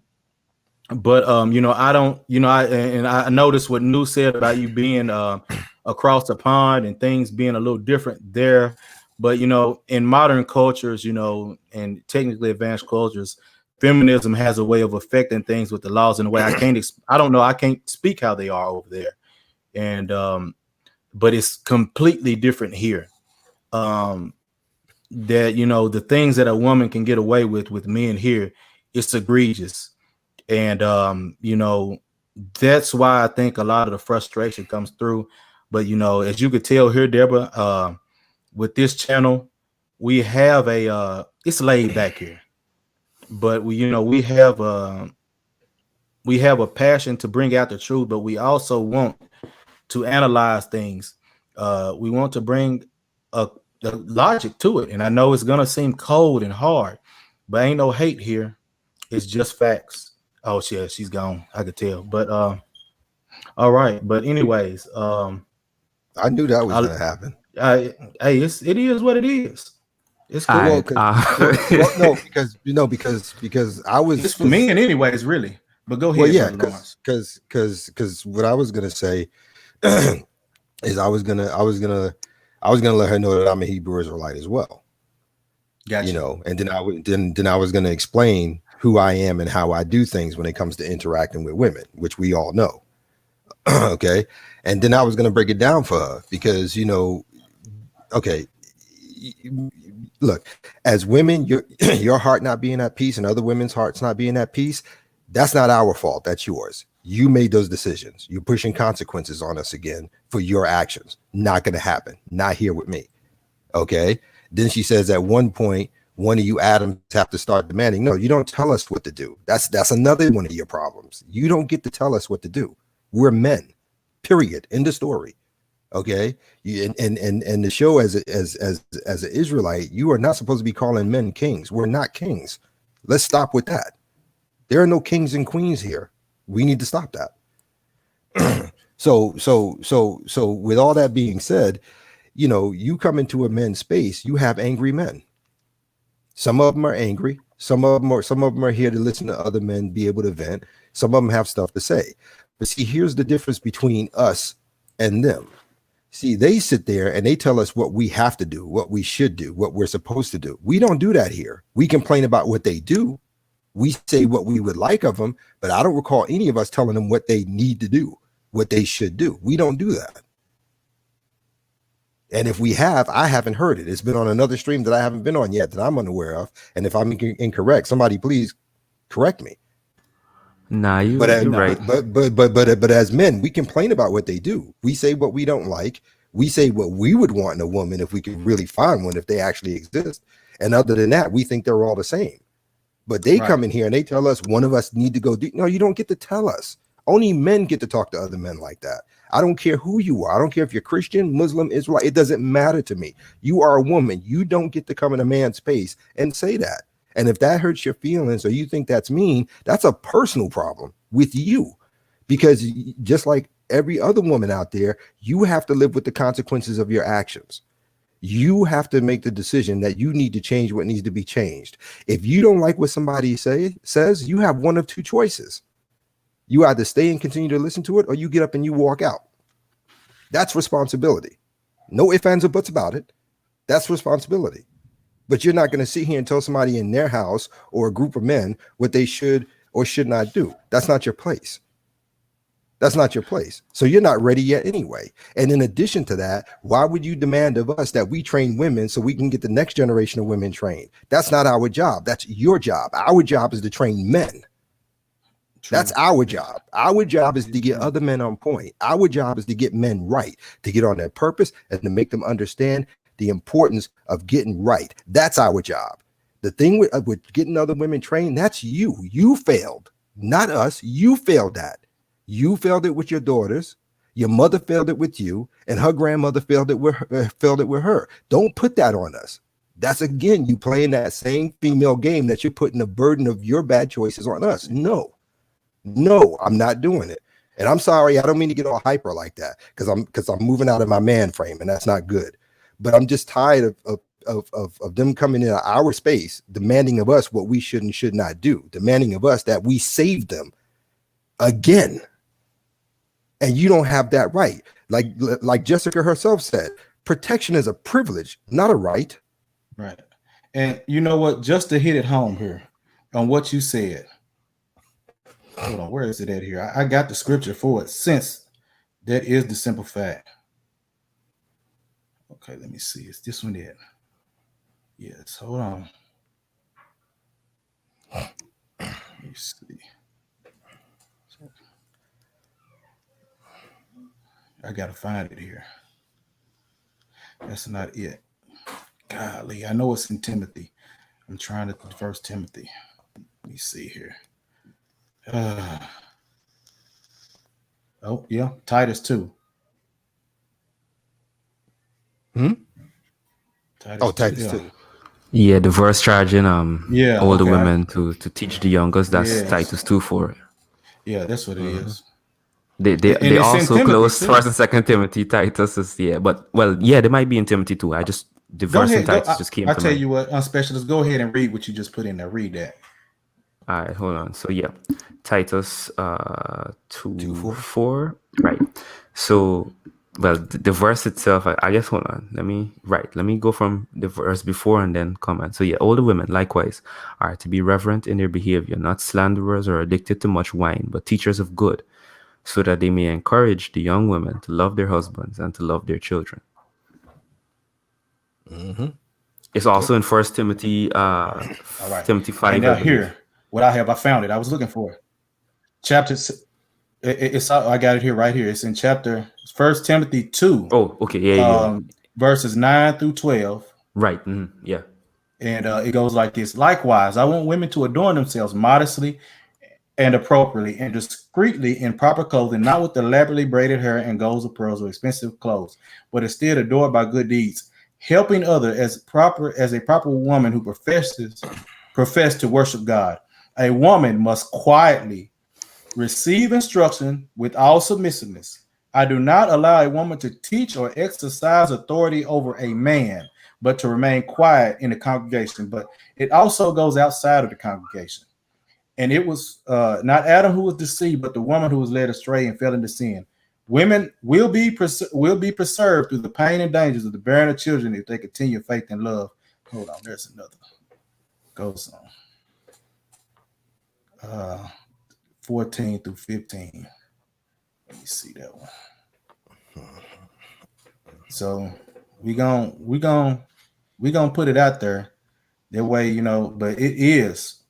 But I don't, I noticed what New said about you being across the pond and things being a little different there. But in modern cultures, and technically advanced cultures, feminism has a way of affecting things with the laws in a way I don't know, I can't speak how they are over there. And but it's completely different here. That the things that a woman can get away with men here, it's egregious. And that's why I think a lot of the frustration comes through. But as you could tell here, Deborah, with this channel, we have it's laid back here, but we have a passion to bring out the truth, but we also want to analyze things. We want to bring a logic to it. And I know it's gonna seem cold and hard, but ain't no hate here. It's just facts. Oh, yeah, she's gone. I could tell. But all right. But anyways, I knew that was gonna happen. Hey, it is what it is. It's cool. No, because I was. It's for me, and anyways, really. But go ahead. Well, yeah, because what I was gonna say is I was gonna let her know that I'm a Hebrew Israelite as well. Gotcha. And then I was gonna explain who I am and how I do things when it comes to interacting with women, which we all know. Okay. And then I was going to break it down for her because, okay, look, as women, your heart not being at peace and other women's hearts not being at peace, that's not our fault. That's yours. You made those decisions. You're pushing consequences on us again for your actions. Not going to happen. Not here with me. Okay. Then she says at one point, one of you Adams have to start demanding. No, you don't tell us what to do. That's another one of your problems. You don't get to tell us what to do. We're men, period. End of story. Okay. And the show as an Israelite, you are not supposed to be calling men kings. We're not kings. Let's stop with that. There are no kings and queens here. We need to stop that. So with all that being said, you come into a men's space, you have angry men. Some of them are angry. Some of them are here to listen to other men be able to vent. Some of them have stuff to say. But see, here's the difference between us and them. See, they sit there and they tell us what we have to do, what we should do, what we're supposed to do. We don't do that here. We complain about what they do. We say what we would like of them, but I don't recall any of us telling them what they need to do, what they should do. We don't do that. And if we have, I haven't heard it. It's been on another stream that I haven't been on yet that I'm unaware of. And if I'm incorrect, somebody please correct me. Nah, you're right. But as men, we complain about what they do. We say what we don't like. We say what we would want in a woman if we could really find one, if they actually exist. And other than that, we think they're all the same. But they come in here and they tell us one of us need to go do. No, you don't get to tell us. Only men get to talk to other men like that. I don't care who you are. I don't care if you're Christian, Muslim, Israelite. It doesn't matter to me. You are a woman. You don't get to come in a man's space and say that. And if that hurts your feelings or you think that's mean, that's a personal problem with you. Because just like every other woman out there, you have to live with the consequences of your actions. You have to make the decision that you need to change what needs to be changed. If you don't like what somebody says, you have one of two choices. You either stay and continue to listen to it, or you get up and you walk out. That's responsibility. No ifs, ands, or buts about it. That's responsibility. But you're not going to sit here and tell somebody in their house or a group of men what they should or should not do. That's not your place. That's not your place. So you're not ready yet anyway. And in addition to that, why would you demand of us that we train women so we can get the next generation of women trained? That's not our job. That's your job. Our job is to train men. That's our job. Our job is to get other men on point. Our job is to get men right, to get on their purpose and to make them understand the importance of getting right. That's our job. The thing with getting other women trained, that's you. You failed, not us. You failed that. You failed it with your daughters. Your mother failed it with you, and her grandmother failed it with her. Don't put that on us. That's again, you playing that same female game that you're putting the burden of your bad choices on us. No, I'm not doing it. And I'm sorry, I don't mean to get all hyper like that because I'm moving out of my man frame, and that's not good. But I'm just tired of them coming in our space, demanding of us what we should and should not do, demanding of us that we save them again. And you don't have that right. Like Jessica herself said, protection is a privilege, not a right. Right. And you know what? Just to hit it home here on what you said. Hold on, where is it at here? I got the scripture for it, since that is the simple fact. Okay, let me see. Is this one it? Yes, hold on. Let me see. I gotta find it here. That's not it. Golly, I know it's in Timothy. I'm trying to First Timothy. Let me see here. Oh yeah, Titus 2. Titus 2. Yeah, the verse charging Yeah, older okay. women to teach the youngest. That's Yes. Titus 2 for it. Yeah, that's what it is. They And it's also in Timothy, close too. First and Second Timothy. Titus is but they might be in Timothy too. I just the Go verse in ahead. Go. Titus just came I to tell mind. you what, unspecialist. Go ahead and read what you just put in there. Read that. All right, hold on. So yeah, Titus 2:4. Right. So the verse itself, I guess, hold on. Let me go from the verse before and then comment. So yeah, older women likewise are to be reverent in their behavior, not slanderers or addicted to much wine, but teachers of good, so that they may encourage the young women to love their husbands and to love their children. It's also in First Timothy, All right. Timothy 5. And now I believe. here, what I have, I found it. I was looking for it. Chapter. It's. I got it here, right here. It's in chapter First Timothy 2. Oh, okay, yeah. Verses 9 through 12. Right. Yeah. And it goes like this. Likewise, I want women to adorn themselves modestly and appropriately and discreetly in proper clothing, not with elaborately braided hair and golds or pearls or expensive clothes, but instead adored by good deeds, helping others as a proper woman who profess to worship God. A woman must quietly receive instruction with all submissiveness. I do not allow a woman to teach or exercise authority over a man, but to remain quiet in the congregation. But it also goes outside of the congregation. And it was not Adam who was deceived, but the woman who was led astray and fell into sin. Women will be preserved through the pain and dangers of the bearing of children if they continue faith and love. Hold on, there's another. Goes on. 14 through 15. Let me see that one. So we gonna put it out there that way, but it is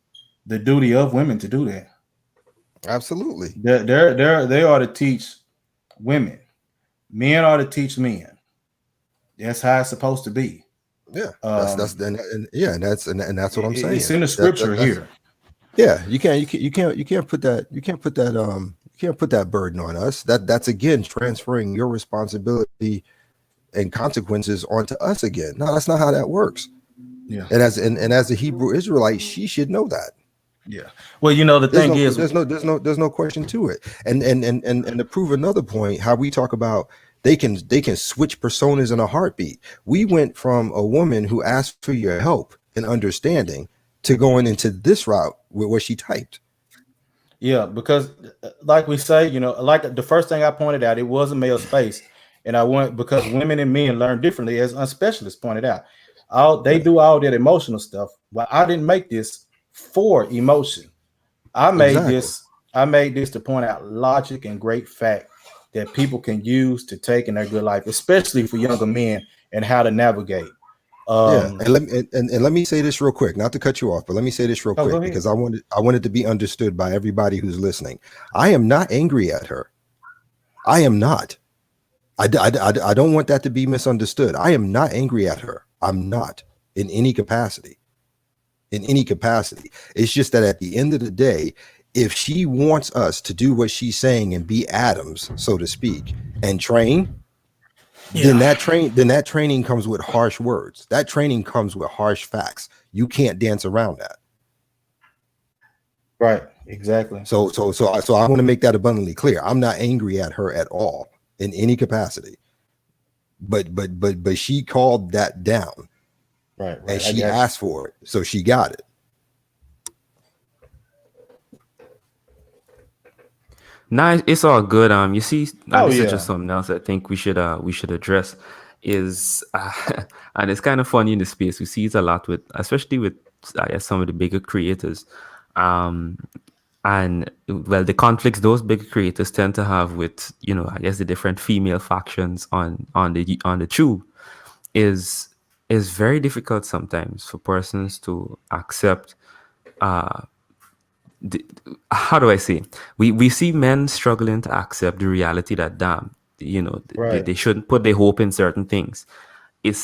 the duty of women to do that. Absolutely. They are to teach women. Men are to teach men. That's how it's supposed to be. Yeah. That's what I'm saying. It's in the scripture here. Yeah, you can't put that burden on us. That's again transferring your responsibility and consequences onto us again. No, that's not how that works. Yeah. And as a Hebrew Israelite, she should know that. Yeah. Well, the thing is, there's no question to it. And to prove another point, how we talk about they can switch personas in a heartbeat. We went from a woman who asked for your help and understanding to going into this route where she typed. Yeah, because like we say, like the first thing I pointed out, it was a male space. And because women and men learn differently, as unspecialists pointed out. They do all that emotional stuff. But I didn't make this for emotion. I made this to point out logic and great fact that people can use to take in their good life, especially for younger men, and how to navigate. And let me say this real quick, not to cut you off, but let me say this real quick because I want it to be understood by everybody who's listening. I am not angry at her. I am not. I don't want that to be misunderstood. I am not angry at her. I'm not in any capacity. It's just that at the end of the day, if she wants us to do what she's saying and be Adams, so to speak, and train, then that training comes with harsh words. That training comes with harsh facts. You can't dance around that. Right. Exactly. So I want to make that abundantly clear. I'm not angry at her at all in any capacity. But she called that down. Right. And she asked for it. So she got it. Nah, it's all good. You see, and Oh this is just yeah, something else I think we should address is, and it's kind of funny in the space. We see it a lot with, especially with, I guess, some of the bigger creators, um, and well, the conflicts those bigger creators tend to have with, I guess the different female factions on the tube is very difficult sometimes for persons to accept. the, how do I say? We see men struggling to accept the reality that damn, right, they shouldn't put their hope in certain things.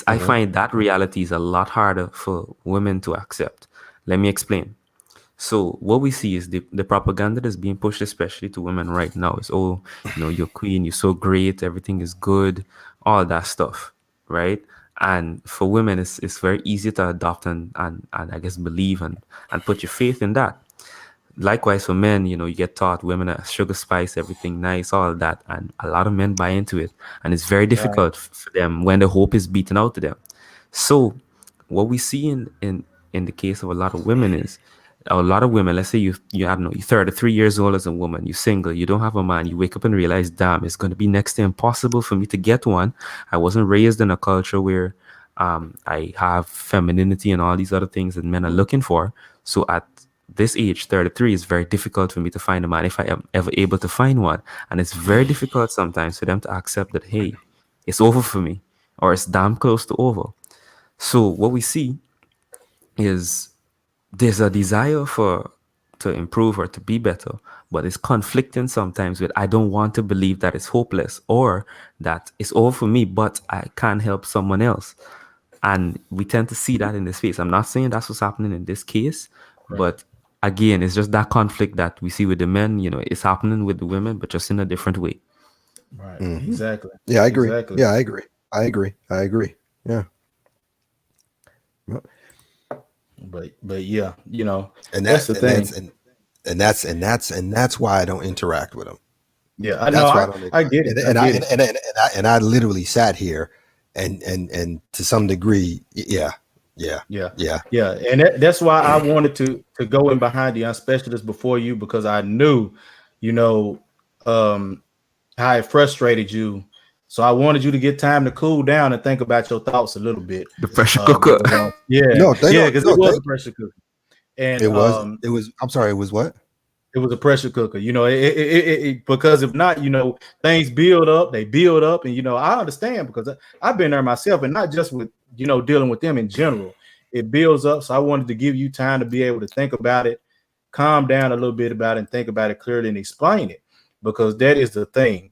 I Hmm. find that reality is a lot harder for women to accept. Let me explain. So what we see is the propaganda that's being pushed, especially to women right now, is, oh, you're queen, you're so great, everything is good, all that stuff, right? And for women, it's very easy to adopt and I guess believe and put your faith in that. Likewise for men, you get taught women are sugar spice, everything nice, all of that, and a lot of men buy into it, and it's very right, difficult for them when the hope is beaten out to them. So what we see in the case of a lot of women is a lot of women, let's say you I don't know, you're 33 years old as a woman, you're single, you don't have a man, you wake up and realize, damn, it's going to be next to impossible for me to get one. I wasn't raised in a culture where I have femininity and all these other things that men are looking for. So at this age, 33, is very difficult for me to find a man if I am ever able to find one. And it's very difficult sometimes for them to accept that, hey, it's over for me, or it's damn close to over. So what we see is there's a desire for to improve or to be better, but it's conflicting sometimes with, I don't want to believe that it's hopeless or that it's over for me, but I can't help someone else. And we tend to see that in this space. I'm not saying that's what's happening in this case, right, but again, it's just that conflict that we see with the men, it's happening with the women, but just in a different way. right. Hmm. Exactly, Yeah, I agree. exactly. Yeah, I agree. I agree. I agree. Yeah. Yep. But yeah, And that's that the and thing. that's and that's why I don't interact with them. Yeah, I know. That's why I I don't I interact. get it. I And I get and, it. and I literally sat here and to some degree, yeah, yeah, Yeah, yeah, yeah, and that's why I wanted to go in behind the unspecialist before you because I knew, you know, um, how it frustrated you. So I wanted you to get time to cool down and think about your thoughts a little bit. The pressure cooker. Because yeah, no, they yeah, don't. because it No, was a thank pressure cooker, and you. It was. I'm sorry. It was what? it was a pressure cooker. Because if not, things build up, they build up, and I understand because I've been there myself, and not just with dealing with them in general. It builds up, so I wanted to give you time to be able to think about it, calm down a little bit about it, and think about it clearly and explain it, because that is the thing.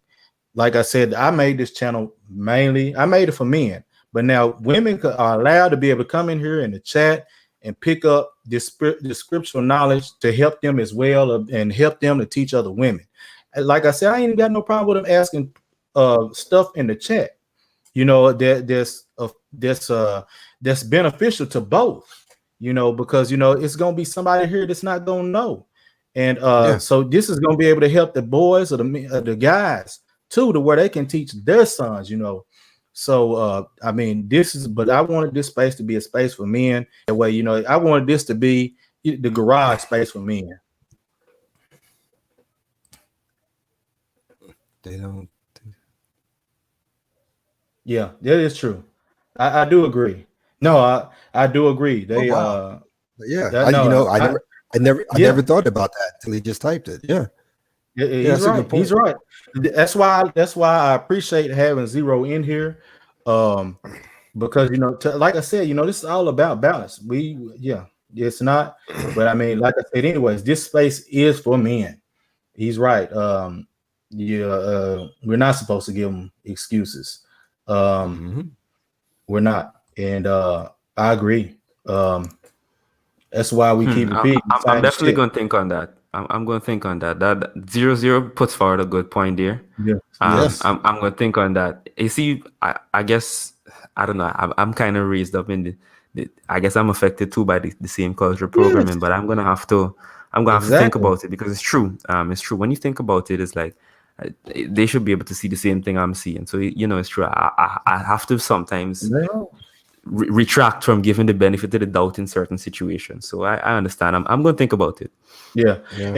Like I said, I made this channel mainly, I made it for men, but now women are allowed to be able to come in here in the chat and pick up this scriptural knowledge to help them as well, and help them to teach other women. And like I said, I ain't got no problem with them asking stuff in the chat. That's beneficial to both. Because it's gonna be somebody here that's not gonna know, and Yeah. so this is gonna be able to help the boys or the guys too, to where they can teach their sons. So I mean, but I wanted this space to be a space for men. That way, I wanted this to be the garage space for men. They don't. Yeah, that is true. I do agree. No, I do agree. Oh They wow. Yeah. that no, I never yeah, thought about that until he just typed it. Yeah. Yeah. he's That's a right. good He's point. right. That's why I appreciate having Zero in here. Um, because like I said, this is all about balance. Yeah, it's not, but I mean, like I said, anyways, this space is for men. He's right. Yeah, we're not supposed to give them excuses. Um, Hmm. we're not, and I agree. Um, that's why we keep repeating the I'm same definitely shit. going to think on that. I'm going to think on that. That 00 puts forward a good point there. Yeah, yes, Yes. I'm going to think on that. You see, I guess, I don't know. I'm kind of raised up in I guess I'm affected too by the same cultural yes, programming, but I'm gonna have to think exactly. about it because it's true. It's true. When you think about it, it's like uh, they should be able to see the same thing I'm seeing. So it's true. I have to sometimes No. retract from giving the benefit of the doubt in certain situations. So I understand. I'm going to think about it. Yeah. Yeah.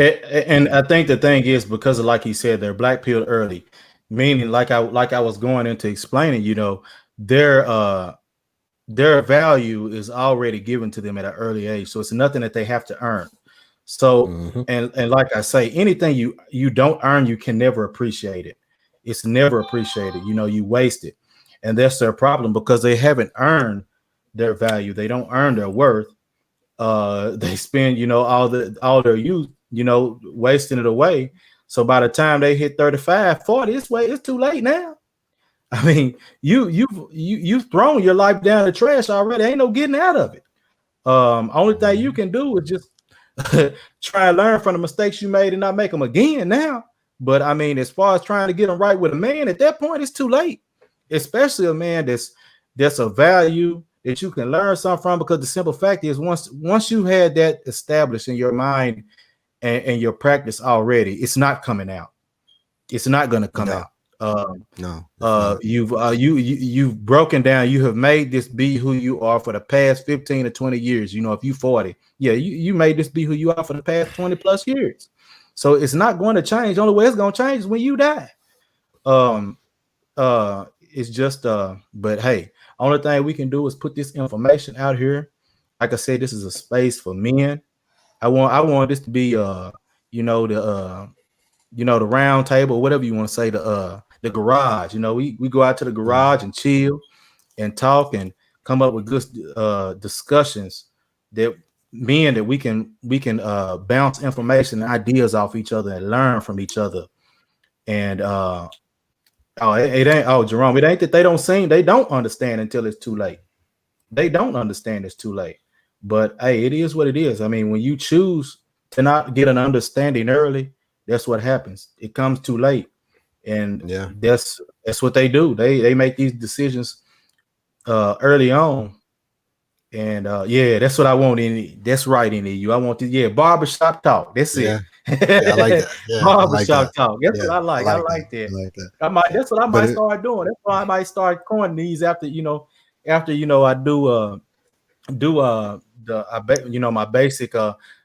And I think the thing is, because of, like he said, they're black pilled early, meaning like I was going into explaining, their value is already given to them at an early age. So it's nothing that they have to earn. So Mhm. and like I say, anything you don't earn, you can never appreciate it. It's never appreciated. You waste it. And that's their problem, because they haven't earned their value. They don't earn their worth. They spend, all their youth, wasting it away. So by the time they hit 35, 40, it's too late now. I mean, you've thrown your life down the trash already. Ain't no getting out of it. Only thing you can do is just try and learn from the mistakes you made and not make them again now. But I mean, as far as trying to get them right with a man, at that point, it's too late. Especially a man that's a value that you can learn something from, because the simple fact is, once you had that established in your mind and your practice already, it's not coming out. It's not going to come No. out. No. it's not. You've broken down. You have made this be who you are for the past 15 to 20 years. If you 40, you made this be who you are for the past 20 plus years. So it's not going to change. The only way it's going to change is when you die. It's just but hey, only thing we can do is put this information out here. Like I said, this is a space for men. I want this to be the round table, whatever you want to say, the garage. We go out to the garage and chill and talk and come up with good discussions that we can bounce information and ideas off each other and learn from each other. And it ain't Jerome, it ain't that they don't understand until it's too late. They don't understand it's too late. But hey, it is what it is. I mean, when you choose to not get an understanding early, that's what happens. It comes too late. And Yeah. that's what they do. They make these decisions early on. And that's what I want that's right in you. I want barbershop talk. That's Yeah. it. I like that. Yeah, I like Barbershop that. talk. That's Yeah, what I like. I like that. that. I like that. That's what I But might start doing. That's why I might start coining these after I do my basic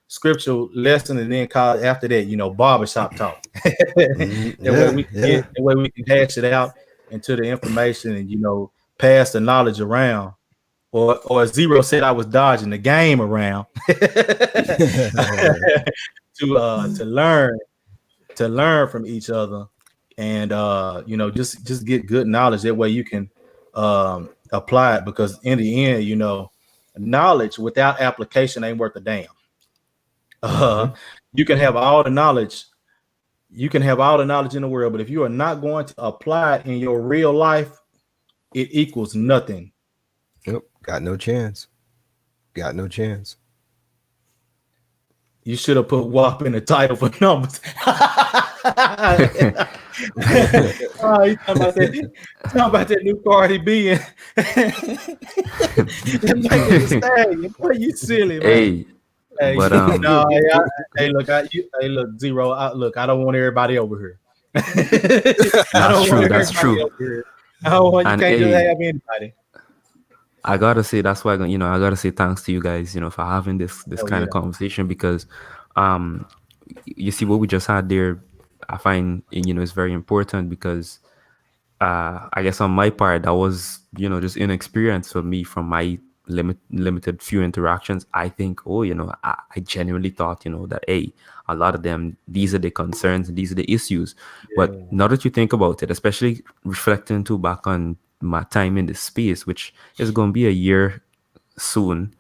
scriptural lesson, and then call after that, barbershop talk. That way we can hash it out into the information and pass the knowledge around. Or Zero said I was dodging the game around to learn from each other, and just get good knowledge. That way you can apply it, because in the end, knowledge without application ain't worth a damn. You can have all the knowledge in the world, but if you are not going to apply it in your real life, it equals nothing. Yep. Got no chance. You should have put WAP in the title for numbers. You talking about that new Cardi B and boy, you silly, man. But Look, Zero. I don't want everybody over here. That's true. I don't want, you And, can't just have anybody. I gotta say, that's why I gotta say thanks to you guys, for having this kind of conversation, because you see what we just had there. I find it's very important, because I guess on my part, that was just inexperience for me from my limited few interactions. I think I genuinely thought that a lot of them, these are the concerns, these are the issues. But now that you think about it, especially reflecting back on my time in this space, which is going to be a year soon,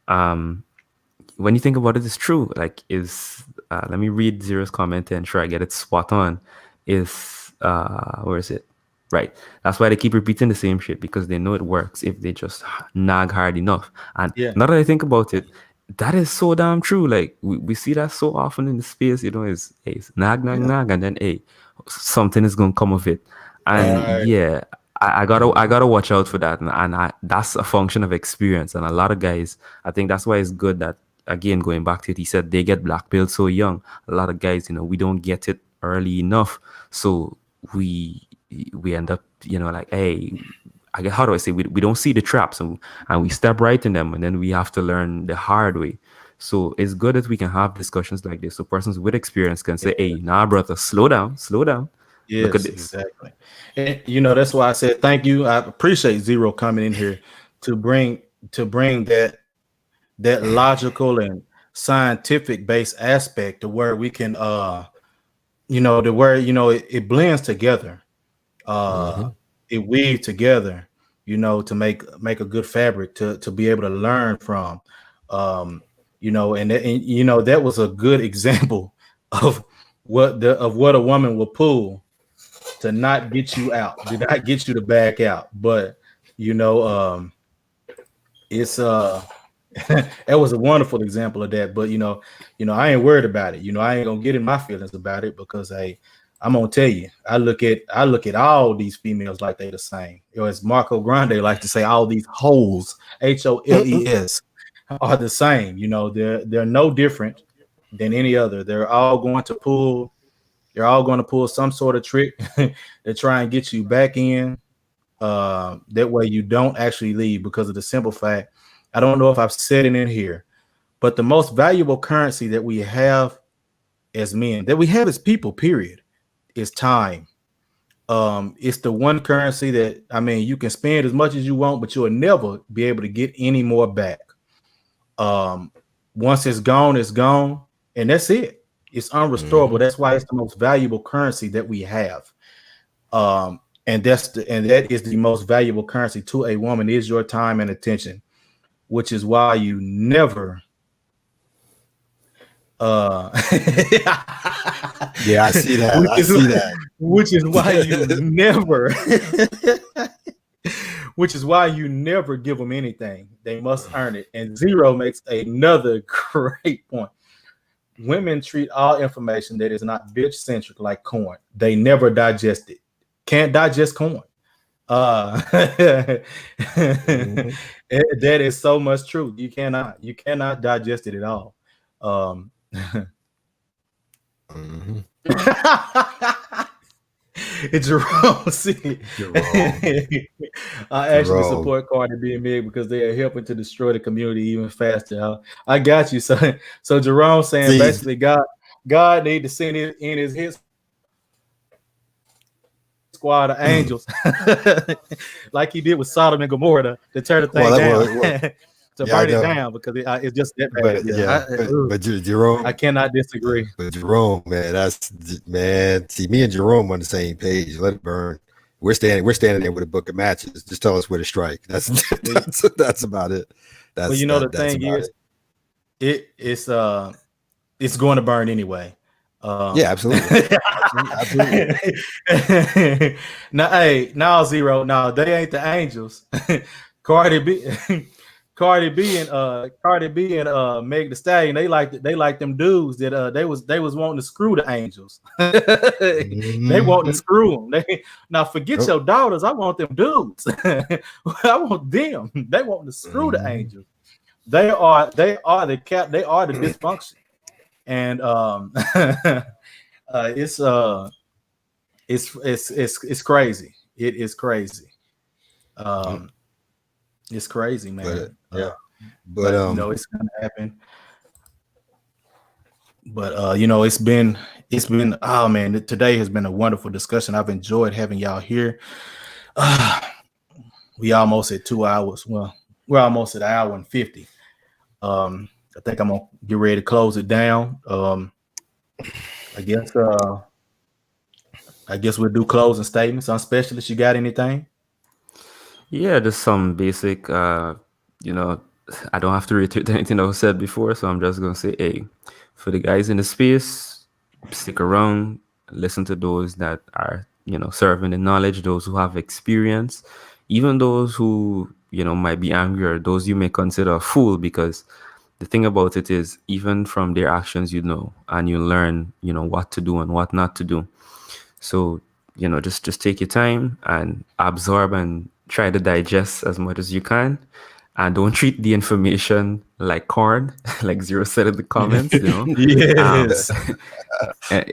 when you think about it, it's true. Like, let me read Zero's comment and try to get it spot on. Where is it? Right. That's why they keep repeating the same shit, because they know it works if they just nag hard enough. And now that I think about it, that is so damn true. Like, we see that so often in the space, is nag, and then something is gonna come of it. And I gotta watch out for that. And that's a function of experience. And a lot of guys, I think that's why it's good that, again, going back to it, he said they get black pilled so young. A lot of guys, we don't get it early enough. So we end up, like, I guess, how do I say, we don't see the traps, and we step right in them, and then we have to learn the hard way. So it's good that we can have discussions like this, so persons with experience can say, hey, nah, brother, slow down, slow down, look at Yes, this. exactly. And that's why I said thank you. I appreciate Zero coming in here to bring that logical and scientific based aspect to where we can to where it blends together. Mm-hmm. It weaves together, to make a good fabric to be able to learn from. And that was a good example of what a woman will pull to not get you out, to not get you to back out. But it's that was a wonderful example of that. But I ain't worried about it. I ain't gonna get in my feelings about it because I'm gonna tell you, I look at all these females like they the same. As Marco Grande like to say, all these holes, HOLES, are the same. They're no different than any other. They're all going to pull some sort of trick to try and get you back in. That way you don't actually leave, because of the simple fact, I don't know if I've said it in here, but the most valuable currency that we have as men, that we have as people, period, is time. It's the one currency that, you can spend as much as you want, but you'll never be able to get any more back. Once it's gone, and that's it. It's unrestorable. Mm-hmm. That's why it's the most valuable currency that we have. And that is the most valuable currency to a woman, is your time and attention, which is why you never Yeah, I see that. which is why you never which is why you never give them anything. They must earn it. And Zero makes another great point. Women treat all information that is not bitch centric like corn. They never digest it. Can't digest corn. Mm-hmm. That is so much truth. You cannot digest it at all. Mm-hmm. Jerome, see, I actually Jerome. support Cardi B and Meg because they are helping to destroy the community even faster. I got you. So Jerome saying See. basically God need to send in his hit squad of angels, like he did with Sodom and Gomorrah, to turn the thing down. To burn it down, because it's just that bad. But Jerome, I cannot disagree. But Jerome, man, see, me and Jerome on the same page. Let it burn. We're standing there with a book of matches. Just tell us where to strike. That's about it. Well, the thing is, it's going to burn anyway. Yeah, absolutely. Now Zero. No, they ain't the angels. Cardi B and Meg Thee Stallion, they like them dudes that they was wanting to screw the angels. They want to screw them. Now forget your daughters. I want them dudes. I want them. They want to screw the angels. They are the dysfunction. And it's crazy. It is crazy. It's crazy, man. But it's gonna happen. But it's been oh man, today has been a wonderful discussion. I've enjoyed having y'all here. We almost at 2 hours. Well, we're almost at 1 hour and 50. I think I'm gonna get ready to close it down. I guess we'll do closing statements. On Specialist, you got anything? Yeah, just some basic, I don't have to reiterate anything that was said before, so I'm just going to say, hey, for the guys in the space, stick around, listen to those that are, serving the knowledge, those who have experience, even those who, might be angry, or those you may consider a fool, because the thing about it is, even from their actions, and you learn, what to do and what not to do. So, just take your time and absorb and try to digest as much as you can, and don't treat the information like corn, like Zero said in the comments. Yes. And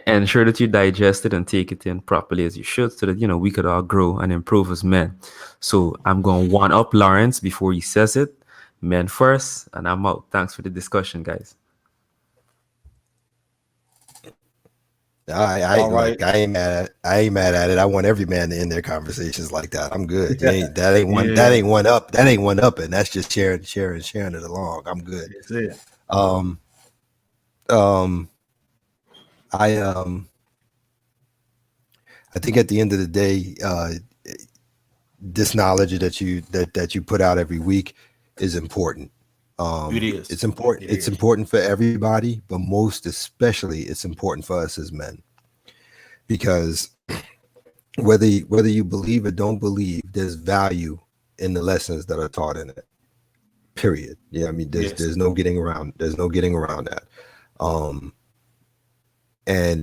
ensure that you digest it and take it in properly as you should, so that we could all grow and improve as men. So I'm going to one up Lawrence before he says it. Men first, and I'm out. Thanks for the discussion, guys. I ain't mad at it. I want every man to end their conversations like that. I'm good. That ain't one up. That ain't one up, and that's just sharing it along. I'm good. That's it. I think at the end of the day, this knowledge that you put out every week is important. It is. It's important. It's important for everybody, but most especially, it's important for us as men, because whether you believe or don't believe, there's value in the lessons that are taught in it. Period. Yeah, I mean, there's no getting around. There's no getting around that. And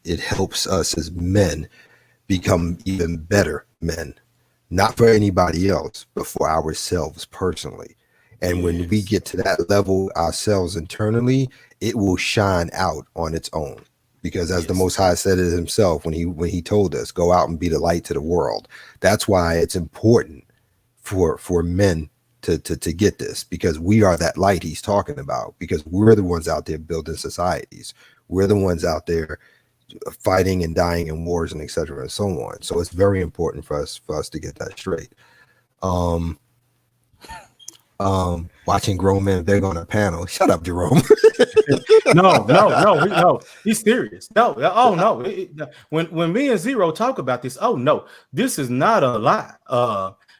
it helps us as men become even better men, not for anybody else, but for ourselves personally. And when we get to that level ourselves internally, it will shine out on its own. Because as the Most High said it himself when he told us, go out and be the light to the world. That's why it's important for men to get this, because we are that light he's talking about, because we're the ones out there building societies. We're the ones out there fighting and dying in wars and et cetera and so on. So it's very important for us to get that straight. Watching grown men beg on a panel. Shut up, Jerome. No. He's serious. No. When me and Zero talk about this, this is not a lie.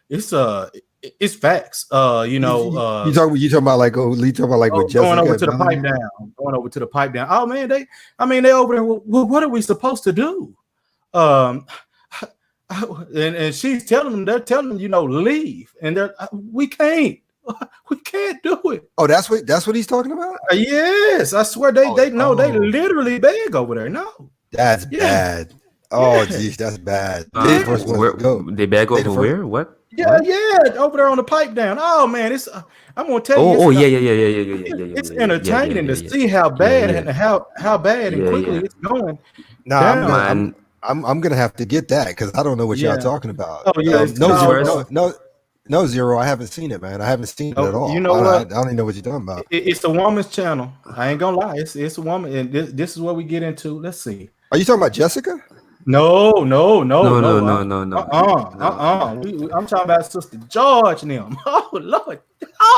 It's facts. You talking about like with Jessica going over to the pipe down. Going over to the pipe down. Oh man, they over there. Well, what are we supposed to do? And she's telling them, they're telling them, leave, and we can't do it. Oh, that's what he's talking about. Yes, I swear they literally beg over there. No, that's bad. Oh, geez, that's bad. They beg over where? What? Yeah, over there on the pipe down. Oh man, I'm gonna tell you. Oh, yeah. It's entertaining to see how bad and how bad and quickly it's going. Nah, I'm gonna have to get that because I don't know what y'all talking about. Oh yeah, no, Zero. I haven't seen it, man. I haven't seen it at all. You know what? I don't even know what you're talking about. It's a woman's channel. I ain't gonna lie. It's a woman, and this is what we get into. Let's see. Are you talking about Jessica? No. I'm talking about Sister George and them. Oh Lord.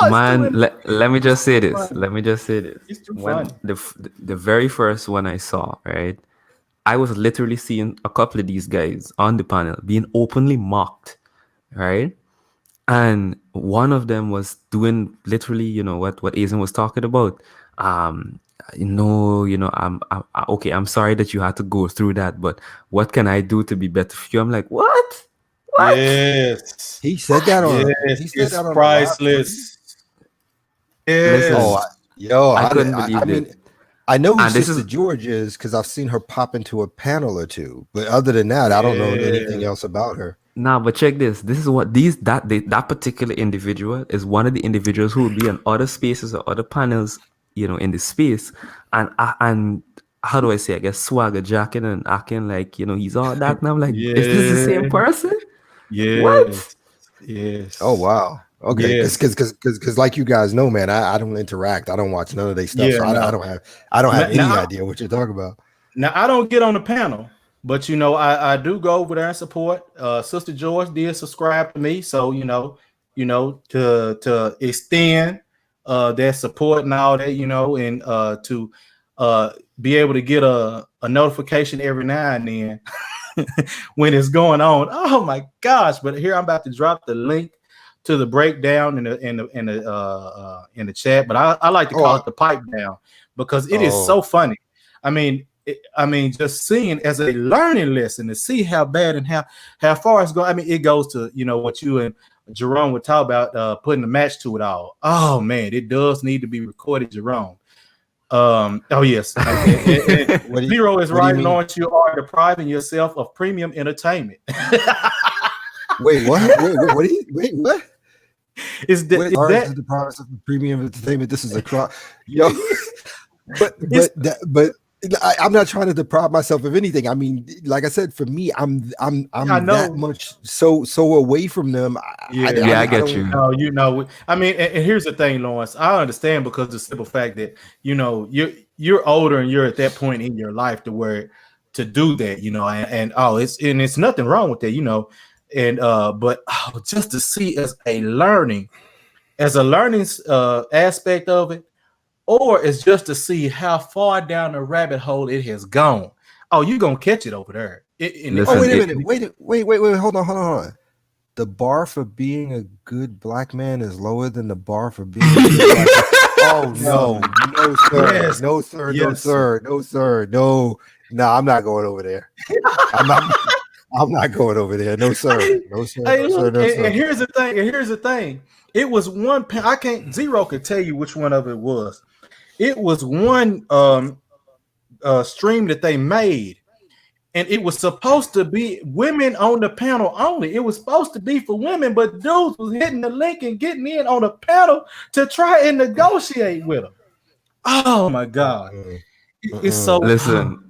Man, let me just say this. It's too when funny. the very first one I saw, right? I was literally seeing a couple of these guys on the panel being openly mocked, right? And one of them was doing literally, what Aizen was talking about. I'm okay. I'm sorry that you had to go through that, but what can I do to be better for you? I'm like, what? Yes, he said that on. It's priceless. Yes. I couldn't believe it. I know who Sister George is because I've seen her pop into a panel or two, but other than that, I don't know anything else about her. Nah, but check this. This is what that particular individual is one of the individuals who will be in other spaces or other panels, in the space, and how do I say? I guess swagger jacking and acting like he's all that, and I'm like, is this the same person? Yeah. What? Yes. Oh wow. Okay, because like you guys know, man, I don't interact. I don't watch none of their stuff, so I don't have any idea what you're talking about. Now I don't get on the panel, but I do go over there and support. Sister George did subscribe to me, so to extend their support and all that, and to be able to get a notification every now and then when it's going on. Oh my gosh! But here I'm about to drop the link to the breakdown in the chat, but I like to call it the pipe down because it is so funny. I mean, just seeing as a learning lesson to see how bad and how far it's going. I mean, it goes to what you and Jerome would talk about, putting a match to it all. Oh man, it does need to be recorded, Jerome. Oh yes, Zero is right, Lawrence. You are depriving yourself of premium entertainment. Wait, what? Wait, what? Wait, is ours that is the promise of the premium entertainment. This is a crime, yo. it's But I'm not trying to deprive myself of anything. I mean, like I said, for me, I I'm that know. much so away from them. Yeah, Yeah, I I get don't. you. no, I mean, and here's the thing, Lawrence. I understand because the simple fact that you're older and you're at that point in your life to where to do that, and it's nothing wrong with that, and but just to see as a learning aspect of it, or it's just to see how far down the rabbit hole it has gone. Oh, you're gonna catch it over there. Oh, Listen, wait a minute. Wait. Hold on. The bar for being a good black man is lower than the bar for being a good black man. Oh no, no sir, Yes, no sir, no yes, sir. sir, no sir, no. No, I'm not going over there. I'm not. I'm not going over there. No sir, no sir, Hey, no sir, look, no and sir. here's the thing. And here's the thing. It was one. I can't. Zero could tell you which one of it was. It was one stream that they made, and it was supposed to be women on the panel only. It was supposed to be for women, but dudes was hitting the link and getting in on the panel to try and negotiate with them. Oh my god, Mm-mm, it's so. mm-mm. listen.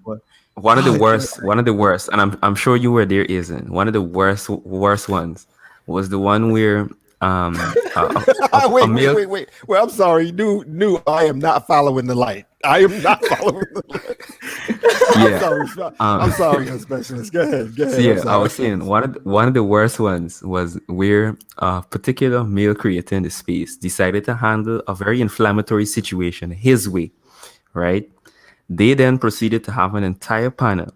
One of the Oh, worst, and I'm sure you were there, isn't one of the worst ones was the one where a male. Wait. Well, I'm sorry. New. I am not following the light. I am not following the light. Yeah. I'm sorry, specialist. Go ahead. So I'm yeah, I sorry. was saying one of the worst ones was where a particular male creator in the space decided to handle a very inflammatory situation his way, right? They then proceeded to have an entire panel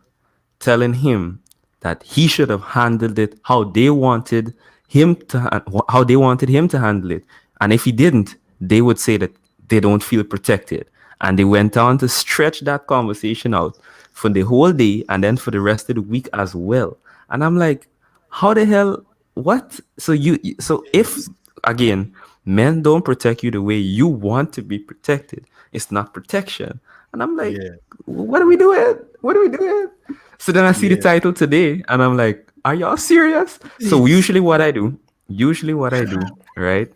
telling him that he should have handled it how they wanted him to handle it, and if he didn't, they would say that they don't feel protected, and they went on to stretch that conversation out for the whole day and then for the rest of the week as well. And I'm like, how the hell? What? So if again, men don't protect you the way you want to be protected, it's not protection. And I'm like, yeah, what are we doing? What are we doing? So then I see the yeah. title today and I'm like, are y'all serious? So usually what I do, right,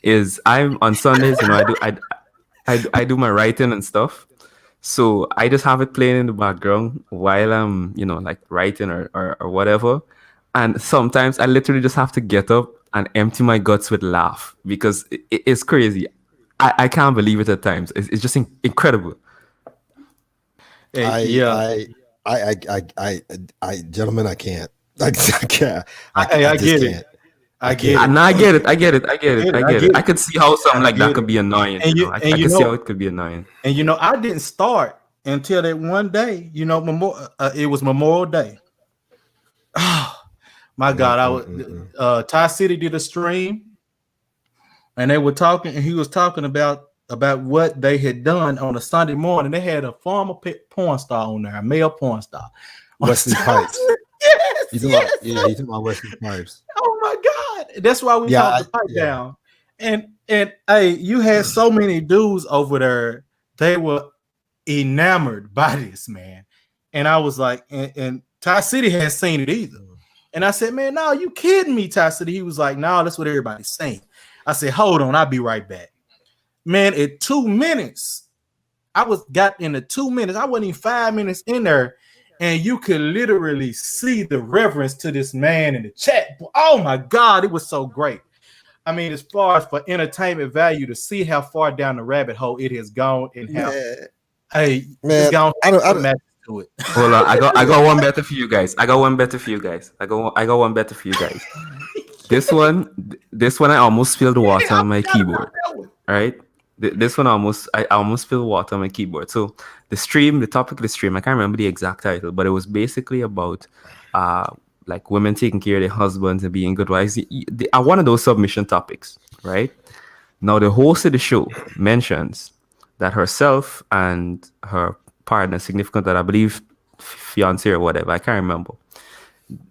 is I'm on Sundays, I do my writing and stuff. So I just have it playing in the background while I'm, like writing or whatever. And sometimes I literally just have to get up and empty my guts with laugh because it's crazy. I can't believe it at times. It's just incredible. Hey, I, yeah. I, gentlemen, I can't. I can't. I I just get it. can't. I can't. get it. And I get it. I get it. I it. could see how something I like that get could it. be annoying. And you I and you could see how know it could be annoying. and I didn't start until that one day. It was Memorial Day. Oh my God! Ty City did a stream, and they were talking, and he was talking about what they had done on a Sunday morning. They had a former porn star on there, a male porn star, Wesley Pipes. Yes. He's talking about Wesley Pipes. Oh my God! That's why we talked the pipe down. And hey, you had so many dudes over there. They were enamored by this man, and I was like, and Ty City hadn't seen it either. And I said, man, no, you kidding me, Ty City? He was like, no, that's what everybody's saying. I said, hold on, I'll be right back. Man, at 2 minutes, got into 2 minutes. I wasn't even 5 minutes in there, and you could literally see the reverence to this man in the chat. Oh my God, it was so great. I mean, as far as for entertainment value, to see how far down the rabbit hole it has gone and how it's gone to it. Hold on, I got one better for you guys. I got one better for you guys. This one I almost spilled water on my keyboard. All right. This one I almost spilled water on my keyboard. So the topic of the stream, I can't remember the exact title, but it was basically about like women taking care of their husbands and being good wives. One of those submission topics, right? Now the host of the show mentions that herself and her partner, significant that I believe fiance or whatever, I can't remember.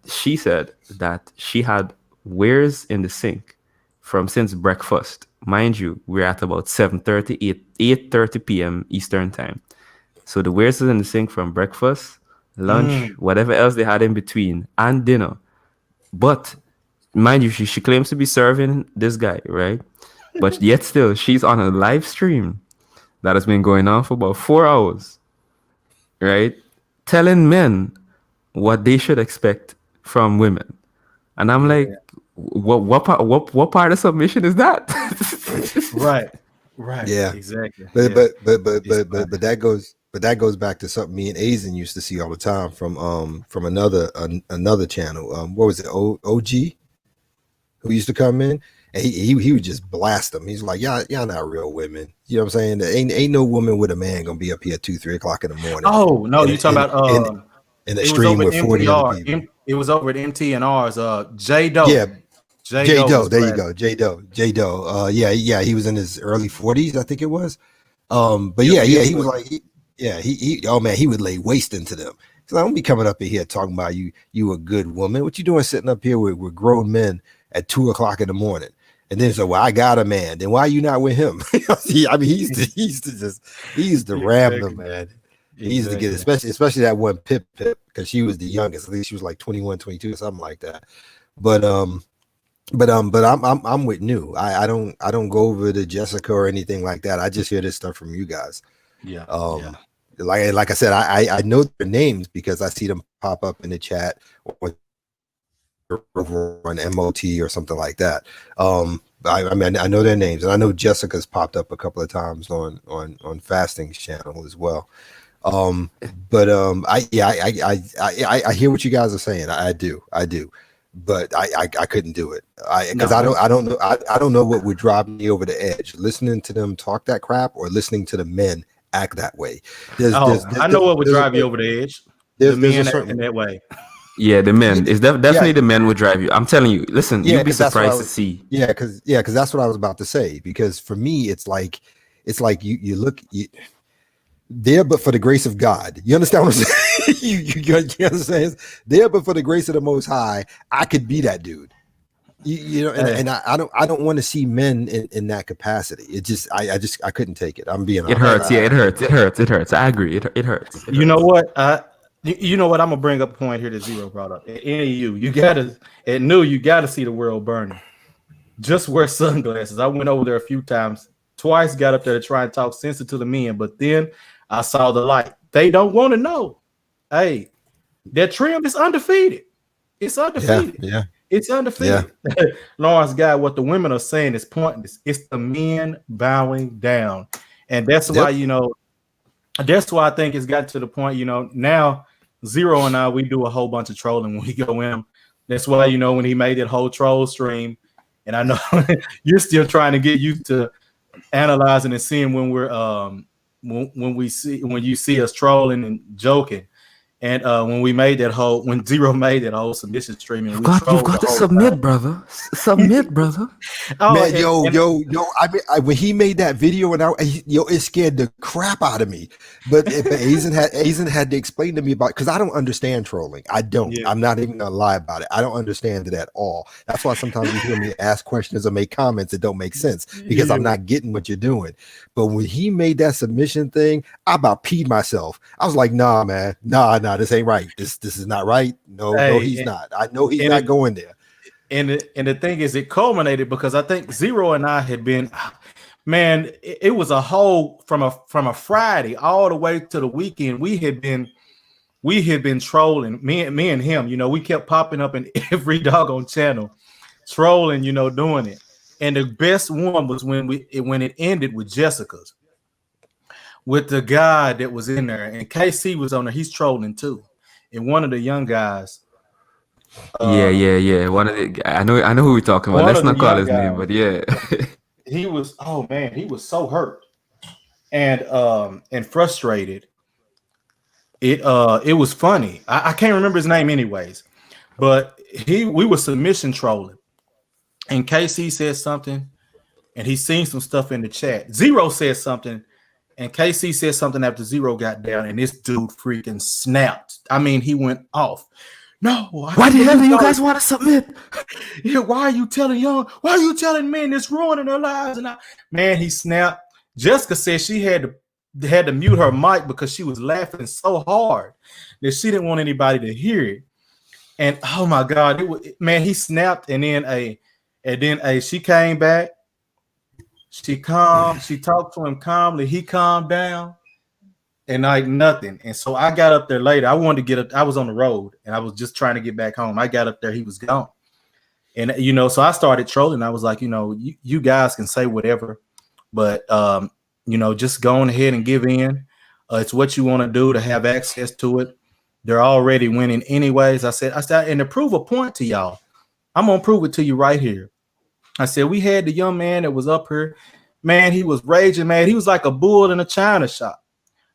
She said that she had wares in the sink since breakfast. Mind you, we're at about 7:30, 8:30 p.m. Eastern time. So the wares is in the sink from breakfast, lunch, whatever else they had in between, and dinner. But mind you, she claims to be serving this guy, right? But yet still, she's on a live stream that has been going on for about 4 hours, right? Telling men what they should expect from women. And I'm like, what part of submission is that? Right. Right. Yeah. Exactly. But Yeah. but that goes back to something me and Azen used to see all the time from another channel. What was it? OG, who used to come in, and he would just blast them. He's like, y'all not real women. You know what I'm saying? Ain't no woman with a man gonna be up here 2-3 o'clock in the morning. Oh no, you talking about in a it was stream over at with 40 other MTR. people. It was over at MTNR's. J Doe. Yeah, J Doe. was There you blasting. go, J Doe. Yeah. He was in his early 40s, I think it was. But Yep, he was like, he oh man, he would lay waste into them. So I don't be coming up in here talking about you a good woman. What you doing sitting up here with grown men at 2 o'clock in the morning? And then so, well, I got a man. Then why are you not with him? I mean, he used to ram them, man. He used to get, especially that one Pip, because she was the youngest. At least she was like 21, 22, something like that. But I'm with New. I don't go over to Jessica or anything like that. I just hear this stuff from you guys. Yeah. Like I said, I know their names because I see them pop up in the chat or on MOT or something like that. I mean, I know their names, and I know Jessica's popped up a couple of times on Fasting's channel as well. I hear what you guys are saying. I do, but I couldn't do it. I don't know what would drive me over the edge, listening to them talk that crap or listening to the men act that way. I know what would drive you over the edge. The men acting that way. Yeah, the men. It's definitely the men would drive you. I'm telling you. Listen, you'd be surprised to see. Yeah, because that's what I was about to say. Because for me, it's like you look there, but for the grace of God. You understand what I'm saying? you understand? There, but for the grace of the Most High, I could be that dude. You know, and I don't want to see men in that capacity. It just I couldn't take it. I'm being honest. It hurts. Yeah, it hurts. I agree. It hurts. You know what? You know what? I'm gonna bring up a point here that Zero brought up. You gotta see the world burning. Just wear sunglasses. I went over there a few times, twice, got up there to try and talk sense to the men, but then I saw the light. They don't want to know. Hey, their trim is undefeated. It's undefeated. Yeah. It's undefeated. Yeah. Lawrence guy, what the women are saying is pointless. It's the men bowing down. And that's why, that's why I think it's gotten to the point, now Zero and I, we do a whole bunch of trolling when we go in. That's why, when he made that whole troll stream, and I know you're still trying to get used to analyzing and seeing when we're when you see us trolling and joking. And when Zero made that whole submission stream, and you've got to submit, brother. Submit, brother. Man, when he made that video, and it scared the crap out of me. But Azen had to explain to me about, because I don't understand trolling. I don't. Yeah. I'm not even gonna lie about it. I don't understand it at all. That's why sometimes you hear me ask questions or make comments that don't make sense because I'm not getting what you're doing. But when he made that submission thing, I about peed myself. I was like, nah, man, nah, this ain't right. This is not right. No, he's not. I know he's not going there. And the thing is, it culminated because I think Zero and I had been, man, it was a whole from a Friday all the way to the weekend. We had been trolling. Me and him, we kept popping up in every doggone channel, trolling, doing it. And the best one was when it ended with Jessica's. With the guy that was in there, and KC was on there, he's trolling too. And one of the young guys. Yeah. One of the, I know who we're talking about. Let's not call his name, but yeah. he was so hurt and frustrated. It was funny. I can't remember his name anyways, but we were submission trolling, and KC said something, and he seen some stuff in the chat. Zero said something. And KC said something after Zero got down, and this dude freaking snapped. I mean, he went off. No, why the hell do you guys want to submit? Yeah, why are you telling men it's ruining their lives? And man, he snapped. Jessica said she had to mute her mic because she was laughing so hard that she didn't want anybody to hear it. And oh my God, man, he snapped, and then she came back. She talked to him calmly. He calmed down, and like nothing. And so I got up there later. I wanted to get up. I was on the road, and I was just trying to get back home. I got up there. He was gone. And, so I started trolling. I was like, you guys can say whatever, but, just go on ahead and give in. It's what you want to do to have access to it. They're already winning anyways. I said, and to prove a point to y'all, I'm going to prove it to you right here. I said, we had the young man that was up here. Man, he was raging, man. He was like a bull in a china shop.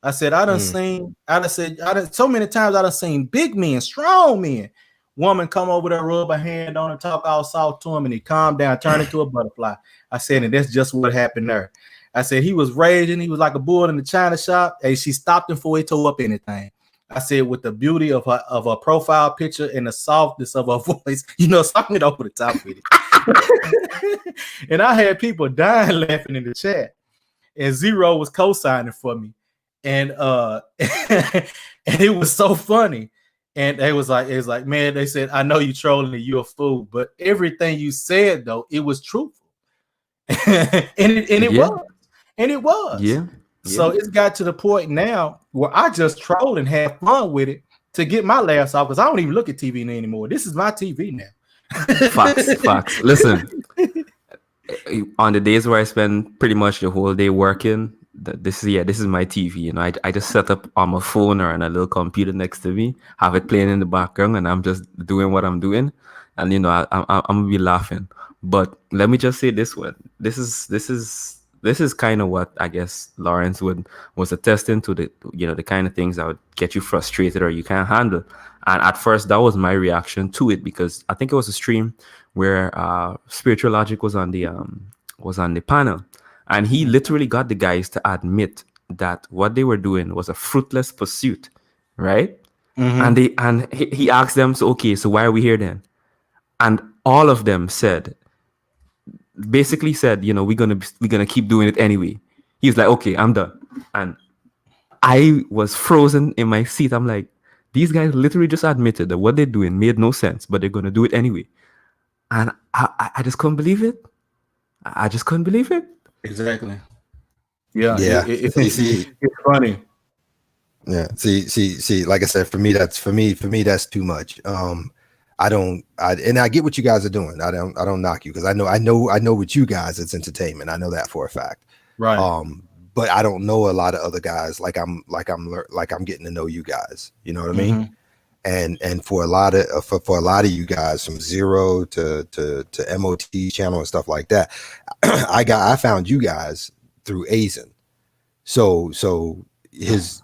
I said, so many times I done seen big men, strong men, woman come over there, rub a hand on him, talk all soft to him, and he calmed down, turned into a butterfly. I said, and that's just what happened there. I said, he was raging. He was like a bull in the china shop. And she stopped him before he tore up anything. I said, with the beauty of her profile picture and the softness of her voice, something over the top with it. And I had people dying laughing in the chat. And Zero was co-signing for me. And and it was so funny. And it was like, man, they said, I know you trolling and you're a fool, but everything you said though, it was truthful. and it was. Yeah. So it's got to the point now where I just troll and have fun with it to get my laughs off, because I don't even look at TV anymore. This is my TV now. Facts. Listen, on the days where I spend pretty much the whole day working, this is my TV. I just set up on my phone or on a little computer next to me, have it playing in the background, and I'm just doing what I'm doing, and I'm gonna be laughing. But let me just say this one: this is kind of what I guess Lawrence was attesting to, the kind of things that would get you frustrated or you can't handle. And at first, that was my reaction to it, because I think it was a stream where Spiritual Logic was on the panel. And he literally got the guys to admit that what they were doing was a fruitless pursuit, right? Mm-hmm. And he asked them, so why are we here then? And all of them basically said, we're gonna keep doing it anyway. He's like, okay, I'm done. And I was frozen in my seat. I'm like, these guys literally just admitted that what they're doing made no sense, but they're gonna do it anyway. And I just couldn't believe it. I just couldn't believe it. Exactly. Yeah. It's funny. Yeah. See. Like I said, for me, that's too much. I get what you guys are doing. I don't knock you, because I know with you guys it's entertainment. I know that for a fact. Right. But I don't know a lot of other guys like I'm getting to know you guys. You know what I mean? And for a lot of you guys, from Zero to MOT channel and stuff like that, I found you guys through Azen. So his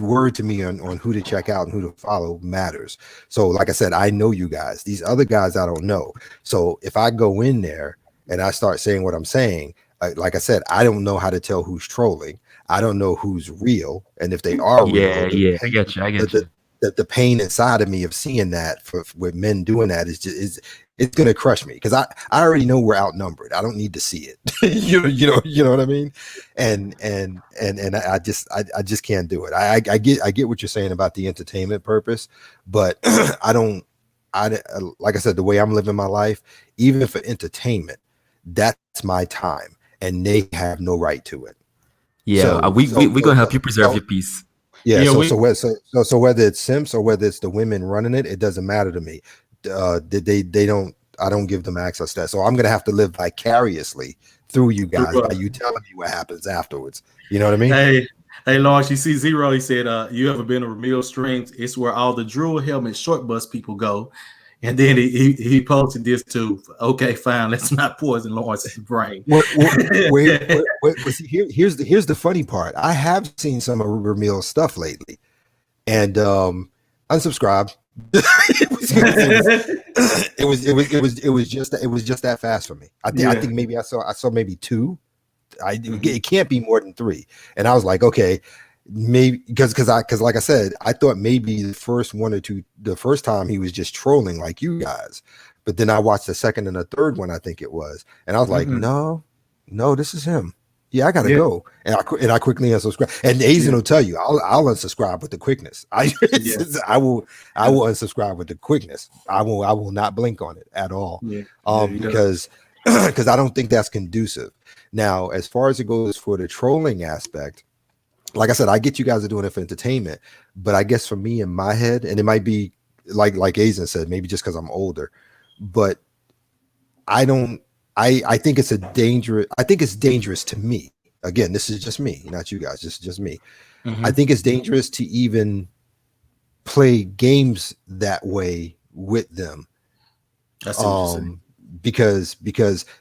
word to me on who to check out and who to follow matters. So like I said, I know you guys. These other guys I don't know. So if I go in there and I start saying what I'm saying, like I said, I don't know how to tell who's trolling. I don't know who's real, and if they are real. Yeah, I get you. The pain inside of me of seeing that with men doing that is it's gonna crush me, because I already know we're outnumbered. I don't need to see it. you know what I mean? And I just can't do it. I get what you're saying about the entertainment purpose, but I like I said, the way I'm living my life, even for entertainment, that's my time, and they have no right to it. Yeah, we're gonna help you preserve your peace. Yeah, so whether it's simps or whether it's the women running it, it doesn't matter to me. I don't give them access to that. So I'm gonna have to live vicariously through you guys by you telling me what happens afterwards. You know what I mean? Hey, Lawrence, you see Zero, he said, you ever been to Ramil Strings? It's where all the Drew Helmet short bus people go. And then he posted this too. Okay, fine. Let's not poison Lawrence's brain. Here's the funny part. I have seen some of Ramil's stuff lately, and unsubscribed. It was just that fast for me. I think maybe I saw maybe two. It can't be more than three. And I was like, okay, maybe because like I said, I thought maybe the first one or two, the first time he was just trolling like you guys, but then I watched the second and the third one, I think it was, and I was like, no, this is him. Yeah, I gotta go, and I quickly unsubscribe. And Azen will tell you, I'll unsubscribe with the quickness. I will unsubscribe with the quickness. I will not blink on it at all. Because because I don't think that's conducive. Now, as far as it goes for the trolling aspect, like I said, I get you guys are doing it for entertainment, but I guess for me in my head, and it might be like Azen said, maybe just because I'm older, but I think it's dangerous to me. Again, this is just me, not you guys. This is just me. I think it's dangerous to even play games that way with them. That's interesting. Because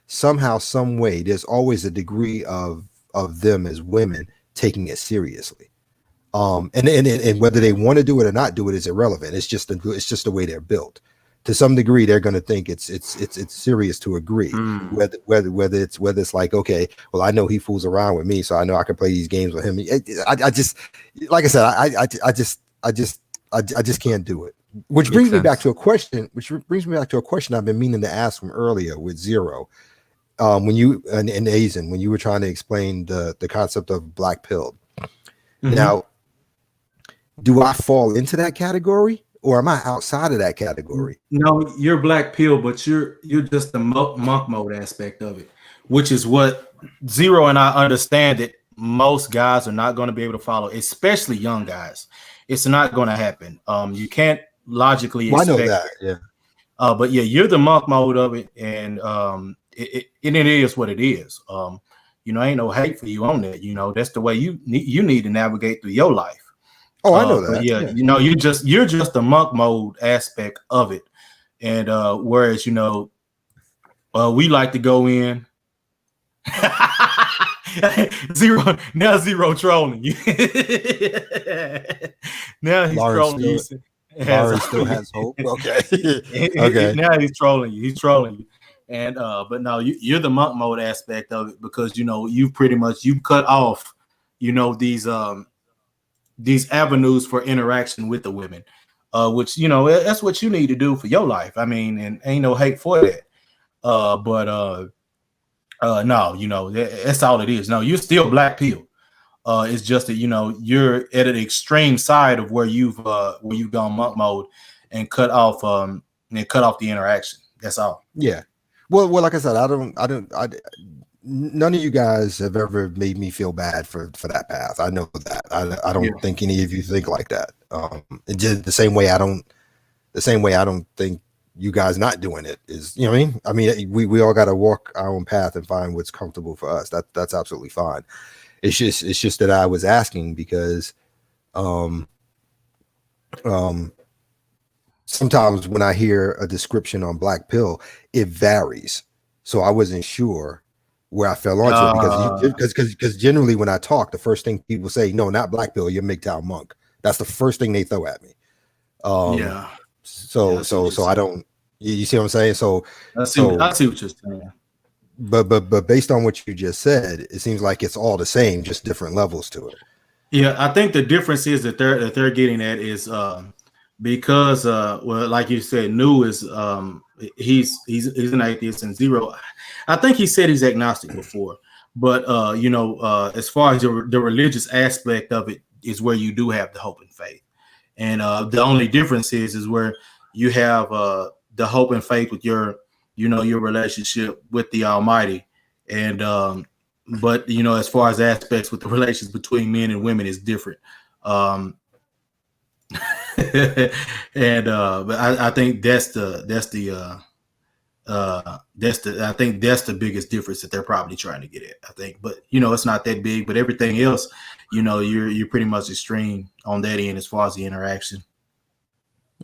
somehow, some way, there's always a degree of them as women taking it seriously. And whether they want to do it or not do it is irrelevant. It's just the way they're built. To some degree, they're going to think it's serious to agree. Whether it's like, okay, well, I know he fools around with me, so I know I can play these games with him. I just, like I said, I just can't do it. Which brings me back to a question. I've been meaning to ask from earlier with Zero. When you and Azen, when you were trying to explain the concept of black pill. Now, do I fall into that category? Or am I outside of that category? No, you're black pill, but you're just the monk mode aspect of it, which is what Zero and I understand that most guys are not going to be able to follow, especially young guys. It's not going to happen. You can't logically expect I know that, yeah. But yeah, you're the monk mode of it, and it is what it is. Ain't no hate for you on that. That's the way you need to navigate through your life. Oh, I know that. Yeah, you're just the monk mode aspect of it, and whereas we like to go in. Zero trolling you. Now he's trolling you. Lauren still has hope. Okay. Now he's trolling you. He's trolling you. And but no, you're the monk mode aspect of it because you cut off these avenues for interaction with the women, which that's what you need to do for your life. I mean, and ain't no hate for that. No, that's all it is. No, you're still black pill. It's just that you're at an extreme side of where you've gone monk mode and cut off the interaction. That's all. Yeah. Well, like I said, none of you guys have ever made me feel bad for that path. I know that. I don't think any of you think like that. The same way I don't think you guys not doing it is, what I mean? I mean, we all got to walk our own path and find what's comfortable for us. That's absolutely fine. It's just that I was asking because sometimes when I hear a description on black pill, it varies. So I wasn't sure where I fell onto it because generally when I talk, the first thing people say, no, not black pill, you're MGTOW monk. That's the first thing they throw at me. So I don't. You see what I'm saying? So I see what you're saying. But based on what you just said, it seems like it's all the same, just different levels to it. Yeah, I think the difference is that they're getting at is because well, like you said, Nu is he's an atheist, and Zero, I think he said he's agnostic before, but as far as the religious aspect of it is where you do have the hope and faith, and the only difference is where you have the hope and faith with your relationship with the Almighty, and but as far as aspects with the relations between men and women is different. And but I think that's the biggest difference that they're probably trying to get at, I think. But it's not that big, but everything else, you're pretty much extreme on that end as far as the interaction.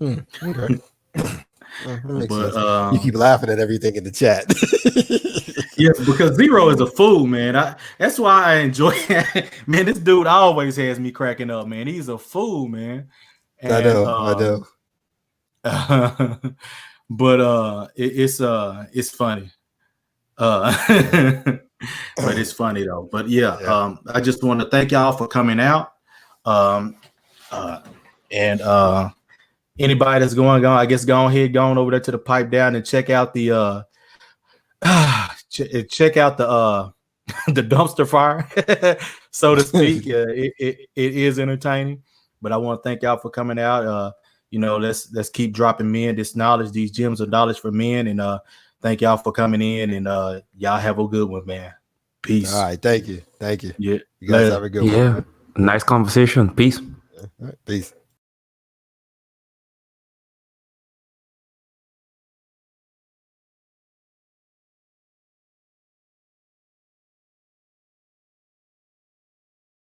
Okay. But you keep laughing at everything in the chat. Yes, because Zero is a fool, man. That's why I enjoy it. Man, this dude always has me cracking up, man. He's a fool, man. And, I know. But it's funny. But it's funny though. But yeah. I just want to thank y'all for coming out. And anybody that's going on, I guess go on over there to the Pipe Down and check out the the dumpster fire, so to speak. It is entertaining, but I want to thank y'all for coming out. Let's keep dropping men this knowledge, these gems of knowledge for men, and thank y'all for coming in, and y'all have a good one, man. Peace. All right, thank you. Yeah, You guys have a good one. Yeah, nice conversation. Peace. All right, peace.